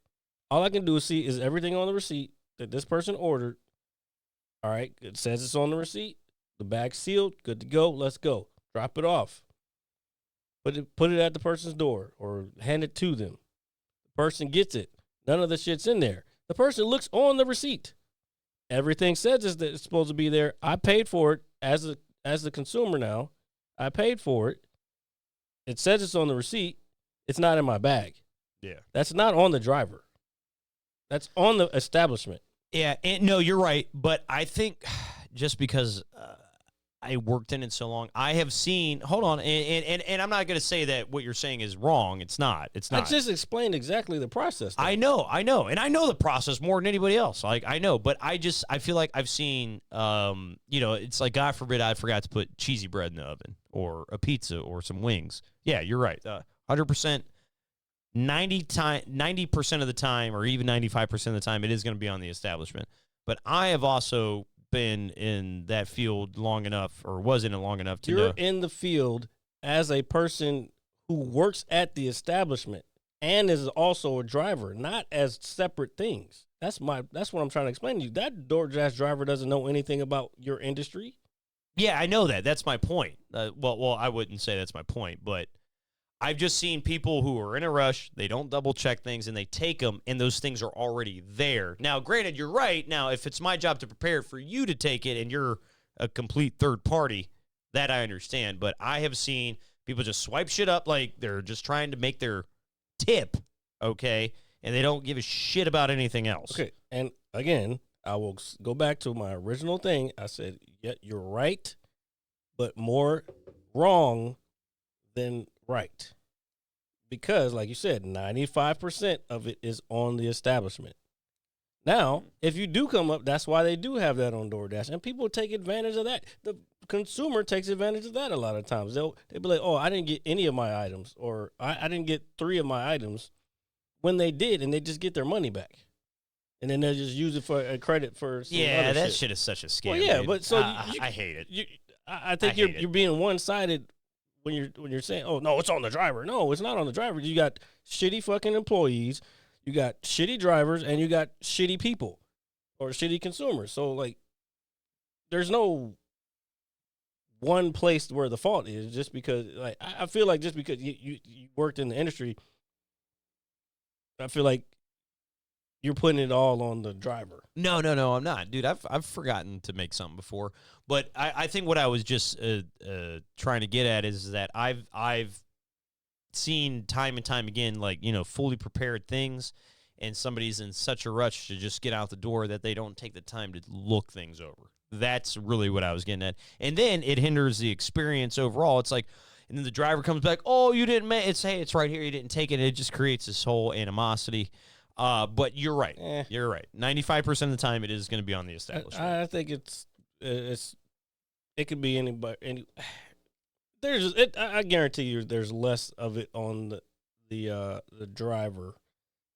All I can do is see is everything on the receipt that this person ordered. All right, it says it's on the receipt. The bag's sealed, good to go. Let's go. Drop it off. Put it at the person's door or hand it to them. The person gets it. None of the shit's in there. The person looks on the receipt. Everything says is that it's supposed to be there. I paid for it as the consumer now. I paid for it. It says it's on the receipt. It's not in my bag. Yeah. That's not on the driver. That's on the establishment. Yeah, and no, you're right. But I think just because I worked in it so long, I have seen. Hold on, and I'm not going to say that what you're saying is wrong. It's not. It's not. I just explained exactly the process. Though. I know, and I know the process more than anybody else. Like I know, but I feel like I've seen. It's like God forbid I forgot to put cheesy bread in the oven or a pizza or some wings. Yeah, you're right. 100%. 90% of the time, or even 95% of the time, it is going to be on the establishment. But I have also been in that field long enough, or was in it long enough to know. You're in the field as a person who works at the establishment and is also a driver, not as separate things. That's what I'm trying to explain to you. That DoorDash driver doesn't know anything about your industry. Yeah, I know that. That's my point. Well, I wouldn't say that's my point, but I've just seen people who are in a rush, they don't double check things, and they take them, and those things are already there. Now, granted, you're right. Now, if it's my job to prepare for you to take it and you're a complete third party, that I understand. But I have seen people just swipe shit up like they're just trying to make their tip, okay, and they don't give a shit about anything else. Okay, and again, I will go back to my original thing. I said, yeah, you're right, but more wrong than right. Because, like you said, 95% of it is on the establishment. Now, if you do come up, that's why they do have that on DoorDash. And people take advantage of that. The consumer takes advantage of that a lot of times. They'll be like, oh, I didn't get any of my items, or I didn't get 3 of my items, when they did, and they just get their money back. And then they'll just use it for a credit for some other that shit. shit is such a scam. Well, yeah, dude. but so I hate it. I think you're being one sided when you're saying, oh no, it's on the driver. No, it's not on the driver. You got shitty fucking employees, you got shitty drivers, and you got shitty people or shitty consumers. So like, there's no one place where the fault is. Just because, like, I feel like just because you worked in the industry, I feel like you're putting it all on the driver. No, I'm not, dude. I've forgotten to make something before, but I think what I was just trying to get at is that I've seen time and time again, like, you know, fully prepared things, and somebody's in such a rush to just get out the door that they don't take the time to look things over. That's really what I was getting at, and then it hinders the experience overall. It's like, and then the driver comes back, oh, you didn't make it. Hey, it's right here. You didn't take it. It just creates this whole animosity. But you're right. You're right. 95% of the time, it is going to be on the establishment. I think it could be anybody. I guarantee you, there's less of it on the driver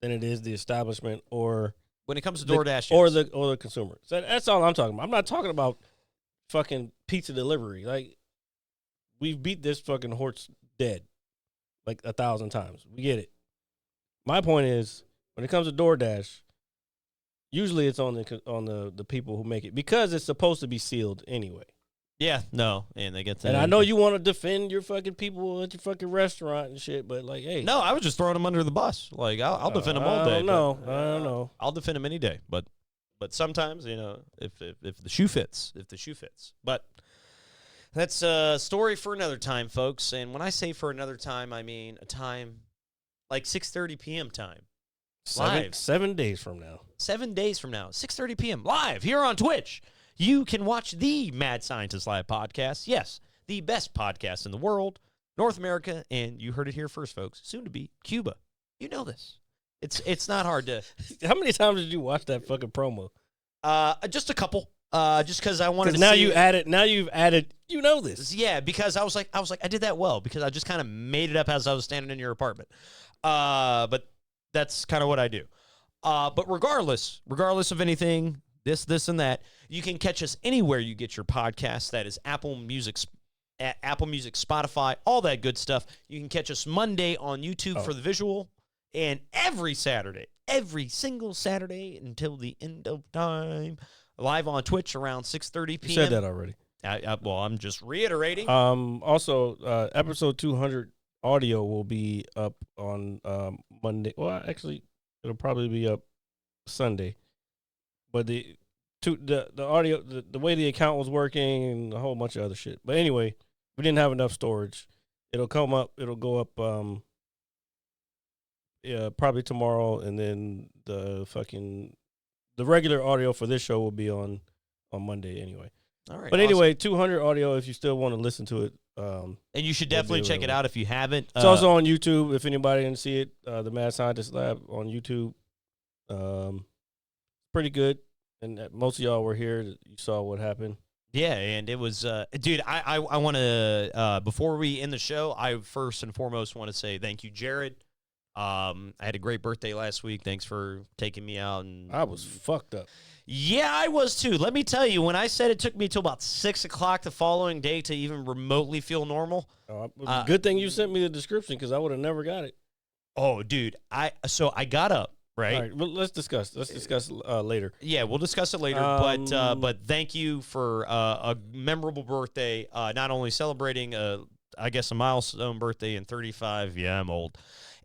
than it is the establishment or when it comes to DoorDash or the consumer. So that's all I'm talking about. I'm not talking about fucking pizza delivery. Like, we've beat this fucking horse dead like 1,000 times. We get it. My point is, when it comes to DoorDash, usually it's on the people who make it because it's supposed to be sealed anyway. Yeah, no, and they get that. And I know you want to defend your fucking people at your fucking restaurant and shit, but like, hey. No, I was just throwing them under the bus. Like, I'll defend them all day. I don't know. I'll defend them any day. But sometimes, you know, if the shoe fits, But that's a story for another time, folks. And when I say for another time, I mean a time like 6:30 p.m. time. Live. 7 days from now. 7 days from now, 6:30 p.m. live here on Twitch. You can watch the Mad Scientist Live podcast. Yes, the best podcast in the world, North America, and you heard it here first, folks. Soon to be Cuba. You know this. It's not hard to. How many times did you watch that fucking promo? Just a couple. Just because I wanted to. Now see you added. Now you've added. You know this. Yeah, because I was like, I did that well because I just kind of made it up as I was standing in your apartment. But that's kind of what I do. But regardless of anything, this and that, you can catch us anywhere you get your podcasts. That is Apple Music, Spotify, all that good stuff. You can catch us Monday on YouTube for the visual, and every single Saturday until the end of time, live on Twitch around 6:30 p.m. You said that already. Well, I'm just reiterating. Also, episode 200 audio will be up on Monday. Well, actually, it'll probably be up Sunday. But the audio, the way the account was working, and a whole bunch of other shit. But anyway, we didn't have enough storage. It'll come up. It'll go up. Probably tomorrow, and then the regular audio for this show will be on Monday anyway. All right. But anyway, 200 audio if you still want to listen to it. And you should definitely check it out if you haven't. It's also on YouTube if anybody didn't see it. The Mad Scientist Lab on YouTube. Pretty good. And most of y'all were here. You saw what happened. Yeah, and it was, dude, I want to, before we end the show, I first and foremost want to say thank you, Jared. I had a great birthday last week. Thanks for taking me out. And I was fucked up. Yeah, I was too. Let me tell you, when I said it took me till about 6 o'clock the following day to even remotely feel normal. Good thing you sent me the description because I would have never got it. Oh, dude, I got up. Right. All right. Well, let's discuss later. Yeah, we'll discuss it later. But thank you for a memorable birthday. Not only celebrating, I guess, a milestone birthday in 35. Yeah, I'm old.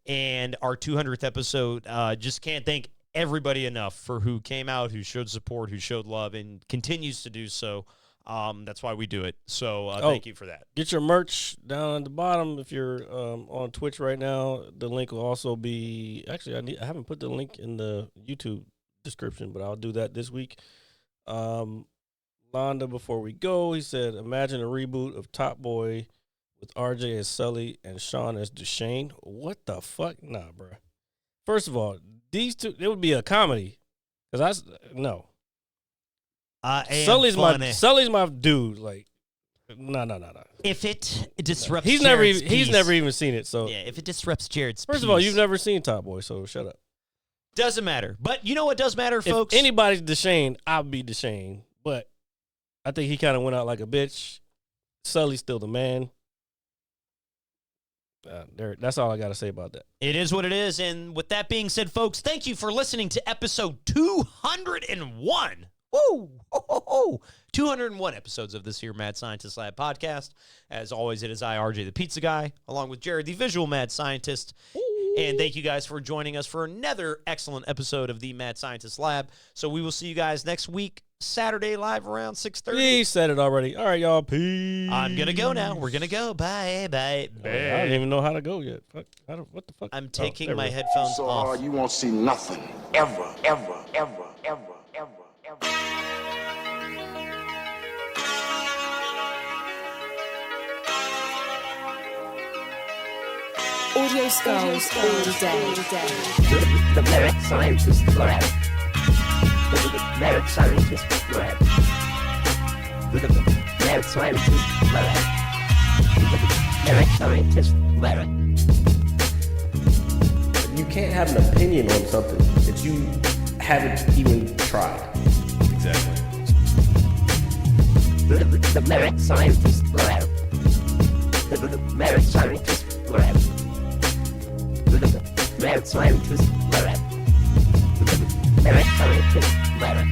And our 200th episode. Just can't thank everybody enough for who came out, who showed support, who showed love, and continues to do so. That's why we do it. So thank you for that. Get your merch down at the bottom if you're on Twitch right now. The link will also be actually I haven't put the link in the YouTube description, but I'll do that this week. Londa, before we go, he said, imagine a reboot of Top Boy with RJ as Sully and Sean as Dushane. What the fuck? Nah, bro. First of all, these two, it would be a comedy. No. Sully's my dude. Like, no. If it disrupts, he's never even seen it. So yeah, if it disrupts Jared's, first of all, you've never seen Top Boy, so shut up. Doesn't matter. But you know what does matter, folks? If anybody's Dushane, I'll be Dushane. But I think he kind of went out like a bitch. Sully's still the man. That's all I got to say about that. It is what it is. And with that being said, folks, thank you for listening to episode 201. Woo! Ho, ho, ho. 201 episodes of this here Mad Scientist Lab podcast. As always, it is I, RJ, the pizza guy, along with Jared, the visual mad scientist. Ooh. And thank you guys for joining us for another excellent episode of the Mad Scientist Lab. So we will see you guys next week, Saturday, live around 6:30. He said it already. All right, y'all. Peace. I'm going to go now. We're going to go. Bye. I don't even know how to go yet. Fuck. What the fuck? I'm taking my headphones so off. hard you won't see nothing. Ever, ever, ever, ever, ever, ever. Audio Skulls all day. The Mad Scientist Lab. The Mad Scientist Lab. The Mad Scientist Lab. The Mad Scientist Lab. You can't have an opinion on something that you haven't even tried. Exactly. The Mad Scientist Lab. The Mad Scientist Lab. Mad Scientist Lab. Mad Scientist Lab.